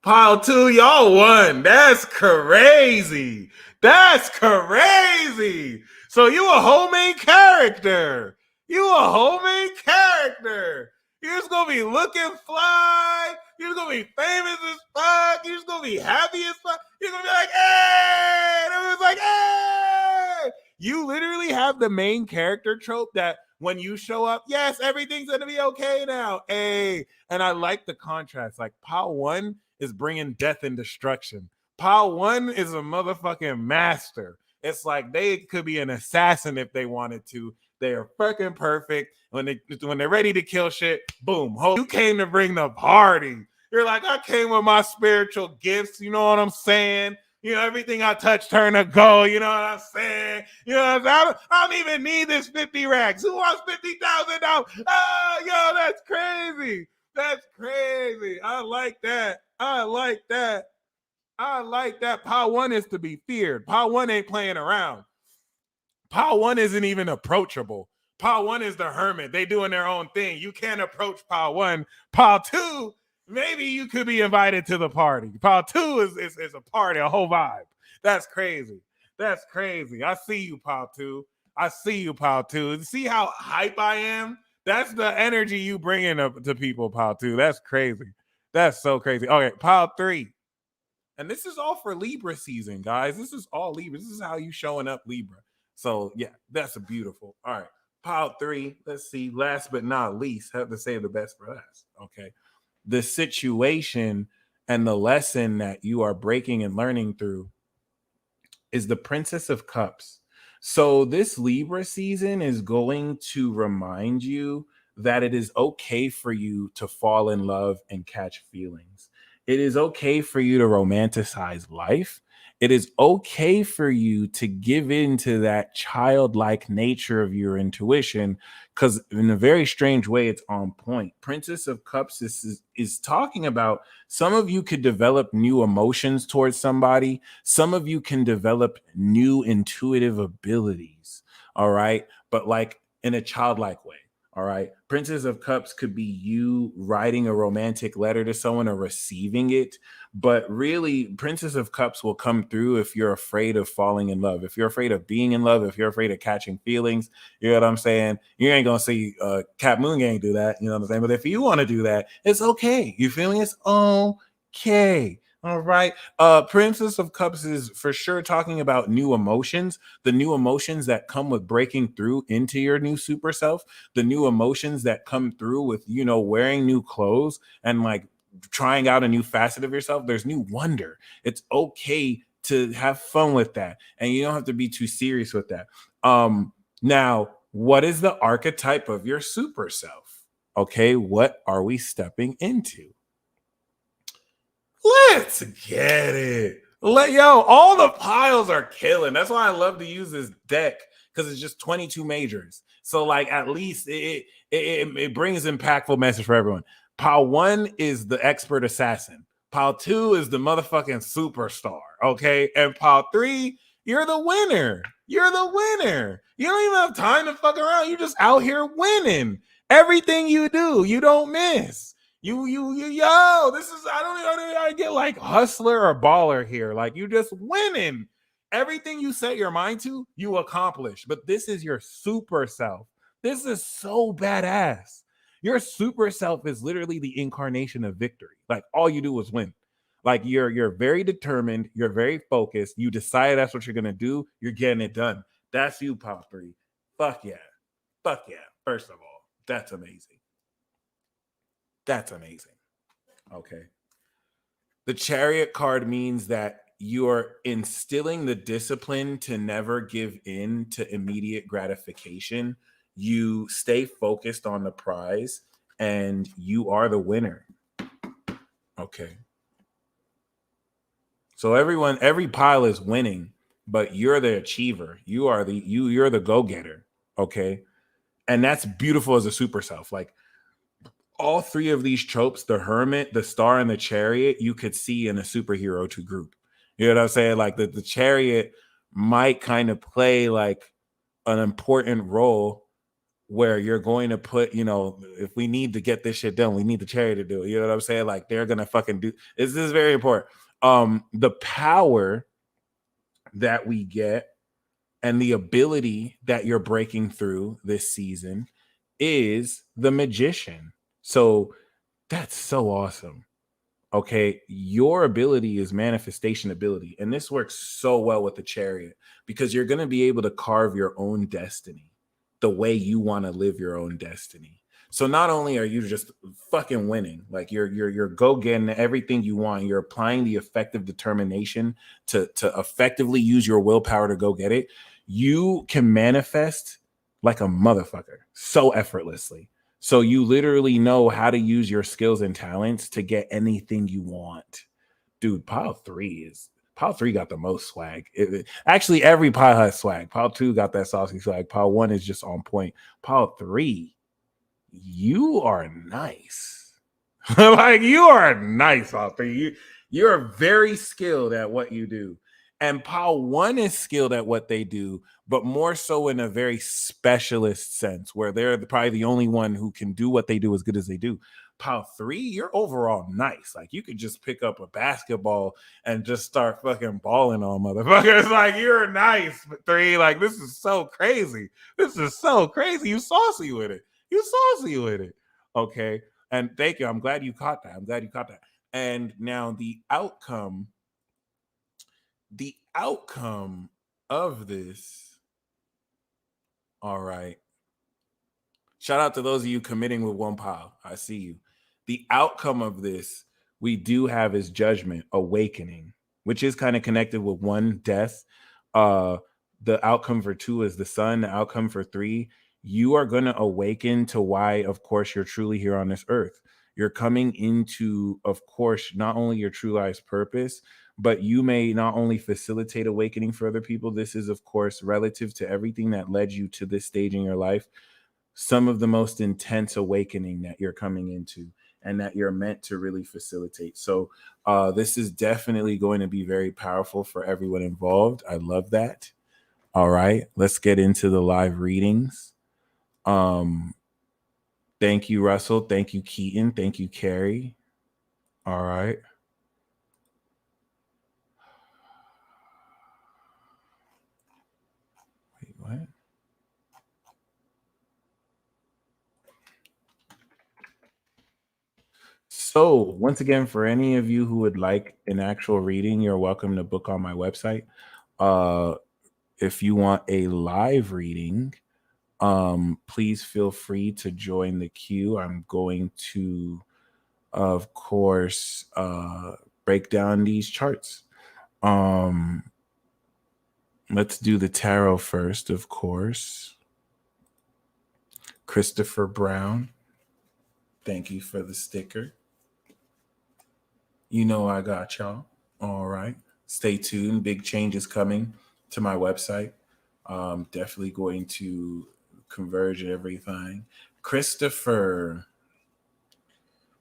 Pile 2, y'all won. That's crazy. That's crazy. So you a whole main character. You a whole main character. You're just gonna be looking fly. You're just gonna be famous as fuck. You're just gonna be happy as fuck. You're gonna be like, hey! And everyone's like, hey! You literally have the main character trope that when you show up, yes, everything's gonna be okay now. Hey, and I like the contrast. Like pile 1 is bringing death and destruction. Pile 1 is a motherfucking master. It's like they could be an assassin if they wanted to. They are fucking perfect. When they're ready to kill shit, boom. You came to bring the party. You're like, I came with my spiritual gifts. You know what I'm saying? You know, everything I touch turn to gold. You know what I'm saying? You know what I'm saying? I don't even need this 50 racks. Who wants $50,000? Oh, yo, that's crazy. That's crazy. I like that. I like that. I like that. Pile 1 is to be feared. Pile 1 ain't playing around. Pile 1 isn't even approachable. Pile 1 is the hermit. They doing their own thing. You can't approach Pile 1. Pile 2, maybe you could be invited to the party. Pile 2 is a party, a whole vibe. That's crazy. That's crazy. I see you, Pile 2. I see you, Pile 2. See how hype I am? That's the energy you bring in to people, Pile 2. That's crazy. That's so crazy. Okay, Pile 3. And this is all for Libra season, guys. This is all Libra. This is how you showing up, Libra. So yeah, that's a beautiful. All right, pile 3. Let's see. Last but not least, have to save the best for last. Okay, the situation and the lesson that you are breaking and learning through is the Princess of Cups. So this Libra season is going to remind you that it is okay for you to fall in love and catch feelings. It is okay for you to romanticize life. It is okay for you to give in to that childlike nature of your intuition, because in a very strange way, it's on point. Princess of Cups is talking about some of you could develop new emotions towards somebody. Some of you can develop new intuitive abilities. All right. But like in a childlike way. All right. Princess of Cups could be you writing a romantic letter to someone or receiving it. But really, Princess of Cups will come through if you're afraid of falling in love, if you're afraid of being in love, if you're afraid of catching feelings. You know what I'm saying? You ain't going to see Cat Moon Gang do that. You know what I'm saying? But if you want to do that, it's okay. You feel me? It's okay. All right. Princess of Cups is for sure talking about new emotions, the new emotions that come with breaking through into your new super self, the new emotions that come through with, wearing new clothes and like trying out a new facet of yourself. There's new wonder. It's okay to have fun with that. And you don't have to be too serious with that. Now, what is the archetype of your super self? Okay, what are we stepping into? Let's get it. All the piles are killing. That's why I love to use this deck because it's just 22 majors. So like at least it brings impactful message for everyone. Pile one is the expert assassin. Pile two is the motherfucking superstar. Okay, and pile three, you're the winner. You're the winner. You don't even have time to fuck around. You're just out here winning. Everything you do, you don't miss. This is I get like hustler or baller here. Like you just winning. Everything you set your mind to, you accomplish. But this is your super self. This is so badass. Your super self is literally the incarnation of victory. Like all you do is win. Like you're very determined, you're very focused. You decide that's what you're gonna do, you're getting it done. That's you, Pop 3. Fuck yeah. Fuck yeah. First of all, that's amazing. That's amazing. Okay. The chariot card means that you're instilling the discipline to never give in to immediate gratification. You stay focused on the prize and you are the winner. Okay. So every pile is winning, but you're the achiever. You're the go-getter. Okay. And that's beautiful as a super self. Like all three of these tropes, the hermit, the star, and the chariot, you could see in a superhero to group. You know what I'm saying? Like the chariot might kind of play like an important role where you're going to put, if we need to get this shit done, we need the chariot to do it. You know what I'm saying? Like they're gonna fucking do this is very important. The power that we get and the ability that you're breaking through this season is the magician. So that's so awesome. Okay, your ability is manifestation ability, and this works so well with the chariot because you're going to be able to carve your own destiny the way you want to live your own destiny. So not only are you just fucking winning, like you're go getting everything you want, you're applying the effective determination to effectively use your willpower to go get it. You can manifest like a motherfucker so effortlessly. So you literally know how to use your skills and talents to get anything you want. Dude, pile three got the most swag. Actually, every pile has swag. Pile two got that saucy swag. Pile one is just on point. Pile three, you are nice. Like you are nice, pile three. You're very skilled at what you do. And pile one is skilled at what they do, but more so in a very specialist sense, where they're probably the only one who can do what they do as good as they do. Pile three, you're overall nice. Like you could just pick up a basketball and just start fucking balling on motherfuckers. Like you're nice, but three, like this is so crazy. This is so crazy. You saucy with it. You saucy with it. Okay. And thank you. I'm glad you caught that. I'm glad you caught that. And now the outcome of this. All right. Shout out to those of you committing with one pile. I see you. The outcome of this we do have is judgment, awakening, which is kind of connected with one, death. Uh, the outcome for two is the sun. The outcome for three, you are going to awaken to why, of course, you're truly here on this earth. You're coming into, of course, not only your true life's purpose, but you may not only facilitate awakening for other people. This is, of course, relative to everything that led you to this stage in your life, some of the most intense awakening that you're coming into and that you're meant to really facilitate. So this is definitely going to be very powerful for everyone involved. I love that. All right, let's get into the live readings. Thank you, Russell. Thank you, Keaton. Thank you, Carrie. All right. Wait, what? So, once again, for any of you who would like an actual reading, you're welcome to book on my website. Uh, if you want a live reading, please feel free to join the queue. I'm going to, of course, break down these charts. Um, let's do the tarot first, of course. Christopher Brown, thank you for the sticker. You know I got y'all. All right. Stay tuned. Big changes coming to my website. Definitely going to converge everything. Christopher,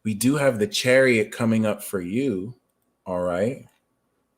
we do have the chariot coming up for you. All right.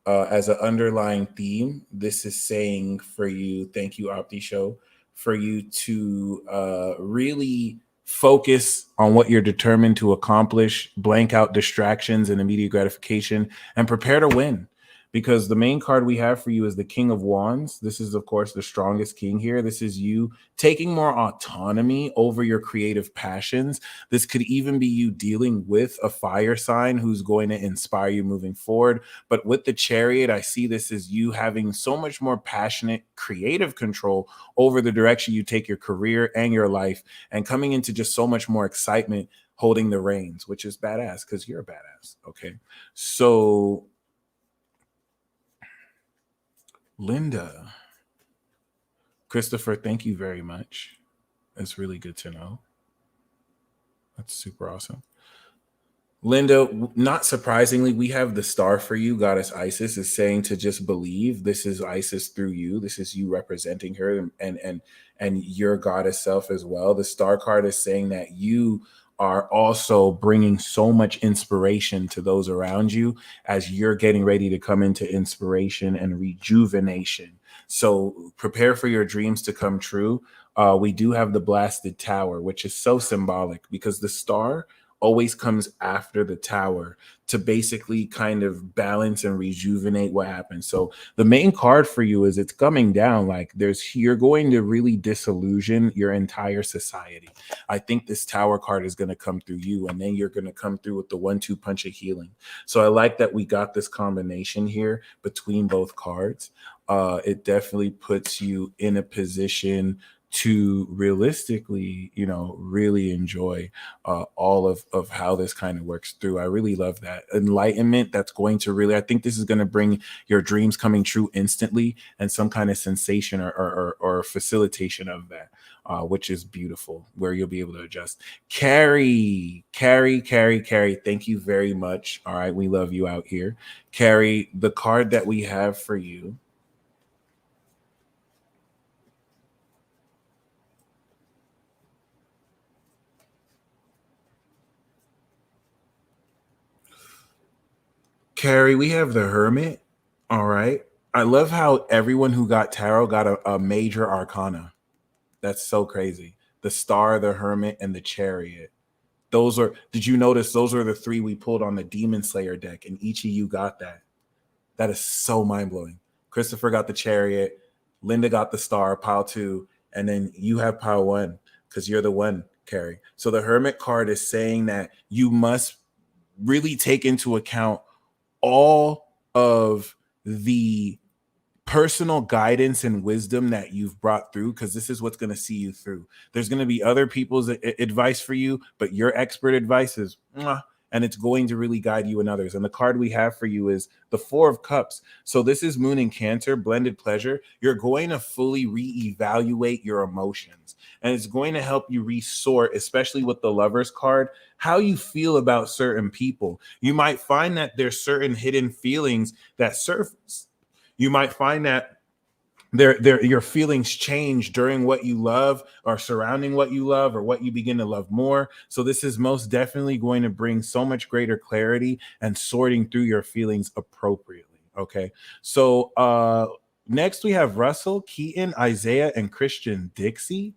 As an underlying theme, this is saying for you, thank you, Opti Show, for you to really focus on what you're determined to accomplish, blank out distractions and immediate gratification, and prepare to win. Because the main card we have for you is the King of Wands. This is, of course, the strongest king here. This is you taking more autonomy over your creative passions. This could even be you dealing with a fire sign who's going to inspire you moving forward. But with the chariot, I see this as you having so much more passionate, creative control over the direction you take your career and your life, and coming into just so much more excitement holding the reins, which is badass because you're a badass. Okay. So, Linda, Christopher, thank you very much. That's really good to know. That's super awesome. Linda, not surprisingly, we have the star for you. Goddess Isis is saying to just believe. This is Isis through you. This is you representing her and your goddess self as well. The star card is saying that you are also bringing so much inspiration to those around you as you're getting ready to come into inspiration and rejuvenation. So prepare for your dreams to come true. We do have the blasted tower, which is so symbolic because the star always comes after the tower to basically kind of balance and rejuvenate what happened. So the main card for you is it's coming down like you're going to really disillusion your entire society. I think this tower card is going to come through you, and then you're going to come through with the 1-2 punch of healing. So I like that we got this combination here between both cards. It definitely puts you in a position to realistically, really enjoy all of how this kind of works through. I really love that enlightenment. That's going to really, I think this is going to bring your dreams coming true instantly and some kind of sensation or facilitation of that. Which is beautiful, where you'll be able to adjust. Carrie, thank you very much. All right, we love you out here. Carrie, the card that we have for you. Carrie, we have the Hermit. All right. I love how everyone who got tarot got a major arcana. That's so crazy. The Star, the Hermit, and the Chariot. Did you notice those are the three we pulled on the Demon Slayer deck, and each of you got that? That is so mind blowing. Christopher got the Chariot, Linda got the Star, pile two, and then you have pile one because you're the one, Carrie. So the Hermit card is saying that you must really take into account all of the personal guidance and wisdom that you've brought through, because this is what's going to see you through. There's going to be other people's advice for you, but your expert advice is mwah, and it's going to really guide you and others. And the card we have for you is the 4 of Cups. So this is Moon and Cancer, blended pleasure. You're going to fully reevaluate your emotions, and it's going to help you resort, especially with the Lovers card, how you feel about certain people. You might find that there's certain hidden feelings that surface. You might find that your feelings change during what you love or surrounding what you love or what you begin to love more. So this is most definitely going to bring so much greater clarity and sorting through your feelings appropriately. Okay. So next we have Russell, Keaton, Isaiah, and Christian Dixie.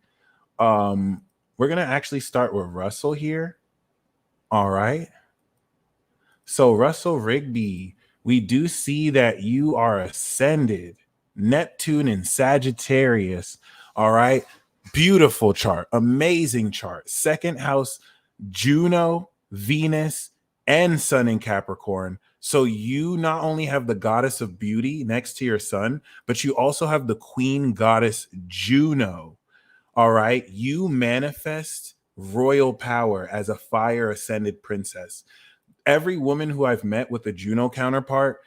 We're gonna actually start with Russell here. All right. So, Russell Rigby, we do see that you are ascended, Neptune and Sagittarius. All right. Beautiful chart, amazing chart. Second house, Juno, Venus, and sun in Capricorn. So you not only have the goddess of beauty next to your sun, but you also have the queen goddess Juno. All right. You manifest royal power as a fire ascended princess. Every woman who I've met with a Juno counterpart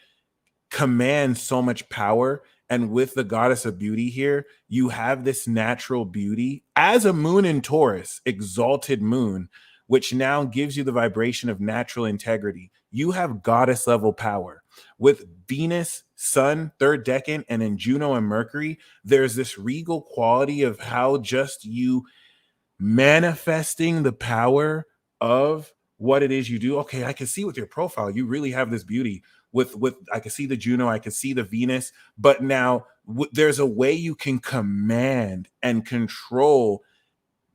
commands so much power. And with the goddess of beauty here, you have this natural beauty as a moon in Taurus, exalted moon, which now gives you the vibration of natural integrity. You have goddess level power. With Venus, Sun, third decan, and in Juno and Mercury, there's this regal quality of how just you manifesting the power of what it is you do. Okay, I can see with your profile, you really have this beauty. With I can see the Juno, I can see the Venus, but now there's a way you can command and control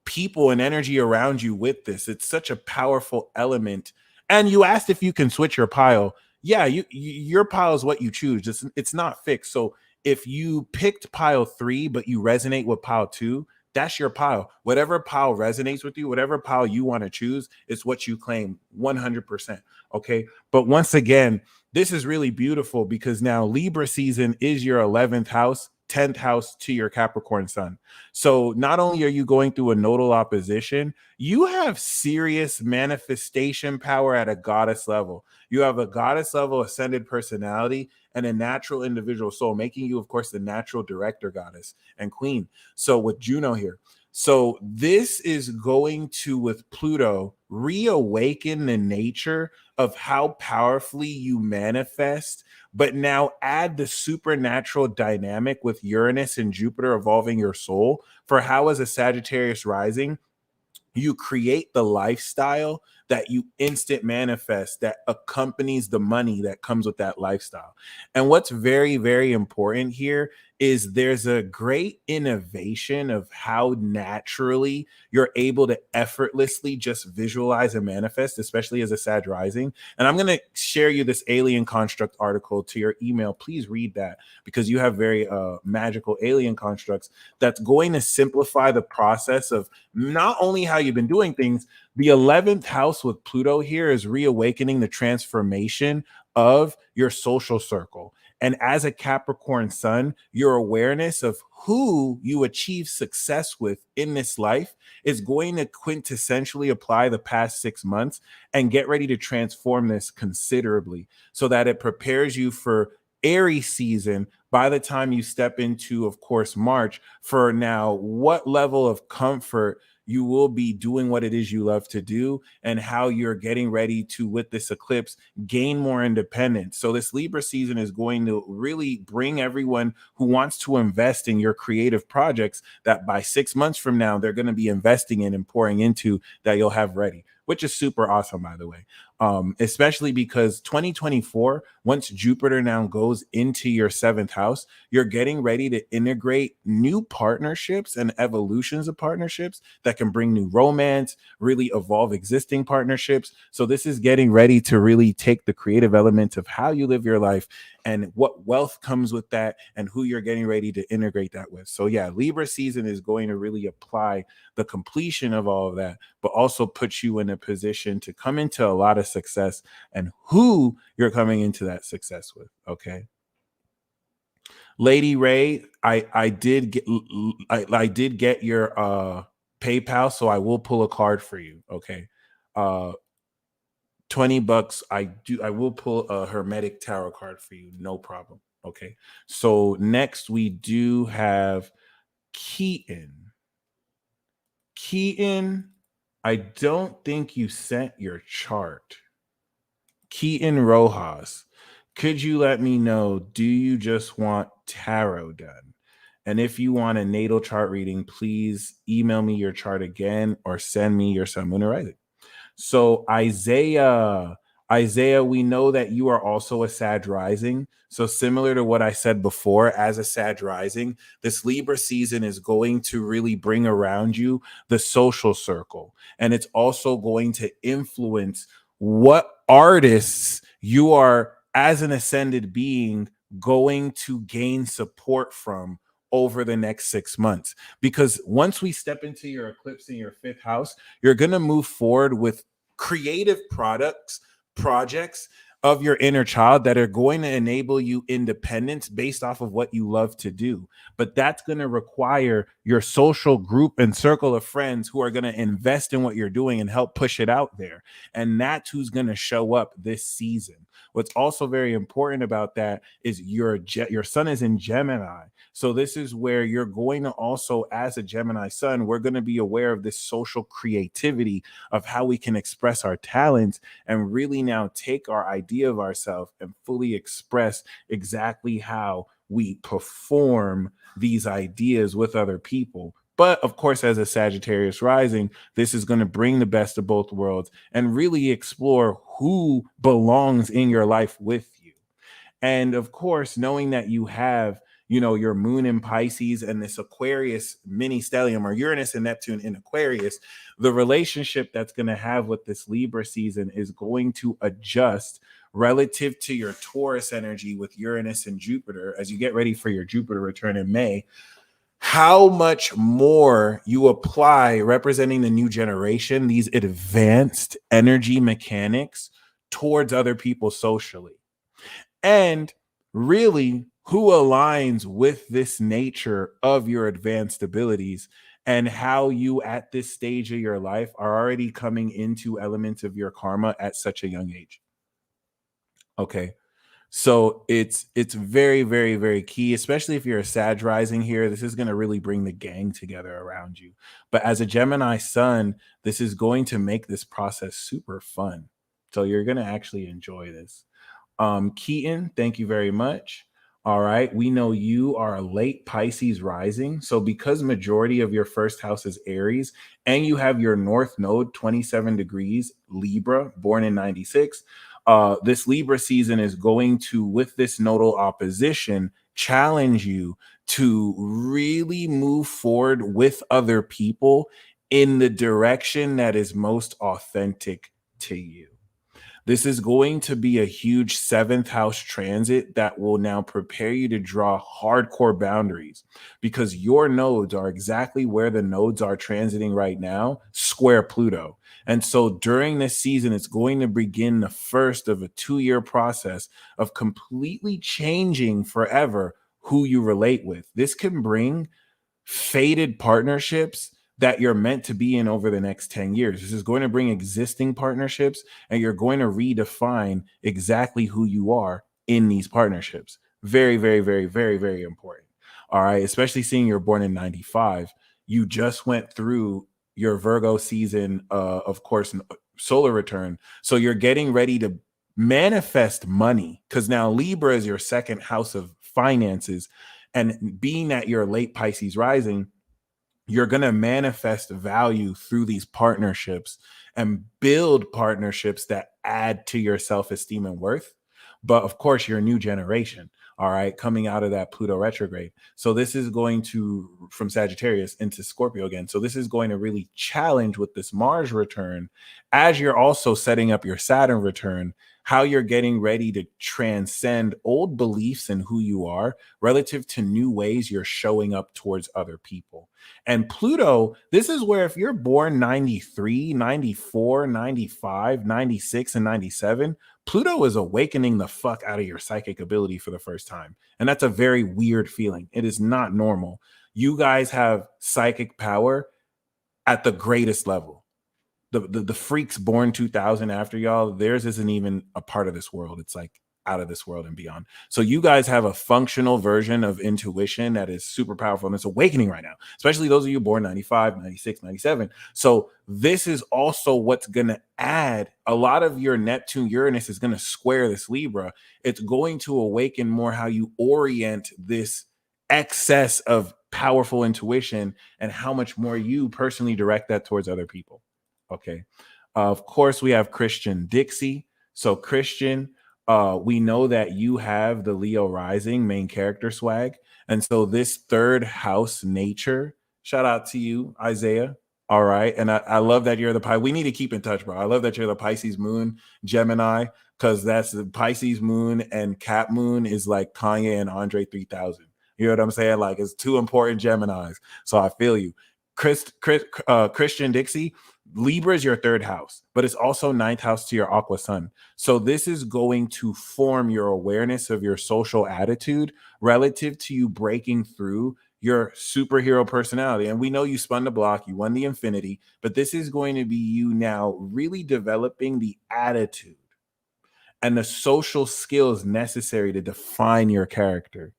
people and energy around you with this. It's such a powerful element. And you asked if you can switch your pile. Yeah, your pile is what you choose. It's not fixed. So if you picked pile 3 but you resonate with pile 2, that's your pile. Whatever pile resonates with you, whatever pile you want to choose, it's what you claim 100%. Okay? But once again, this is really beautiful because now Libra season is your 11th house, 10th house to your Capricorn sun. So not only are you going through a nodal opposition, you have serious manifestation power at a goddess level. You have a goddess level ascended personality and a natural individual soul, making you, of course, the natural director goddess and queen. So with Juno here. So this is going to, with Pluto, reawaken the nature of how powerfully you manifest, but now add the supernatural dynamic with Uranus and Jupiter evolving your soul for how, as a Sagittarius rising, you create the lifestyle that you instant manifest that accompanies the money that comes with that lifestyle. And what's very, very important here is there's a great innovation of how naturally you're able to effortlessly just visualize and manifest, especially as a Sag rising. And I'm going to share you this alien construct article to your email. Please read that because you have very magical alien constructs that's going to simplify the process of not only how you've been doing things. The 11th house with Pluto here is reawakening the transformation of your social circle. And as a Capricorn sun, your awareness of who you achieve success with in this life is going to quintessentially apply the past 6 months and get ready to transform this considerably so that it prepares you for Aries season by the time you step into, of course, March, for now what level of comfort you will be doing what it is you love to do and how you're getting ready to, with this eclipse, gain more independence. So this Libra season is going to really bring everyone who wants to invest in your creative projects that by 6 months from now, they're going to be investing in and pouring into that you'll have ready, which is super awesome, by the way. Especially because 2024, once Jupiter now goes into your 7th house, you're getting ready to integrate new partnerships and evolutions of partnerships that can bring new romance, really evolve existing partnerships. So this is getting ready to really take the creative elements of how you live your life and what wealth comes with that and who you're getting ready to integrate that with. So yeah, Libra season is going to really apply the completion of all of that, but also put you in a position to come into a lot of success and who you're coming into that success with. Okay. Lady Ray, I did get I did get your PayPal, so I will pull a card for you. Okay. 20 bucks. I will pull a Hermetic Tarot card for you. No problem. Okay. So next we do have Keaton. Keaton, I don't think you sent your chart. Keaton Rojas, could you let me know, do you just want tarot done? And if you want a natal chart reading, please email me your chart again or send me your sun, moon, or rising. So Isaiah, we know that you are also a Sag rising. So similar to what I said before, as a Sag rising, this Libra season is going to really bring around you the social circle. And it's also going to influence what artists you are, as an ascended being, going to gain support from over the next 6 months. Because once we step into your eclipse in your 5th house, you're going to move forward with creative products projects of your inner child that are going to enable you independence based off of what you love to do. But that's going to require your social group and circle of friends who are going to invest in what you're doing and help push it out there. And that's who's going to show up this season. What's also very important about that is your sun is in Gemini. So this is where you're going to also, as a Gemini sun, we're going to be aware of this social creativity of how we can express our talents and really now take our idea of ourselves and fully express exactly how we perform these ideas with other people. But of course, as a Sagittarius rising, this is going to bring the best of both worlds and really explore who belongs in your life with you. And of course, knowing that you have, your moon in Pisces and this Aquarius mini stellium, or Uranus and Neptune in Aquarius, the relationship that's going to have with this Libra season is going to adjust relative to your Taurus energy with Uranus and Jupiter as you get ready for your Jupiter return in May. How much more you apply representing the new generation, these advanced energy mechanics towards other people socially. And really, who aligns with this nature of your advanced abilities and how you at this stage of your life are already coming into elements of your karma at such a young age. Okay. So it's very, very, very key, especially if you're a Sag rising here. This is going to really bring the gang together around you. But as a Gemini sun, this is going to make this process super fun. So you're going to actually enjoy this. Keaton, thank you very much. All right, we know you are a late Pisces rising. So because majority of your first house is Aries and you have your north node 27 degrees Libra, born in 96, this Libra season is going to, with this nodal opposition, challenge you to really move forward with other people in the direction that is most authentic to you. This is going to be a huge seventh house transit that will now prepare you to draw hardcore boundaries because your nodes are exactly where the nodes are transiting right now, square Pluto. And so during this season, it's going to begin the first of a 2-year process of completely changing forever who you relate with. This can bring fated partnerships that you're meant to be in over the next 10 years. This is going to bring existing partnerships and you're going to redefine exactly who you are in these partnerships. Very, very, very, very, very important. All right. Especially seeing you're born in 95. You just went through your Virgo season, of course, solar return. So you're getting ready to manifest money because now Libra is your second house of finances. And being that you're late Pisces rising, you're going to manifest value through these partnerships and build partnerships that add to your self-esteem and worth. But of course, you're a new generation, all right, coming out of that Pluto retrograde. So this is going to, from Sagittarius into Scorpio again. So this is going to really challenge with this Mars return, as you're also setting up your Saturn return, how you're getting ready to transcend old beliefs in who you are relative to new ways you're showing up towards other people. And Pluto, this is where if you're born 93, 94, 95, 96, and 97, Pluto is awakening the fuck out of your psychic ability for the first time. And that's a very weird feeling. It is not normal. You guys have psychic power at the greatest level. The freaks born 2000 after y'all, theirs isn't even a part of this world. It's like out of this world and beyond. So you guys have a functional version of intuition that is super powerful and it's awakening right now, especially those of you born 95, 96, 97. So this is also what's going to add a lot of your Neptune Uranus is going to square this Libra. It's going to awaken more how you orient this excess of powerful intuition and how much more you personally direct that towards other people. Okay. Of course, we have Christian Dixie. So Christian, we know that you have the Leo rising main character swag. And so this third house nature, shout out to you, Isaiah. All right. And I love that you're the Pisces. We need to keep in touch, bro. I love that you're the Pisces moon, Gemini, because that's the Pisces moon and Cap moon is like Kanye and Andre 3000. You know what I'm saying? Like it's two important Geminis. So I feel you. Christian Dixie, Libra is your third house, but it's also ninth house to your aqua sun. So this is going to form your awareness of your social attitude relative to you breaking through your superhero personality. And we know you spun the block, you won the infinity, but this is going to be you now really developing the attitude and the social skills necessary to define your character,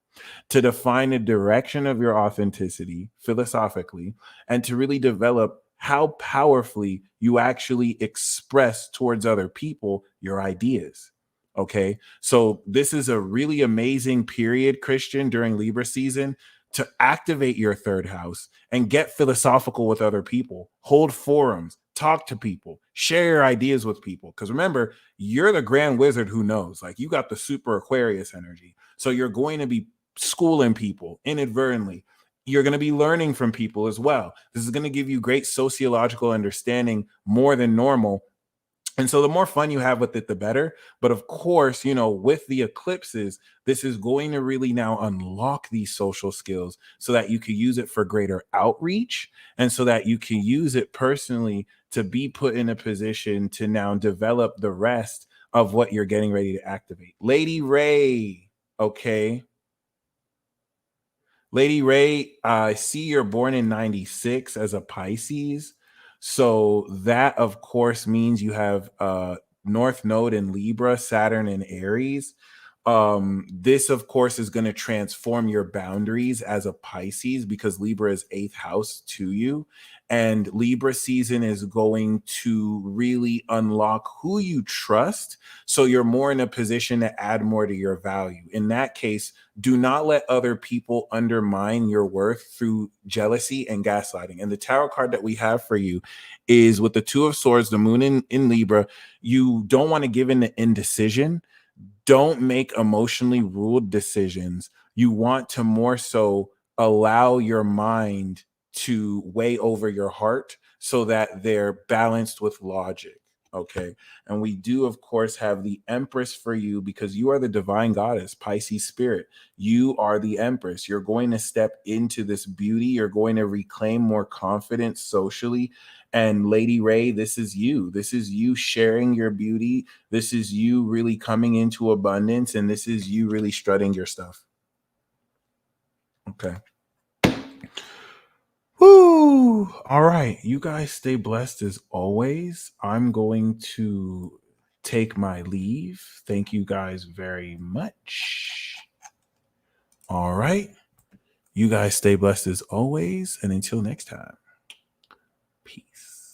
to define the direction of your authenticity philosophically, and to really develop how powerfully you actually express towards other people your ideas. Okay. So this is a really amazing period, Christian, during Libra season to activate your third house and get philosophical with other people, hold forums, talk to people, share your ideas with people. Because remember, you're the grand wizard who knows, like you got the super Aquarius energy. So you're going to be schooling people inadvertently. You're going to be learning from people as well. This is going to give you great sociological understanding more than normal. And so the more fun you have with it, the better. But of course, with the eclipses, this is going to really now unlock these social skills so that you can use it for greater outreach and so that you can use it personally to be put in a position to now develop the rest of what you're getting ready to activate. Lady Ray, okay. Lady Ray, I see you're born in 96 as a Pisces. So that, of course, means you have North Node in Libra, Saturn in Aries. This, of course, is going to transform your boundaries as a Pisces because Libra is eighth house to you. And Libra season is going to really unlock who you trust. So you're more in a position to add more to your value. In that case, do not let other people undermine your worth through jealousy and gaslighting. And the tarot card that we have for you is with the Two of Swords, the moon in Libra. You don't want to give in to indecision. Don't make emotionally ruled decisions. You want to more so allow your mind to weigh over your heart so that they're balanced with logic. Okay. And we do, of course, have the Empress for you because you are the divine goddess, Pisces spirit. You are the Empress. You're going to step into this beauty. You're going to reclaim more confidence socially. And Lady Ray, this is you. This is you sharing your beauty. This is you really coming into abundance. And this is you really strutting your stuff. Okay. Woo! All right. You guys stay blessed as always. I'm going to take my leave. Thank you guys very much. All right. You guys stay blessed as always. And until next time, peace.